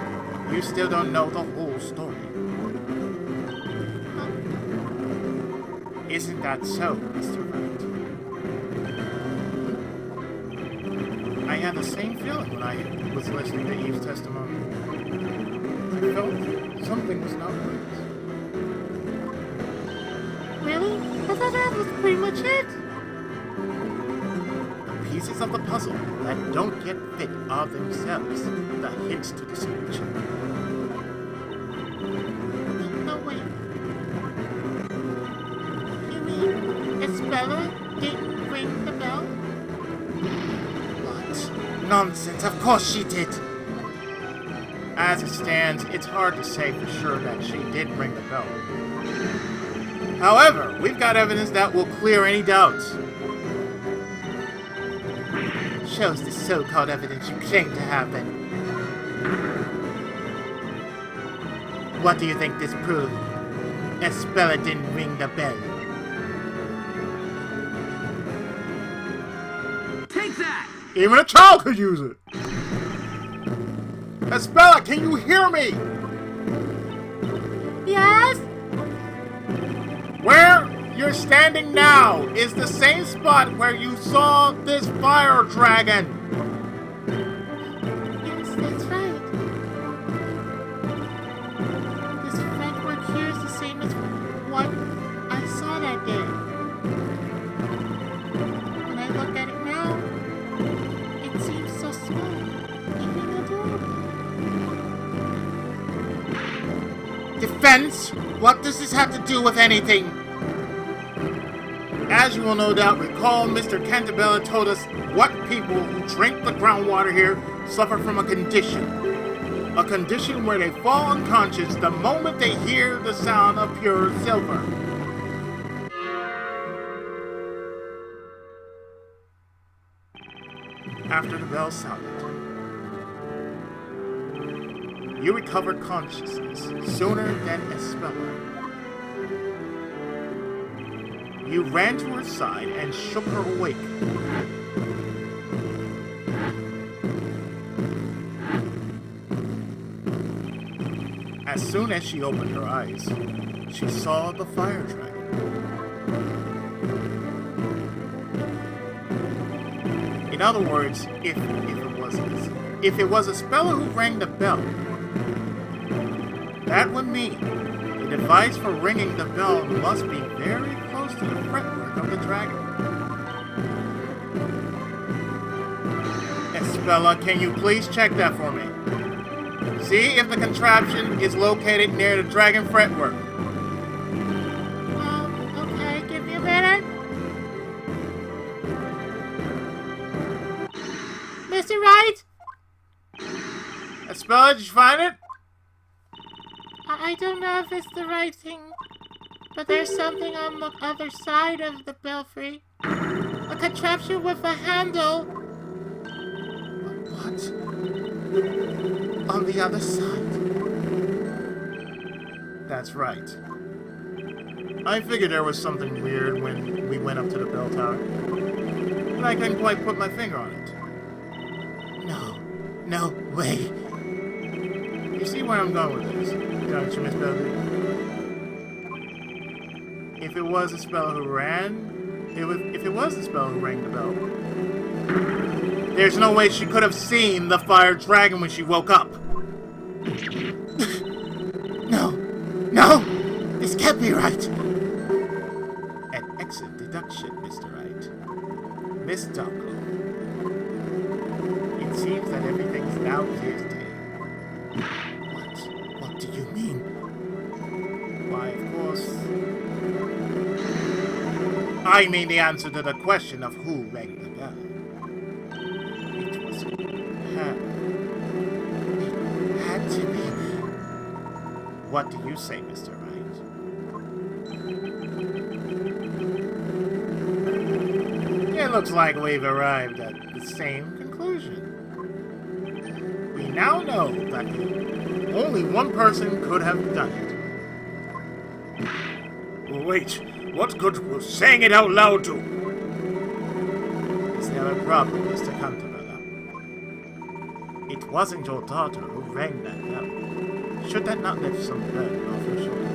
You still don't know the whole story. Isn't that so, Mr. Wright? I had the same feeling when I was listening to Eve's testimony. I felt something was not right. Really? I thought that was pretty much it. The pieces of the puzzle that don't yet fit are themselves the hints to the solution. No, wait. You mean Espella didn't ring the bell? What? Nonsense, of course she did! As it stands, it's hard to say for sure that she did ring the bell. However, we've got evidence that will clear any doubts. Shows the so-called evidence you claim to have then. What do you think this proved? Espella didn't ring the bell. Take that! Even a child could use it! Espella, can you hear me? Yes? Where you're standing now is the same spot where you saw this fire dragon. Yes, that's right. This fretwork here is the same as what I saw that day. When I look at it now, it seems so small, even adorable. Defense? What does this have to do with anything? As you will no doubt recall, Mr. Cantabella told us what people who drink the groundwater here suffer from a condition. A condition where they fall unconscious the moment they hear the sound of pure silver. After the bell sounded, you recovered consciousness sooner than Espella. You ran to her side and shook her awake. As soon as she opened her eyes, she saw the fire dragon. In other words, if it was Espella who rang the bell, that would mean the device for ringing the bell must be very close to the fretwork of the dragon. Espella, can you please check that for me? See if the contraption is located near the dragon fretwork. Okay, give me a minute. Mr. Wright? Espella, did you find it? I don't know if it's the right thing, but there's something on the other side of the belfry. A contraption with a handle. What? On the other side? That's right. I figured there was something weird when we went up to the bell tower, but I couldn't quite put my finger on it. No way. You see where I'm going with this, don't you, Miss Belden? If it was a spell who ran, if it was the spell who rang the bell, there's no way she could have seen the fire dragon when she woke up. No, this can't be right. An excellent deduction, Mr. Wright. Miss Darklow. It seems that everything's now clear as day. What do you mean? Why, of course, I mean the answer to the question of who rang the bell. It was her. It had to be. What do you say, Mr. Wright? It looks like we've arrived at the same conclusion. We now know that only one person could have done it. Wait, what good was saying it out loud to? Is there a problem, Mr. Cantabella? It wasn't your daughter who rang that bell. Should that not lift some burden off your shoulders?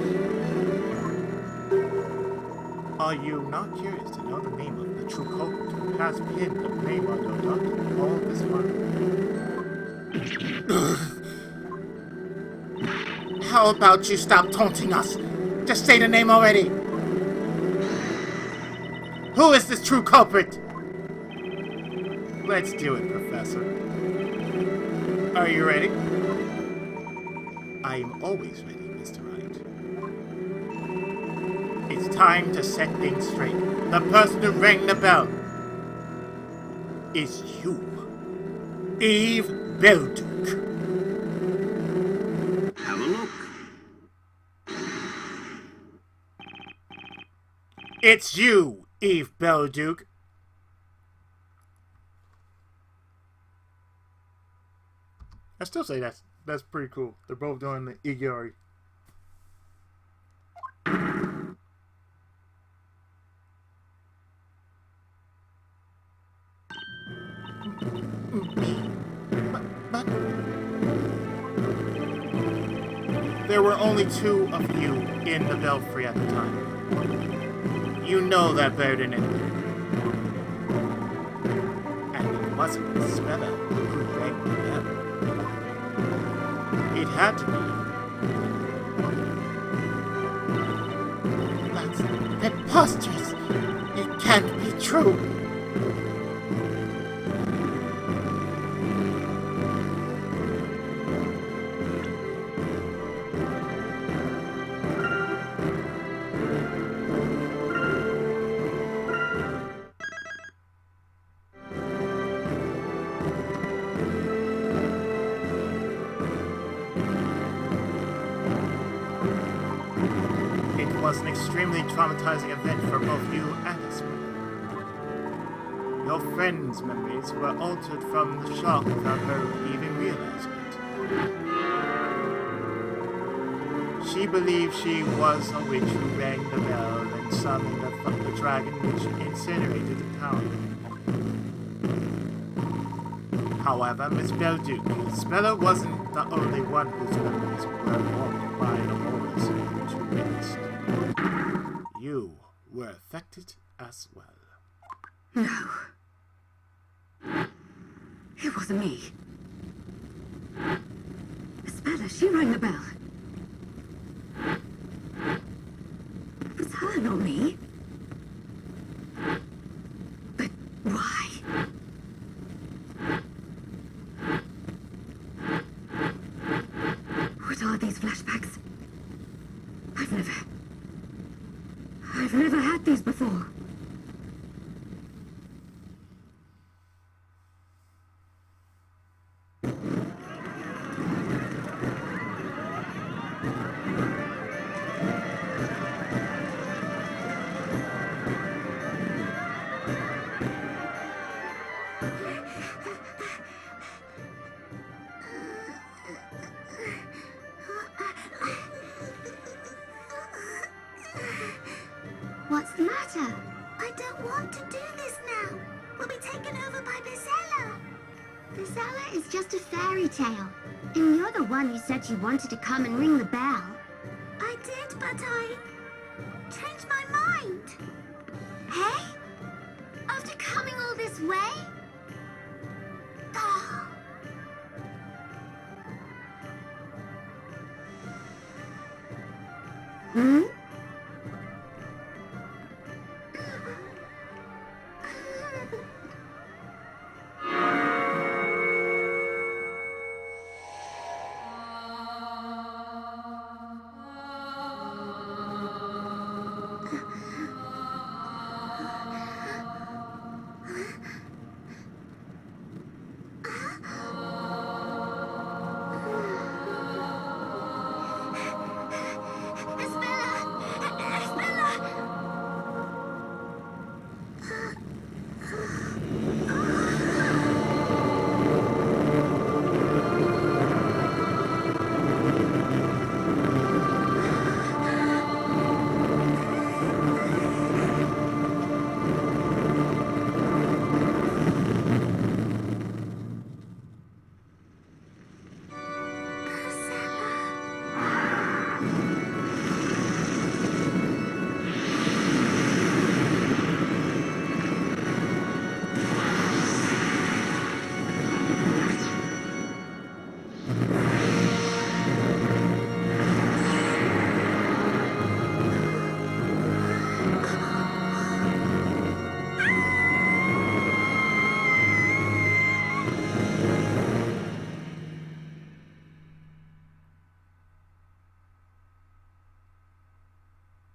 Are you not curious to know the name of the true culprit who has pinned the blame on your daughter all this while? How about you stop taunting us? Just say the name already! Who is this true culprit? Let's do it, Professor. Are you ready? I am always ready, Mr. Wright. It's time to set things straight. The person who rang the bell is you, Eve Belduke. Have a look. It's you, Eve Belduke. I still say that's pretty cool. They're both doing the Igori. But there were only two of you in the belfry at the time. You know that better than anything. And it wasn't Smella who rang the bell. It had to be. That's preposterous. It can't be true. It was an extremely traumatizing event for both you and Espella. Your friend's memories were altered from the shock without her even realizing it. She believed she was a witch who rang the bell and summoned the dragon which incinerated the town. However, Miss Belduke, Speller wasn't the only one whose memories were warped by the horrors she witnessed. You were affected as well. No. It wasn't me. Speller, she rang the bell. It was her, not me. But why? What are these flashbacks? I've never had these before. What's the matter? I don't want to do this now. We'll be taken over by Bezella. Bezella is just a fairy tale. And you're the one who said you wanted to come and ring the bell. I did, but I changed my mind. Hey? After coming all this way? Oh. Hmm?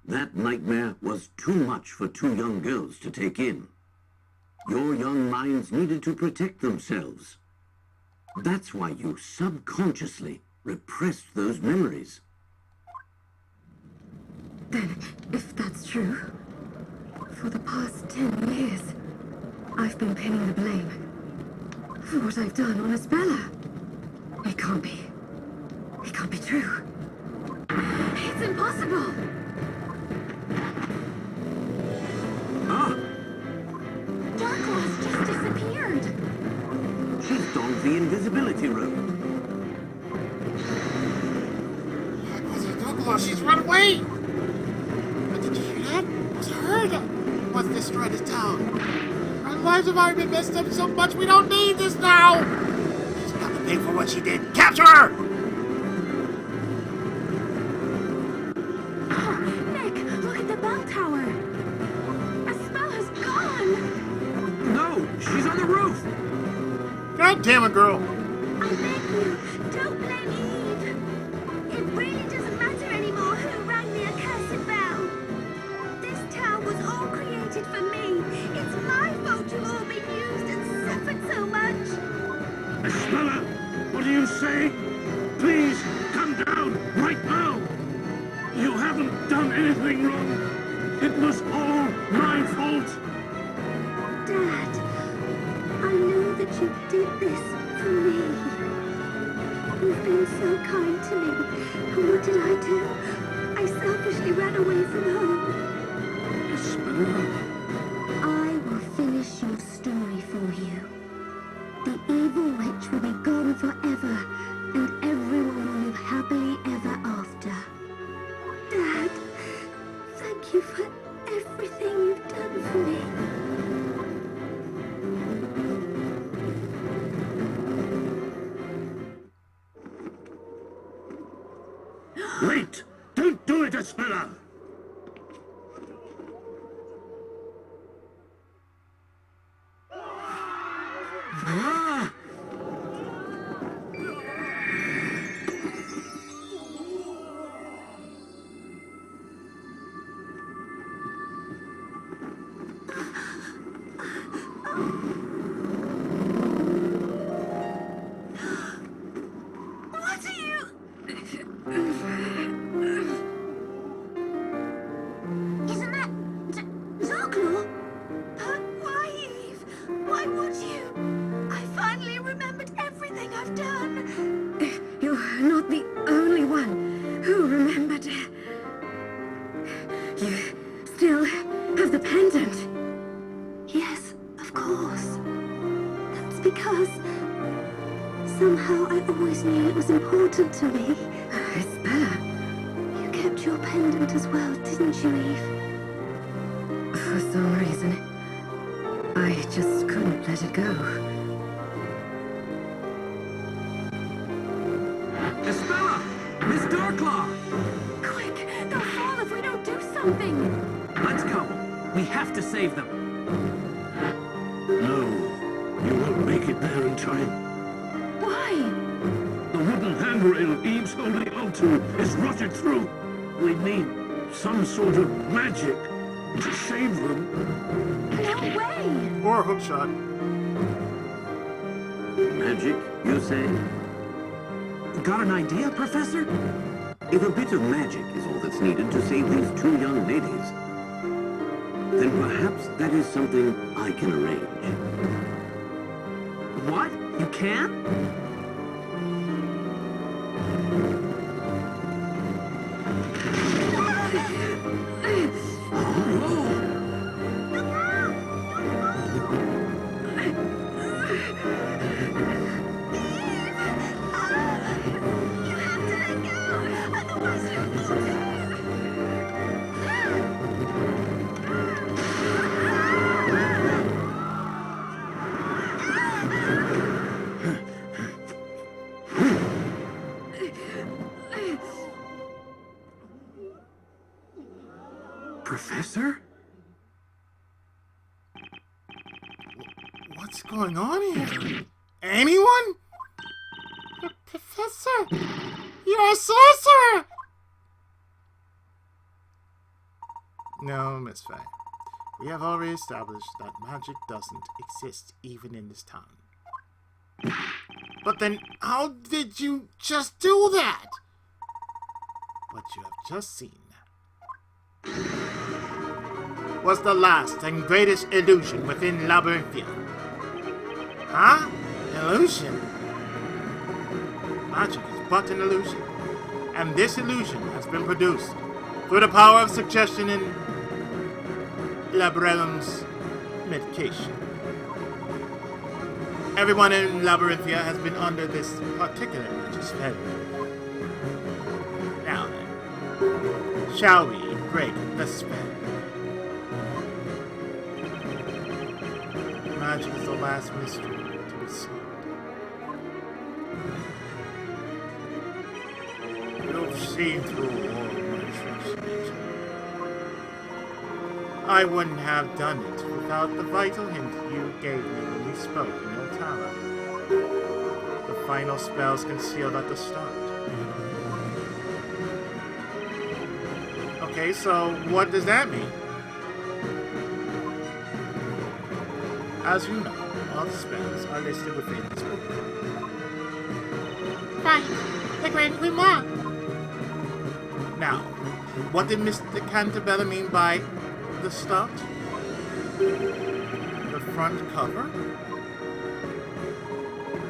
That nightmare was too much for two young girls to take in. Your young minds needed to protect themselves. That's why you subconsciously repressed those memories. Then, if that's true, for the past 10 years, I've been pinning the blame for what I've done on Isabella. It can't be. It can't be true. It's impossible! Ah! Darkglass just disappeared! She's donned the invisibility robe. She's run away! Did you hear that? It was her that was destroyed this town. Our lives have already been messed up so much we don't need this now! She's got to pay for what she did. Capture her! Oh, Nick, look at the bell tower! Isabela's gone! No, she's on the roof! God damn it, girl! I beg you, don't blame Eve. It really doesn't matter anymore who rang the accursed bell. This town was all created for me. It's my fault you've all been used and suffered so much. Estella, what do you say? Please, come down, right now! You haven't done anything wrong. It was all my fault. Dad, I know that you did this for me. You've been so kind to me. And what did I do? I selfishly ran away from home. Isabella. I will finish your story for you. The evil witch will be gone forever, and everyone will live happily ever after. Dad, thank you for everything you've done for me. Wait! Don't do it, Isabella! Ah! What are you? Isn't that Darklaw? Why, Eve? Why would you? I finally remembered everything I've done. You're not the only one who remembered. You still have the pendant. Yes, of course. That's because somehow I always knew it was important to me. Isabella, You kept your pendant as well, didn't you, Eve? for some reason, I just couldn't let it go. Isabella! Miss Darklaw! Quick, they'll fall if we don't do something. Let's go. We have to save them. No, you won't make it there in time. Why? The wooden handrail Eve's holding onto is rotted through. We need some sort of magic to save them. No way! Or hookshot. Magic, you say? Got an idea, Professor? If a bit of magic is all that's needed to save these two young ladies, then perhaps that is something I can arrange. What? You can? Professor? What's going on here? Anyone? Professor, you're a sorcerer! No, Miss Fay. We have already established that magic doesn't exist even in this town. But then, how did you just do that? What you have just seen was the last and greatest illusion within Labyrinthia. Huh? Illusion? Magic is but an illusion. And this illusion has been produced through the power of suggestion in Labyrinth's medication. Everyone in Labyrinthia has been under this particular magic spell. Now then, shall we break the spell? Magic is the last mystery to be solved. You've seen through all my tricks, Layton. I wouldn't have done it without the vital hint you gave me when we spoke in your tower. The final spell's concealed at the start. Okay, so what does that mean? As you know, all the spells are listed within this book. Right, the Grand Grimoire. Now, what did Mr. Cantabella mean by the start? The front cover?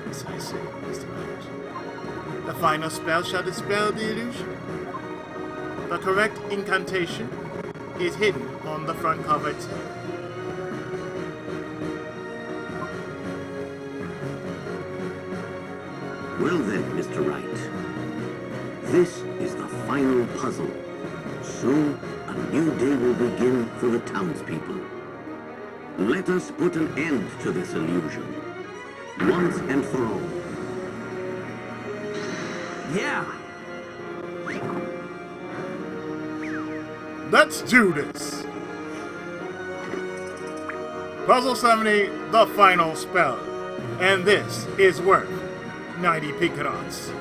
As I say, Mr. Wright, The final spell shall dispel the illusion. The correct incantation is hidden on the front cover itself. Well then, Mr. Wright. This is the final puzzle. Soon, a new day will begin for the townspeople. Let us put an end to this illusion, once and for all. Yeah. Let's do this! Puzzle 70, the final spell. And this is worth 90 picarats.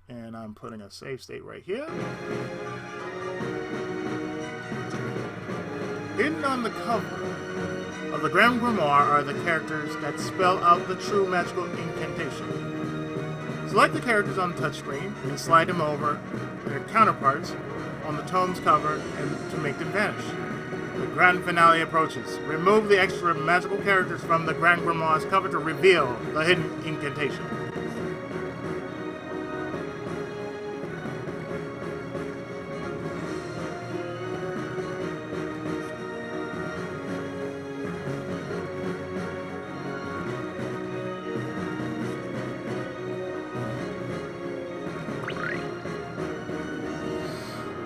And I'm putting a save state right here. Hidden on the cover of the Grand Grimoire are the characters that spell out the true magical incantation. Select the characters on the touchscreen and slide them over their counterparts on the tome's cover and to make them vanish. The grand finale approaches. Remove the extra magical characters from the Grand Grimoire's cover to reveal the hidden incantation.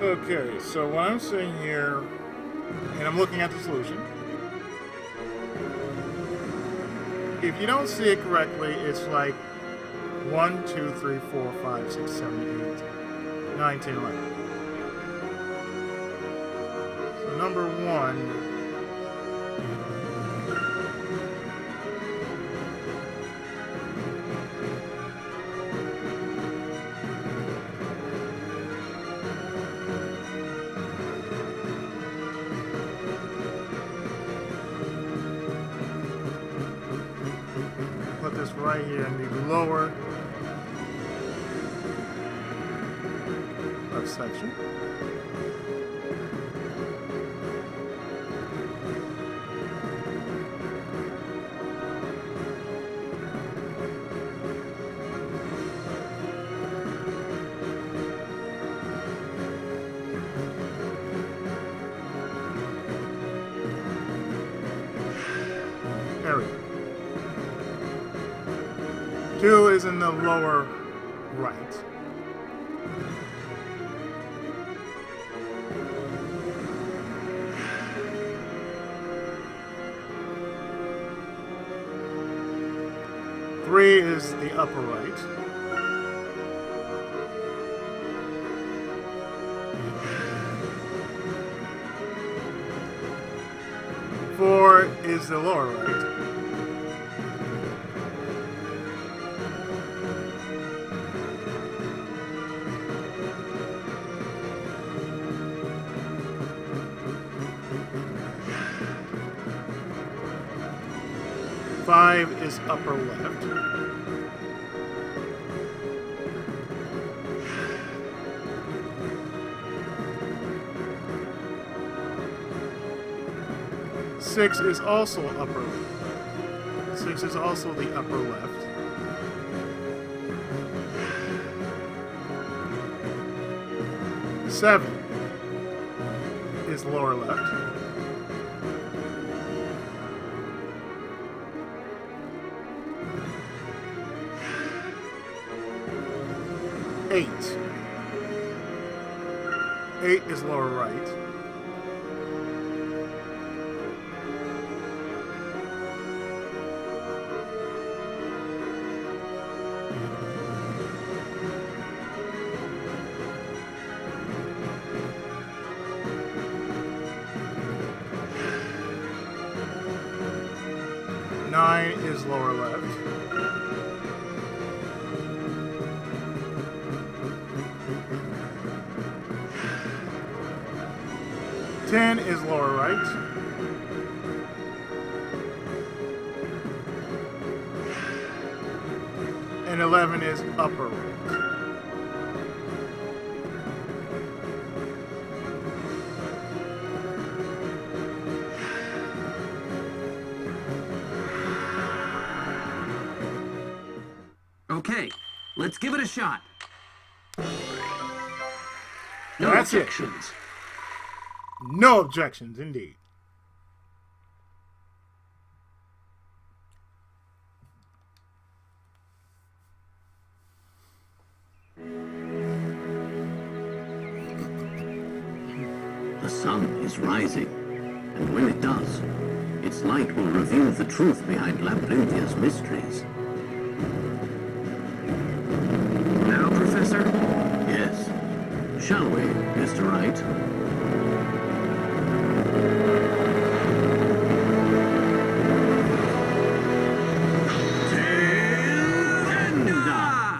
Okay, so what I'm saying here, and I'm looking at the solution. If you don't see it correctly, it's like 1, 2, 3, 4, 5, 6, 7, 8, 9, 10, 11. So number 1. Put this right here in the lower left section. There we go. 2 is in the lower right. Three is the upper right. Four is the lower right. Five is upper left. Six is also upper left. 6 is also the upper left. Seven is lower left. Eight is lower right. Nine is lower left. Ten is lower right. And 11 is upper right. Okay, Let's give it a shot. No That's it. objections. No objections, indeed. The sun is rising, and when it does, its light will reveal the truth behind Labyrinthia's mysteries. Now, Professor? Yes. Shall we, Mr. Wright? Ah!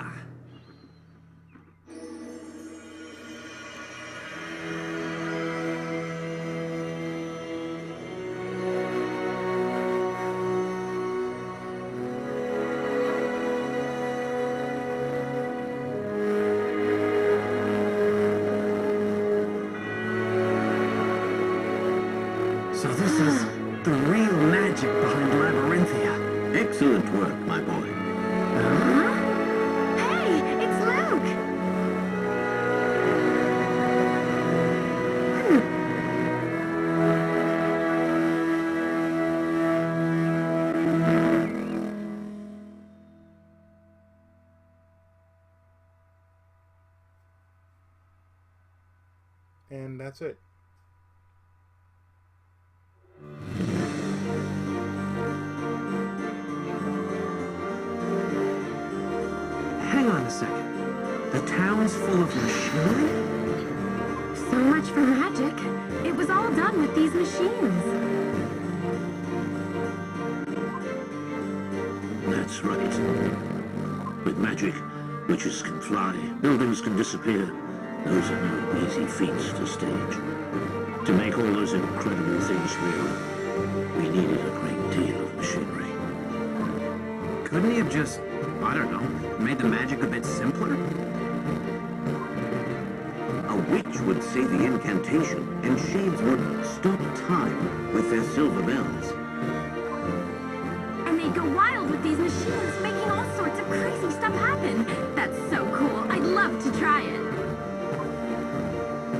So this is the real magic behind Labyrinthia. Excellent work, my boy. Huh? Hey, it's Luke! And that's it. Hang on a second. The town's full of machinery? So much for magic. It was all done with these machines. That's right. With magic, witches can fly, buildings can disappear. Those are no easy feats to stage. To make all those incredible things real, we needed a great deal of machinery. Couldn't he have just, I don't know, made the magic a bit simpler? A witch would say the incantation, and shades would stop time with their silver bells. And they go wild with these machines, making all sorts of crazy stuff happen. That's so cool. I'd love to try it.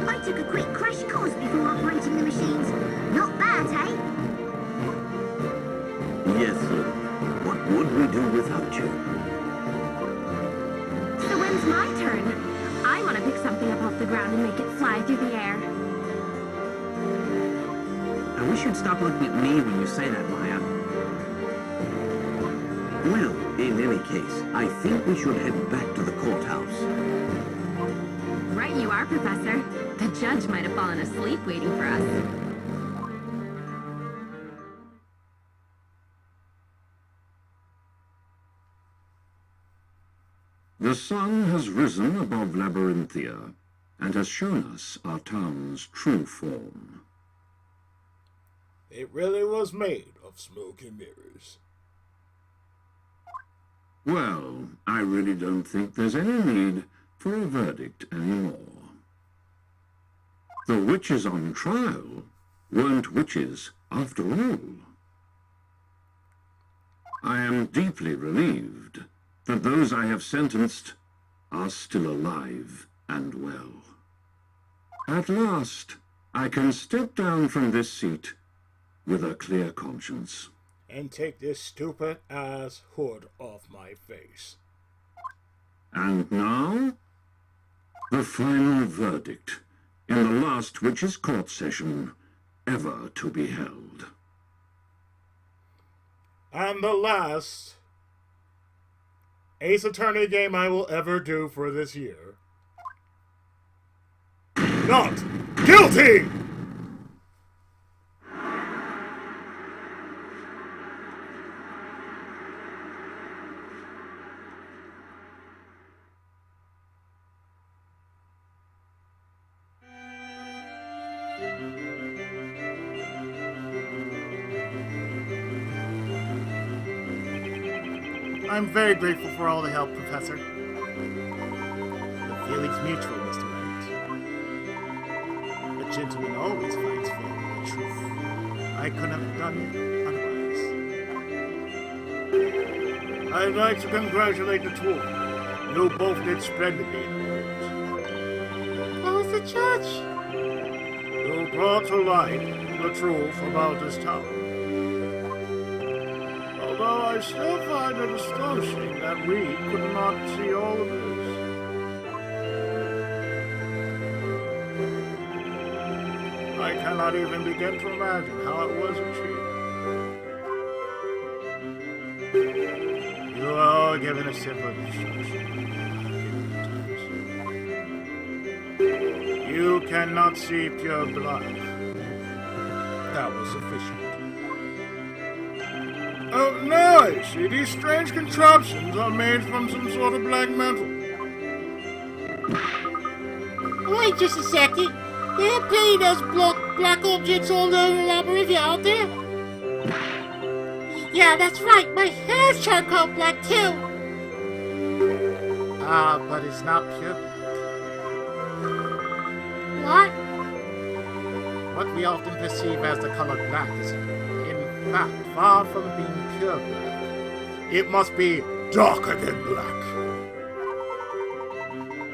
I took a quick crash course before operating the machines. Not bad, eh? Yes, sir. What would we do without you? So when's my turn? I want to pick something up off the ground and make it fly through the air. I wish you'd stop looking at me when you say that, Maya. Well, in any case, I think we should head back to the courthouse. Right you are, Professor. The judge might have fallen asleep waiting for us. The sun has risen above Labyrinthia and has shown us our town's true form. It really was made of smoke and mirrors. Well, I really don't think there's any need for a verdict anymore. The witches on trial weren't witches after all. I am deeply relieved that those I have sentenced are still alive and well. At last, I can step down from this seat with a clear conscience. And take this stupid ass hood off my face. And now, the final verdict in the last witches' court session ever to be held. And the last Ace Attorney game I will ever do for this year. Not guilty! I'm very grateful for all the help, Professor. The feeling's mutual, Mr. Wright. A gentleman always finds fair in the truth. I couldn't have done otherwise. I'd like to congratulate the two of you You both did splendidly. What was the judge? You brought to light the truth about this town. Although I still find it astonishing that we could not see all of this. I cannot even begin to imagine how it was achieved. You are all given a simple instruction. You cannot see pure blood. That was sufficient. Oh, now I see these strange contraptions are made from some sort of black metal. Wait just a second. There are plenty of those black objects all over the labyrinth out there. Yeah, that's right. My hair's charcoal black too. Ah, but it's not pure black. What? What we often perceive as the color black is, in fact, far from being pure black. It must be darker than black.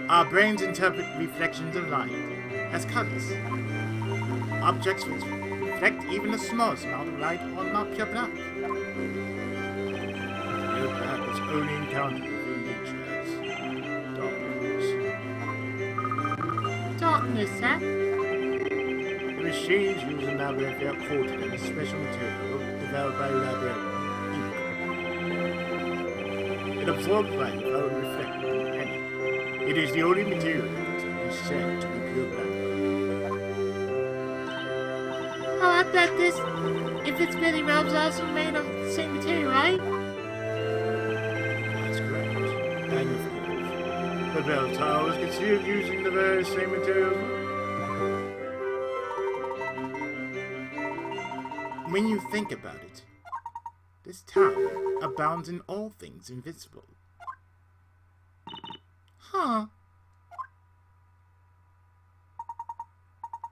Our brains interpret reflections of light as colors. Objects which reflect even the smallest amount of light are not pure black. Pure black is only encountered within nature as darkness. Darkness, huh? The machines used in labyrinth are coated in a special material developed by labyrinth ink. It absorbs light without reflecting any. It is the only material that is said to be pure black. Oh, I bet this, if it's many realms, also made of the same material, right? That's correct. And of course, the bell tower is conceived using the very same materials. When you think about it, this town abounds in all things invisible. Huh.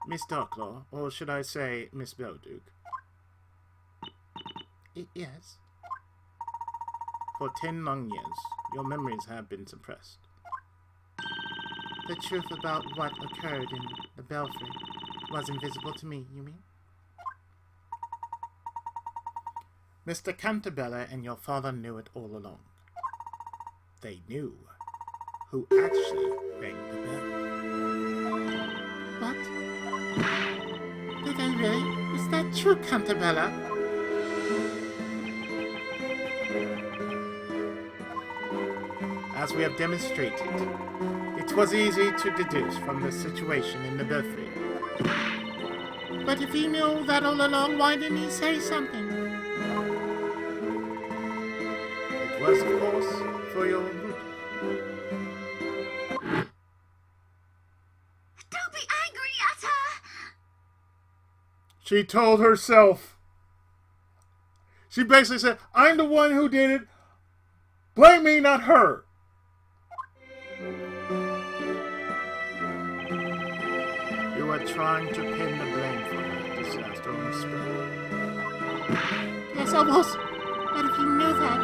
Miss Darklaw, or should I say Miss Belduke? Yes. For 10 long years, your memories have been suppressed. The truth about what occurred in the belfry was invisible to me, you mean? Mr. Cantabella and your father knew it all along. They knew who actually rang the bell. What? Did they really? Is that true, Cantabella? As we have demonstrated, it was easy to deduce from the situation in the belfry. But if he knew that all along, why didn't he say something? It was, of course, for your good. Don't be angry at her! She told herself. She basically said, I'm the one who did it. Blame me, not her. You are trying to pin the blame for that disaster on the spirit. Yes, I was. But if you knew that,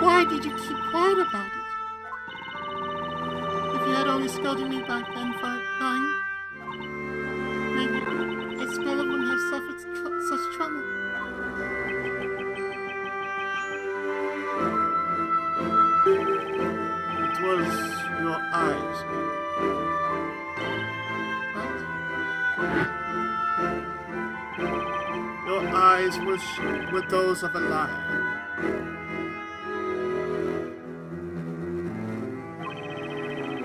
why did you keep quiet about it? If you had only scolded me back then for lying, maybe Isabella wouldn't have suffered such trauma. It was your eyes. What? Your eyes were those of a liar.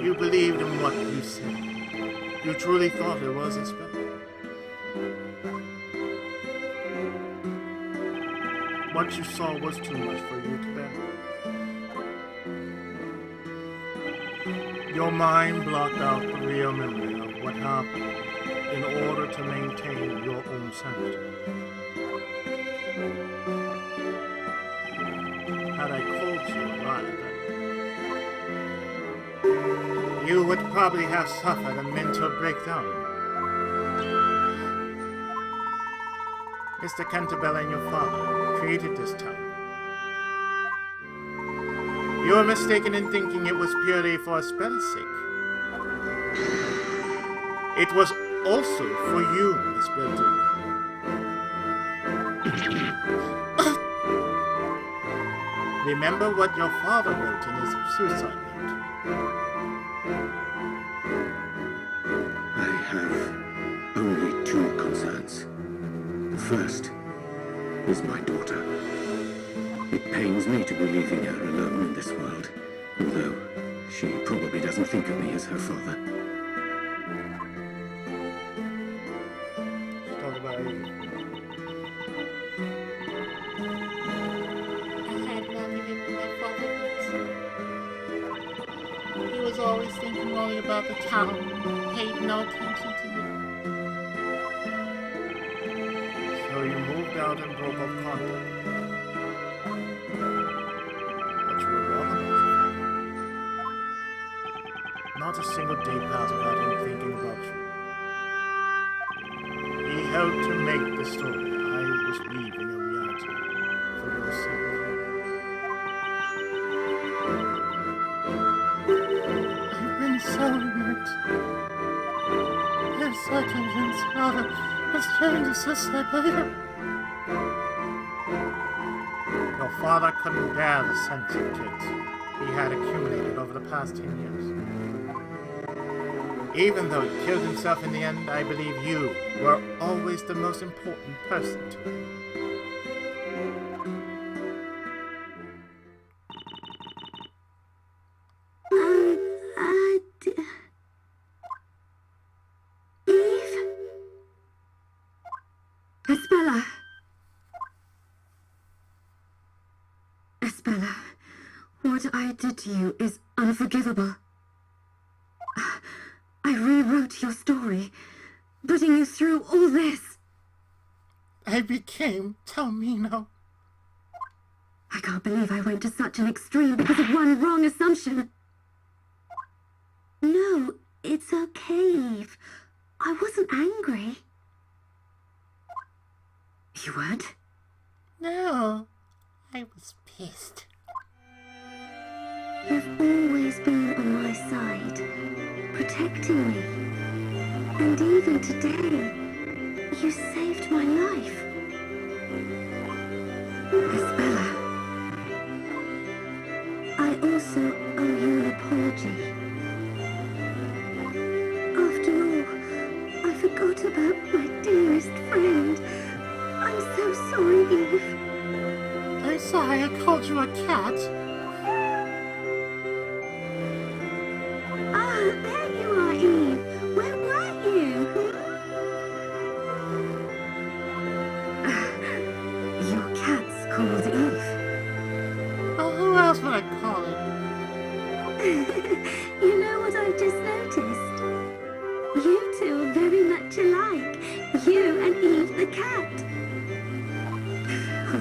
You believed in what you said. You truly thought it was a spell. What you saw was too much for you to bear. Your mind blocked out the real memory of what happened in order to maintain your own sanity. Had I called you a liar, you would probably have suffered a mental breakdown. Mr. Cantabella and your father created this town. You were mistaken in thinking it was purely for Spella's sake. It was also for you, Miss Belton. Remember what your father wrote in his suicide note. I have only two concerns. The first is my daughter. It pains me to be leaving her alone in this world, although she probably doesn't think of me as her father. Let's talk about you. I had nothing in my father thinks. He was always thinking only about the town, paid no attention to me. So you moved out and broke off contact. But you were wrong about it. Not a single day passed without him thinking about you. He helped to make the story I was weaving a reality for your sake. I've been so hurt. His second his father has turned to suicide later. Your father couldn't bear the sense of guilt he had accumulated over the past 10 years. Even though he killed himself in the end, I believe you were always the most important person to him. Eve? Espella! Espella, what I did to you is unforgivable. I rewrote your story, putting you through all this. I became Tomino. I can't believe I went to such an extreme because of one wrong assumption. No, it's okay, Eve. I wasn't angry. You weren't? No, I was pissed. You've always been on my side, protecting me. And even today, you saved my life. Espella, I also owe you an apology. After all, I forgot about my dearest friend. I'm so sorry, Eve. I'm sorry I called you a cat. Ah, there you are, Eve. Where were you? your cat's called Eve. Oh, who else would I call it? You know what I've just noticed? You two are very much alike. You and Eve the cat.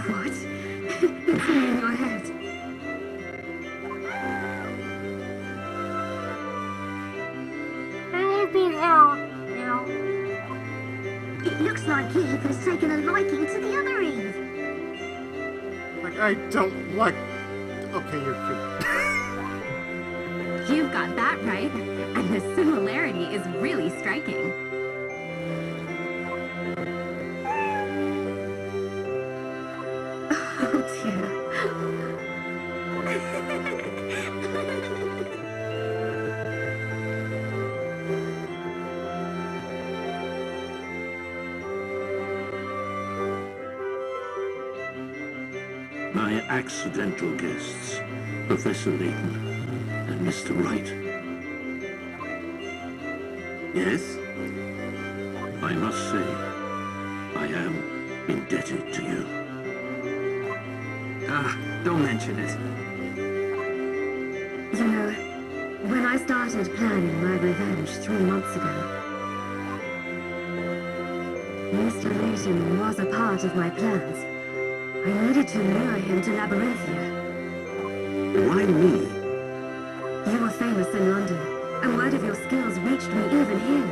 What? It's all in your head. I've been out now. It looks like Eve has taken a liking to the other Eve. Like, I don't like... Okay, you're cute. You've got that right, and the similarity is really striking. Oh dear. My accidental guests, Professor Layton and Mr. Wright. Yes? I must say, I am indebted to you. Don't mention it. You know, when I started planning my revenge 3 months ago, Mr. Layton was a part of my plans. I needed to lure him to Labyrinthia. Why me? You were famous in London, and word of your skills reached me even here.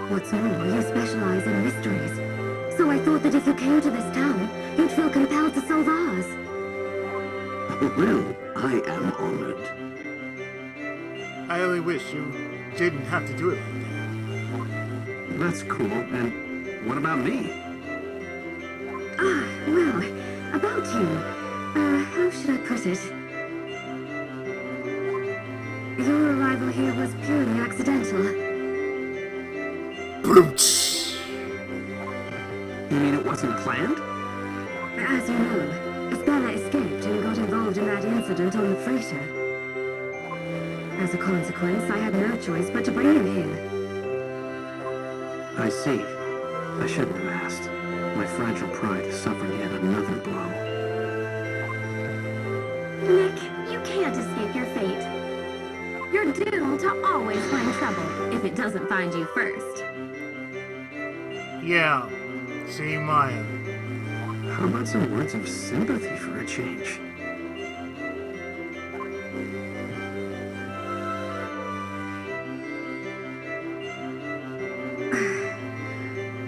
What's more, you specialize in mysteries. So I thought that if you came to this town, you'd feel compelled to solve ours. Well, I am honored. I only wish you didn't have to do it like that. That's cool. And what about me? Well, about you. How should I put it? Your arrival here was purely accidental. You mean it wasn't planned? As you know, Estella escaped and got involved in that incident on the freighter. As a consequence, I had no choice but to bring him here. I see. I shouldn't have asked. My fragile pride has suffered yet another blow. Nick, you can't escape your fate. You're doomed to always find trouble if it doesn't find you first. Yeah, see Maya. How about some words of sympathy for a change?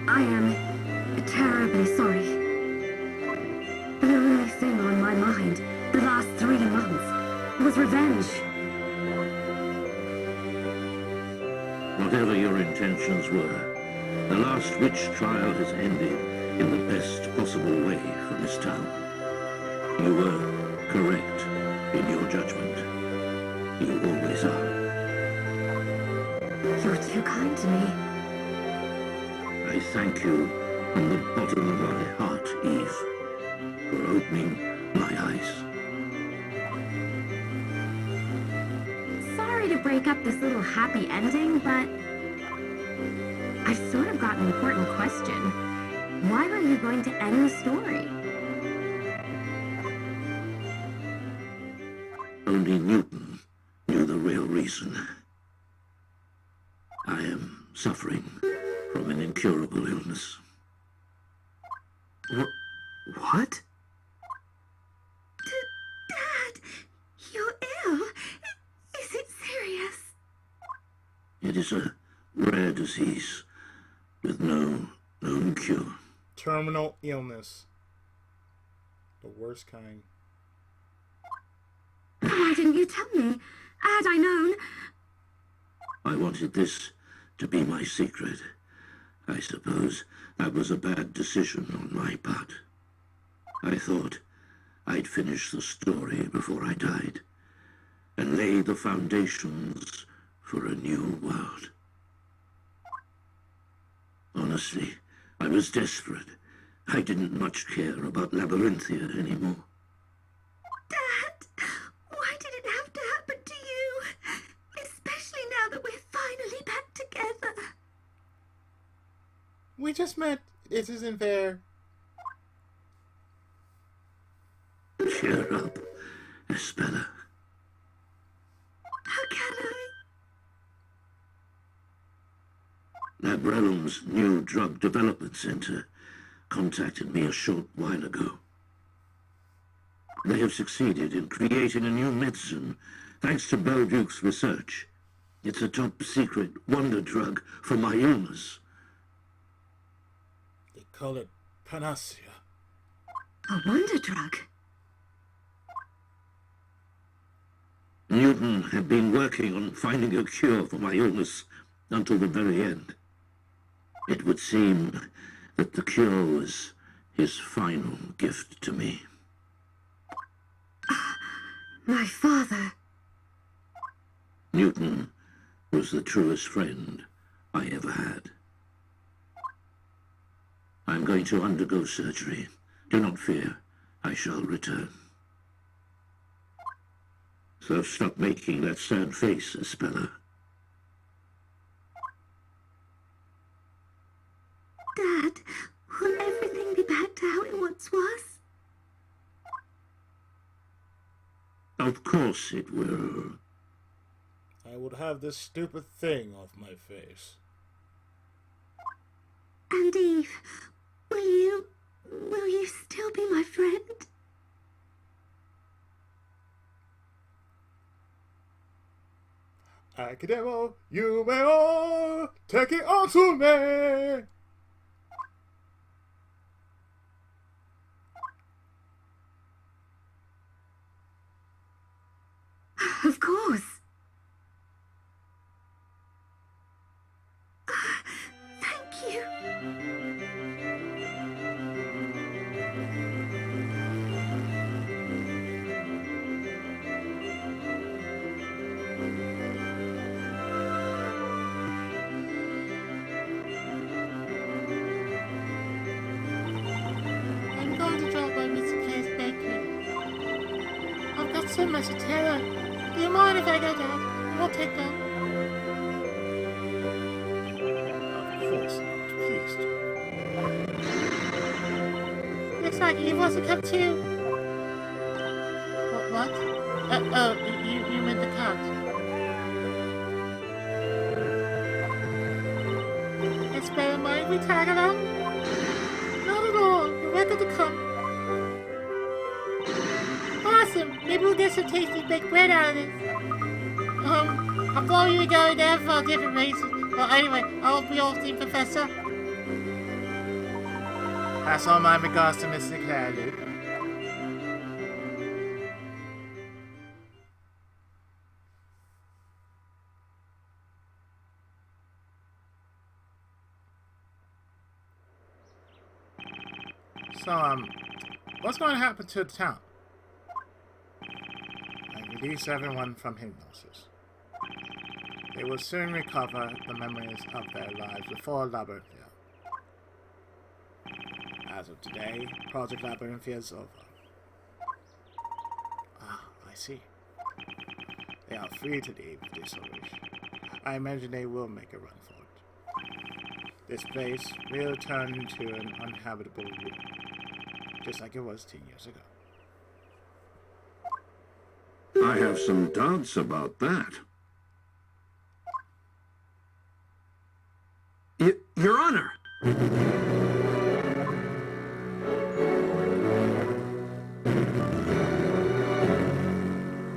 I am terribly sorry. The only thing on my mind the last 3 months was revenge. Whatever your intentions were, the last witch trial has ended in the best possible way for this town. You were correct in your judgment. You always are. You're too kind to me. I thank you from the bottom of my heart, Eve, for opening my eyes. Sorry to break up this little happy ending, but I've sort of got an important question. Why were you going to end the story? Only Newton knew the real reason. I am suffering from an incurable illness. What? Dad, you're ill. Is it serious? It is a rare disease with no known cure. Terminal illness. The worst kind. Why didn't you tell me? Had I known... I wanted this to be my secret. I suppose that was a bad decision on my part. I thought I'd finish the story before I died and lay the foundations for a new world. Honestly, I was desperate. I didn't much care about Labyrinthia anymore. Dad, why did it have to happen to you? Especially now that we're finally back together. We just met. This isn't fair. Cheer up, Espella. How can I? Labrellum's new drug development center contacted me a short while ago. They have succeeded in creating a new medicine thanks to Belduke's research. It's a top-secret wonder drug for my illness. They call it panacea. A wonder drug? Newton had been working on finding a cure for my illness until the very end. It would seem that the cure was his final gift to me. My father. Newton was the truest friend I ever had. I'm going to undergo surgery. Do not fear, I shall return. So stop making that sad face, Espella. Dad, will everything be back to how it once was? Of course it will. I would have this stupid thing off my face. And Eve, will you still be my friend? Academo, you may all take it on to me. course. Thank you. I'm going to drop by Mr. K's bakery. I've got so much to tell her. Do you mind if I go, Dad? It won't take long. Of course not. Please do. Looks like Eve wants to come too. What? Oh, you meant the cat. It's better mind we tag along? Not at all. You're welcome to come. Awesome. Maybe we'll get some tasty baked bread out of this. I'm glad you were going there for different reasons. Well, anyway, I'll be off to Professor. Pass on my regards to Miss Sinclair, Luke. So, what's going to happen to the town? I release everyone from hypnosis. They will soon recover the memories of their lives before Labyrinthia. As of today, Project Labyrinthia is over. Ah, I see. They are free to leave if they so wish. I imagine they will make a run for it. This place will turn into an uninhabitable room, just like it was 10 years ago. I have some doubts about that. Your Honor!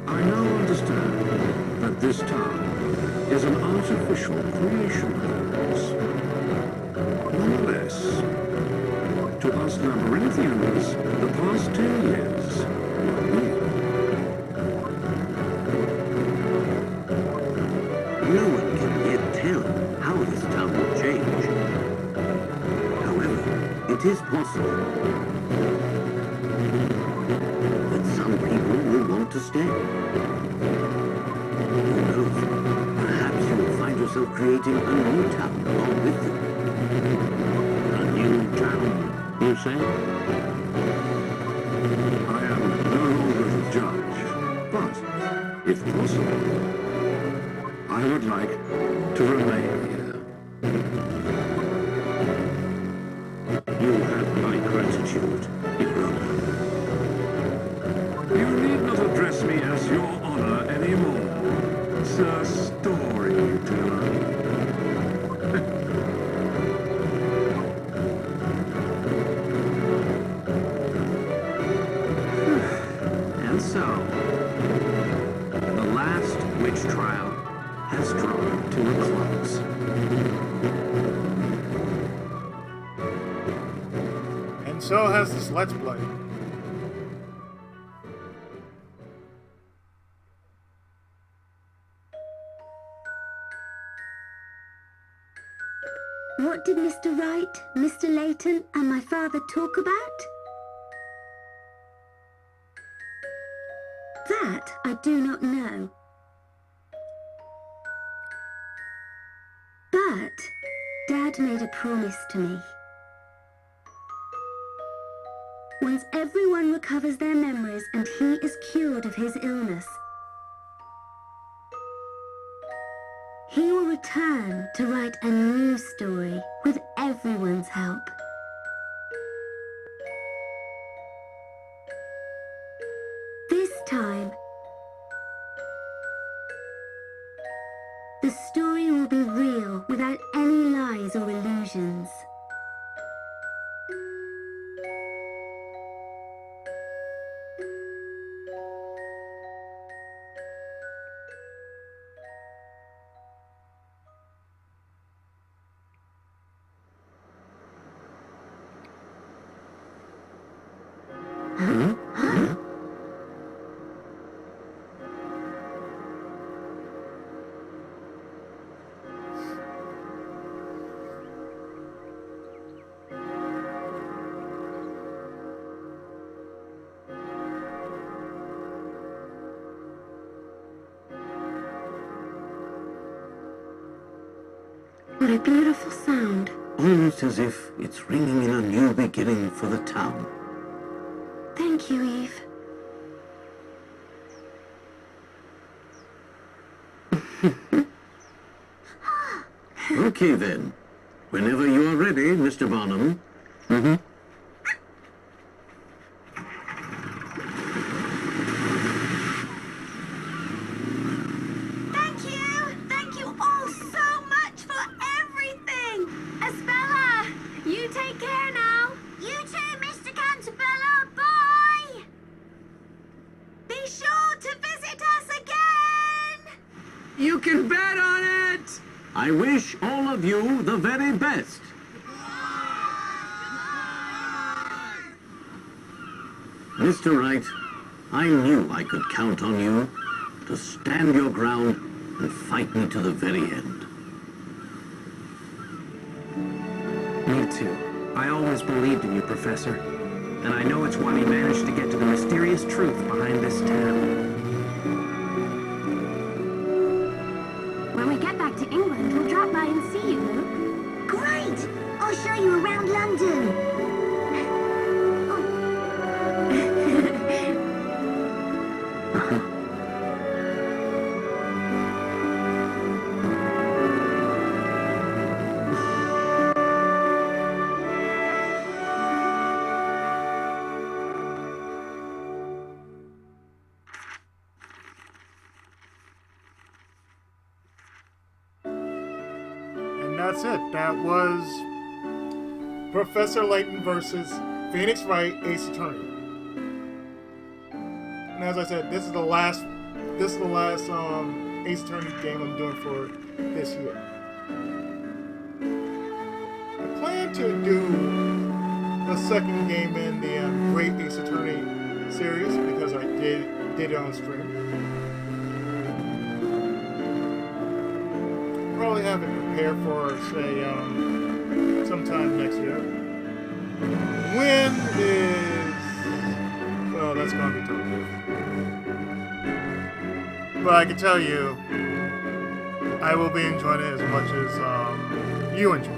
I now understand that this town is an artificial creation of yours. Nonetheless, to us Labyrinthians, the past 10 years were real. No one can yet tell how this town will change. However, it is possible that some people will want to stay. Who knows? Perhaps you will find yourself creating a new town along with them. A new town, you say? I am no longer the judge, but, if possible, I would like to remain here. You have my gratitude, Your Honor. You need not address me as Your Honor anymore, Sir Storyteller. And so, the last witch trial has drawn to a close. And so has this Let's Play. What did Mr. Wright, Mr. Layton, and my father talk about? That I do not know. But Dad made a promise to me. Once everyone recovers their memories and he is cured of his illness, he will return to write a new story with everyone's help. This time, the story will be real without any lies or illusions. What a beautiful sound. Almost as if it's ringing in a new beginning for the town. Thank you, Eve. Okay then. Whenever you are ready, Mr. Barnum. Thank you all so much for everything! Espella, you take care now. You too, Mr. Cantabella, bye! Be sure to visit us again! You can bet on it! I wish all of you the very best. Mr. Wright, I knew I could count on you to stand your ground and fight me to the very end. Me too. I always believed in you, Professor. And I know it's why we managed to get to the mysterious truth behind this town. When we get back to England, we'll drop by and see you, Luke. Great! I'll show you around London. And that's it. That was Professor Layton versus Phoenix Wright, Ace Attorney. And as I said, this is the last Ace Attorney game I'm doing for this year. I plan to do the second game in the Great Ace Attorney series because I did it on stream. Probably have it prepared for, say, sometime next year. When is... well, that's going to be tough. But I can tell you, I will be enjoying it as much as you enjoy it.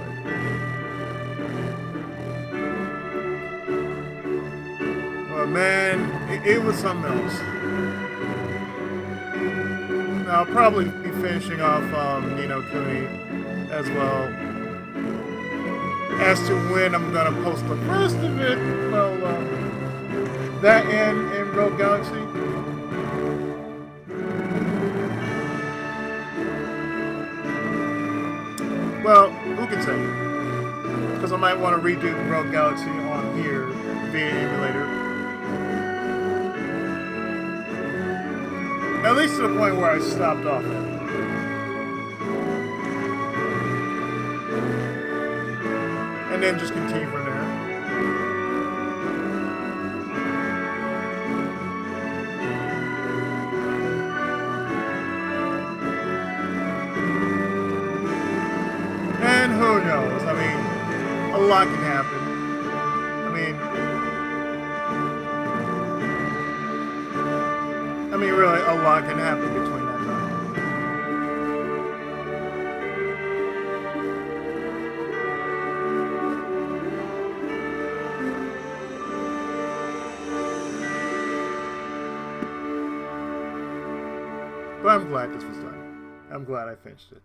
But man, it was something else. I'll probably be finishing off Nino Kuni as well. As to when I'm gonna post the first of it, well, that and in Rogue Galaxy. Well, who can say? Because I might want to redo Rogue Galaxy on here via emulator. At least to the point where I stopped off at. And then just continue from there. And who knows? I mean, a lot can happen. I mean, really, a lot can happen between that time. But I'm glad this was done. I'm glad I finished it.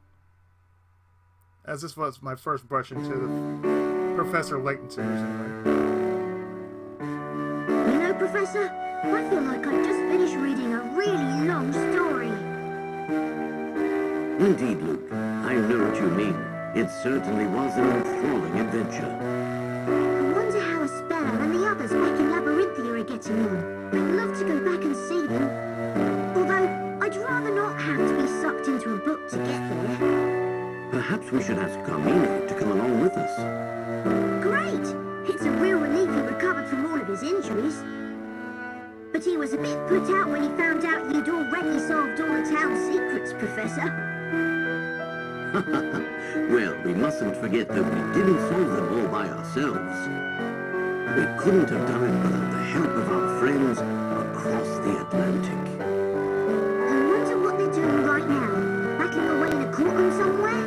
As this was my first brush into the Professor Layton series anyway. You know, Professor, I feel like I just finished reading a really long story. Indeed, Luke. I know what you mean. It certainly was an enthralling adventure. I wonder how Espella and the others back in Labyrinthia are getting on. I'd love to go back and see them. Although, I'd rather not have to be sucked into a book to get there. Perhaps we should ask Carmine to come along with us. Great! It's a real relief he recovered from all of his injuries. But he was a bit put out when he found out you'd already solved all the town's secrets, Professor. Well, we mustn't forget that we didn't solve them all by ourselves. We couldn't have done it without the help of our friends across the Atlantic. I wonder what they're doing right now. Battling away in a courtroom somewhere?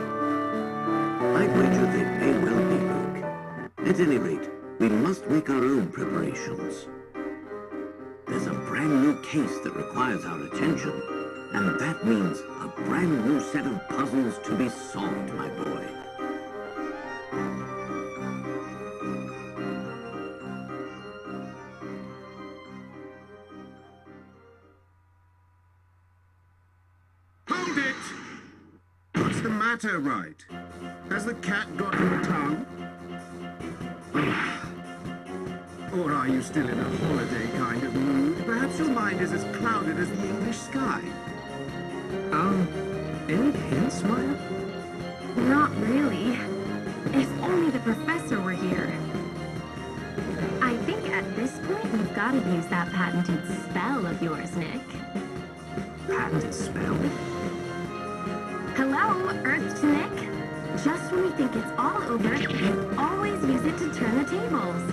At any rate, we must make our own preparations. There's a brand new case that requires our attention, and that means a brand new set of puzzles to be solved, my boy. Hold it! What's the matter, Wright? Has the cat got your tongue? Or are you still in a holiday kind of mood? Perhaps your mind is as clouded as the English sky. Any hints, Maya? Not really. If only the professor were here. I think at this point you've got to use that patented spell of yours, Nick. Patented spell? Hello, Earth to Nick. Just when we think it's all over, you always use it to turn the tables.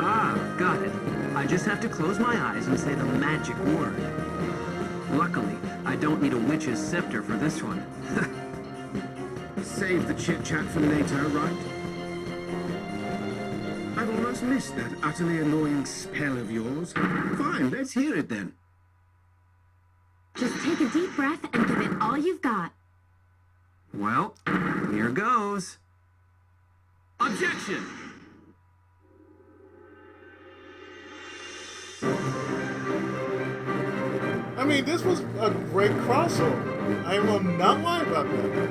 Ah, got it. I just have to close my eyes and say the magic word. Luckily, I don't need a witch's scepter for this one. Save the chit-chat for later, right? I've almost missed that utterly annoying spell of yours. Fine, let's hear it then. Just take a deep breath and give it all you've got. Well, here goes. Objection! I mean, this was a great crossover. I will not lie about that.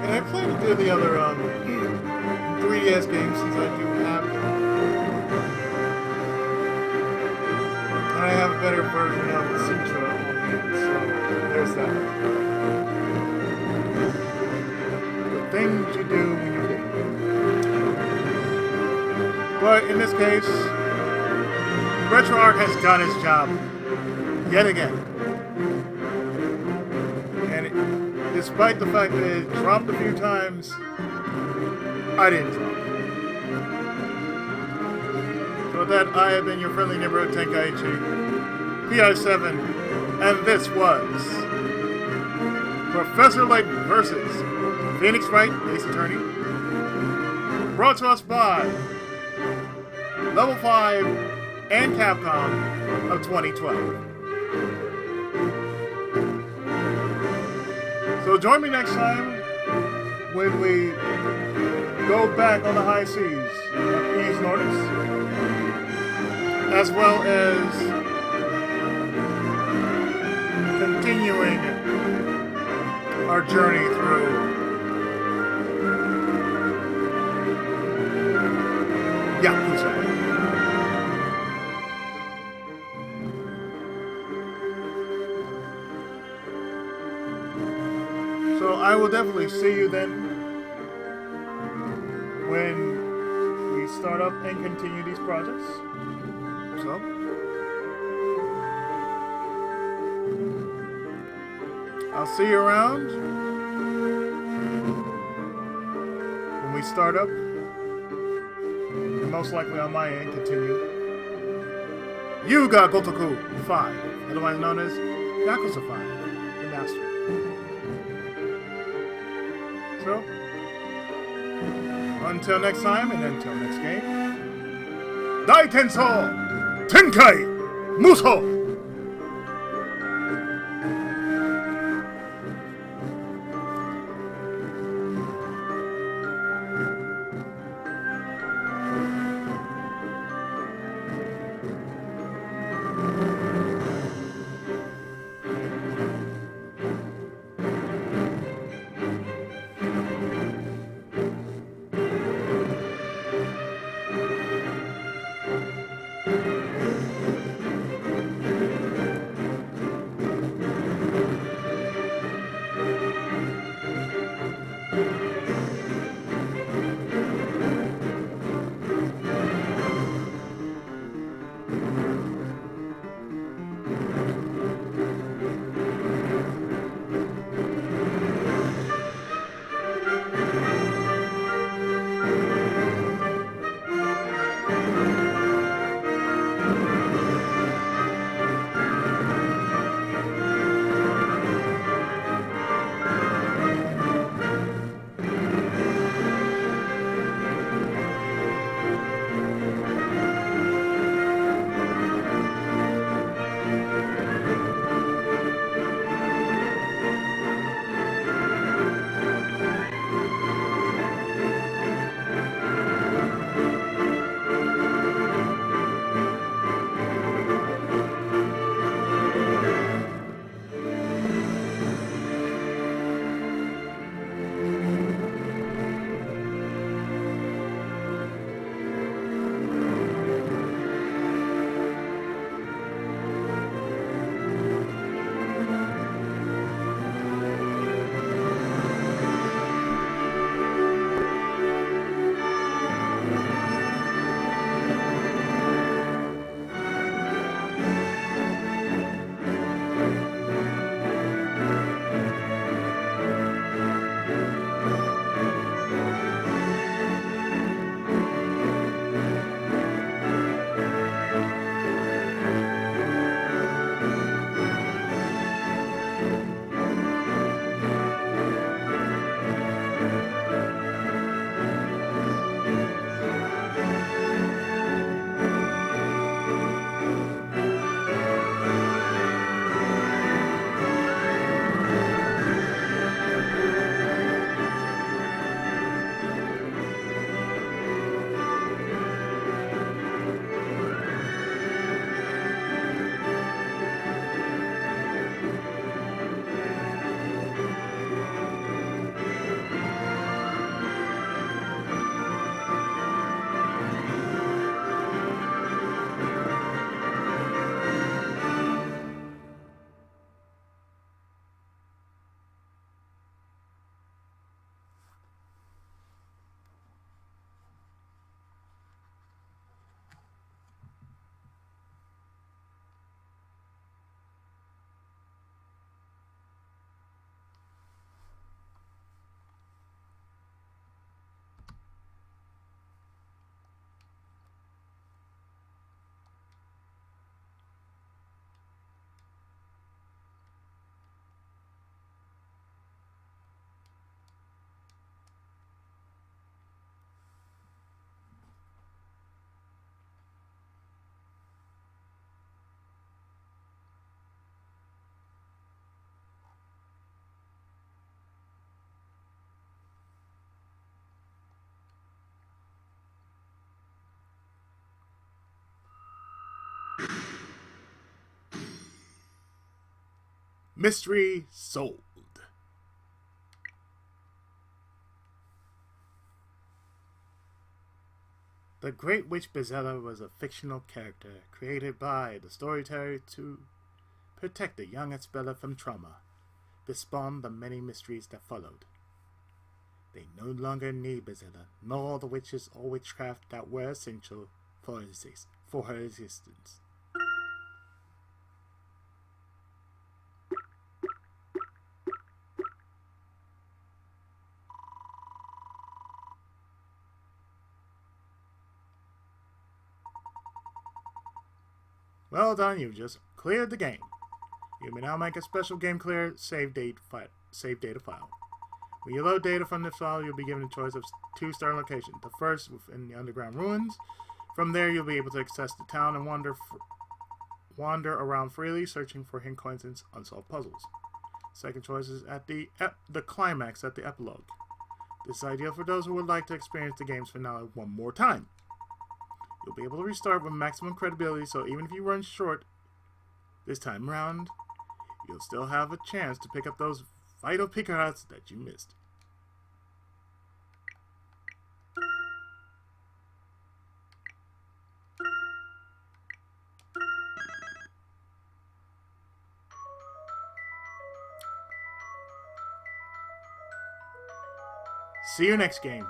And I plan to do the other 3DS games since I do have them. And I have a better version of the Sutra on hand, so there's that. The things you do when you get. But in this case, RetroArch has done its job yet again. And despite the fact that it dropped a few times, I didn't drop. So with that, I have been your friendly neighborhood Tenkaichi, PI7, and this was Professor Layton versus Phoenix Wright, Ace Attorney, brought to us by Level 5 and Capcom of 2012. So join me next time when we go back on the high seas of East Nordis, as well as continuing our journey through Yakuza. So I will definitely see you then when we start up and continue these projects. So I'll see you around when we start up. And most likely on my end continue Yuga Gotoku 5, otherwise known as Yakuza 5, the Master. So, until next time and until next game, Dai Tensou Tenkai MUSOU! Mystery solved. The Great Witch Bezella was a fictional character created by the storyteller to protect the young Espella from trauma. This spawned the many mysteries that followed. They no longer need Bezella, nor the witches or witchcraft that were essential for her existence. Well done, you just cleared the game. You may now make a special game clear save data file. When you load data from this file, you'll be given a choice of 2 starting locations. The first within the underground ruins. From there, you'll be able to access the town and wander around freely, searching for hidden coins and unsolved puzzles. Second choice is at the climax at the epilogue. This is ideal for those who would like to experience the game's finale one more time. You'll be able to restart with maximum credibility, so even if you run short this time around, you'll still have a chance to pick up those vital pickups that you missed. See you next game.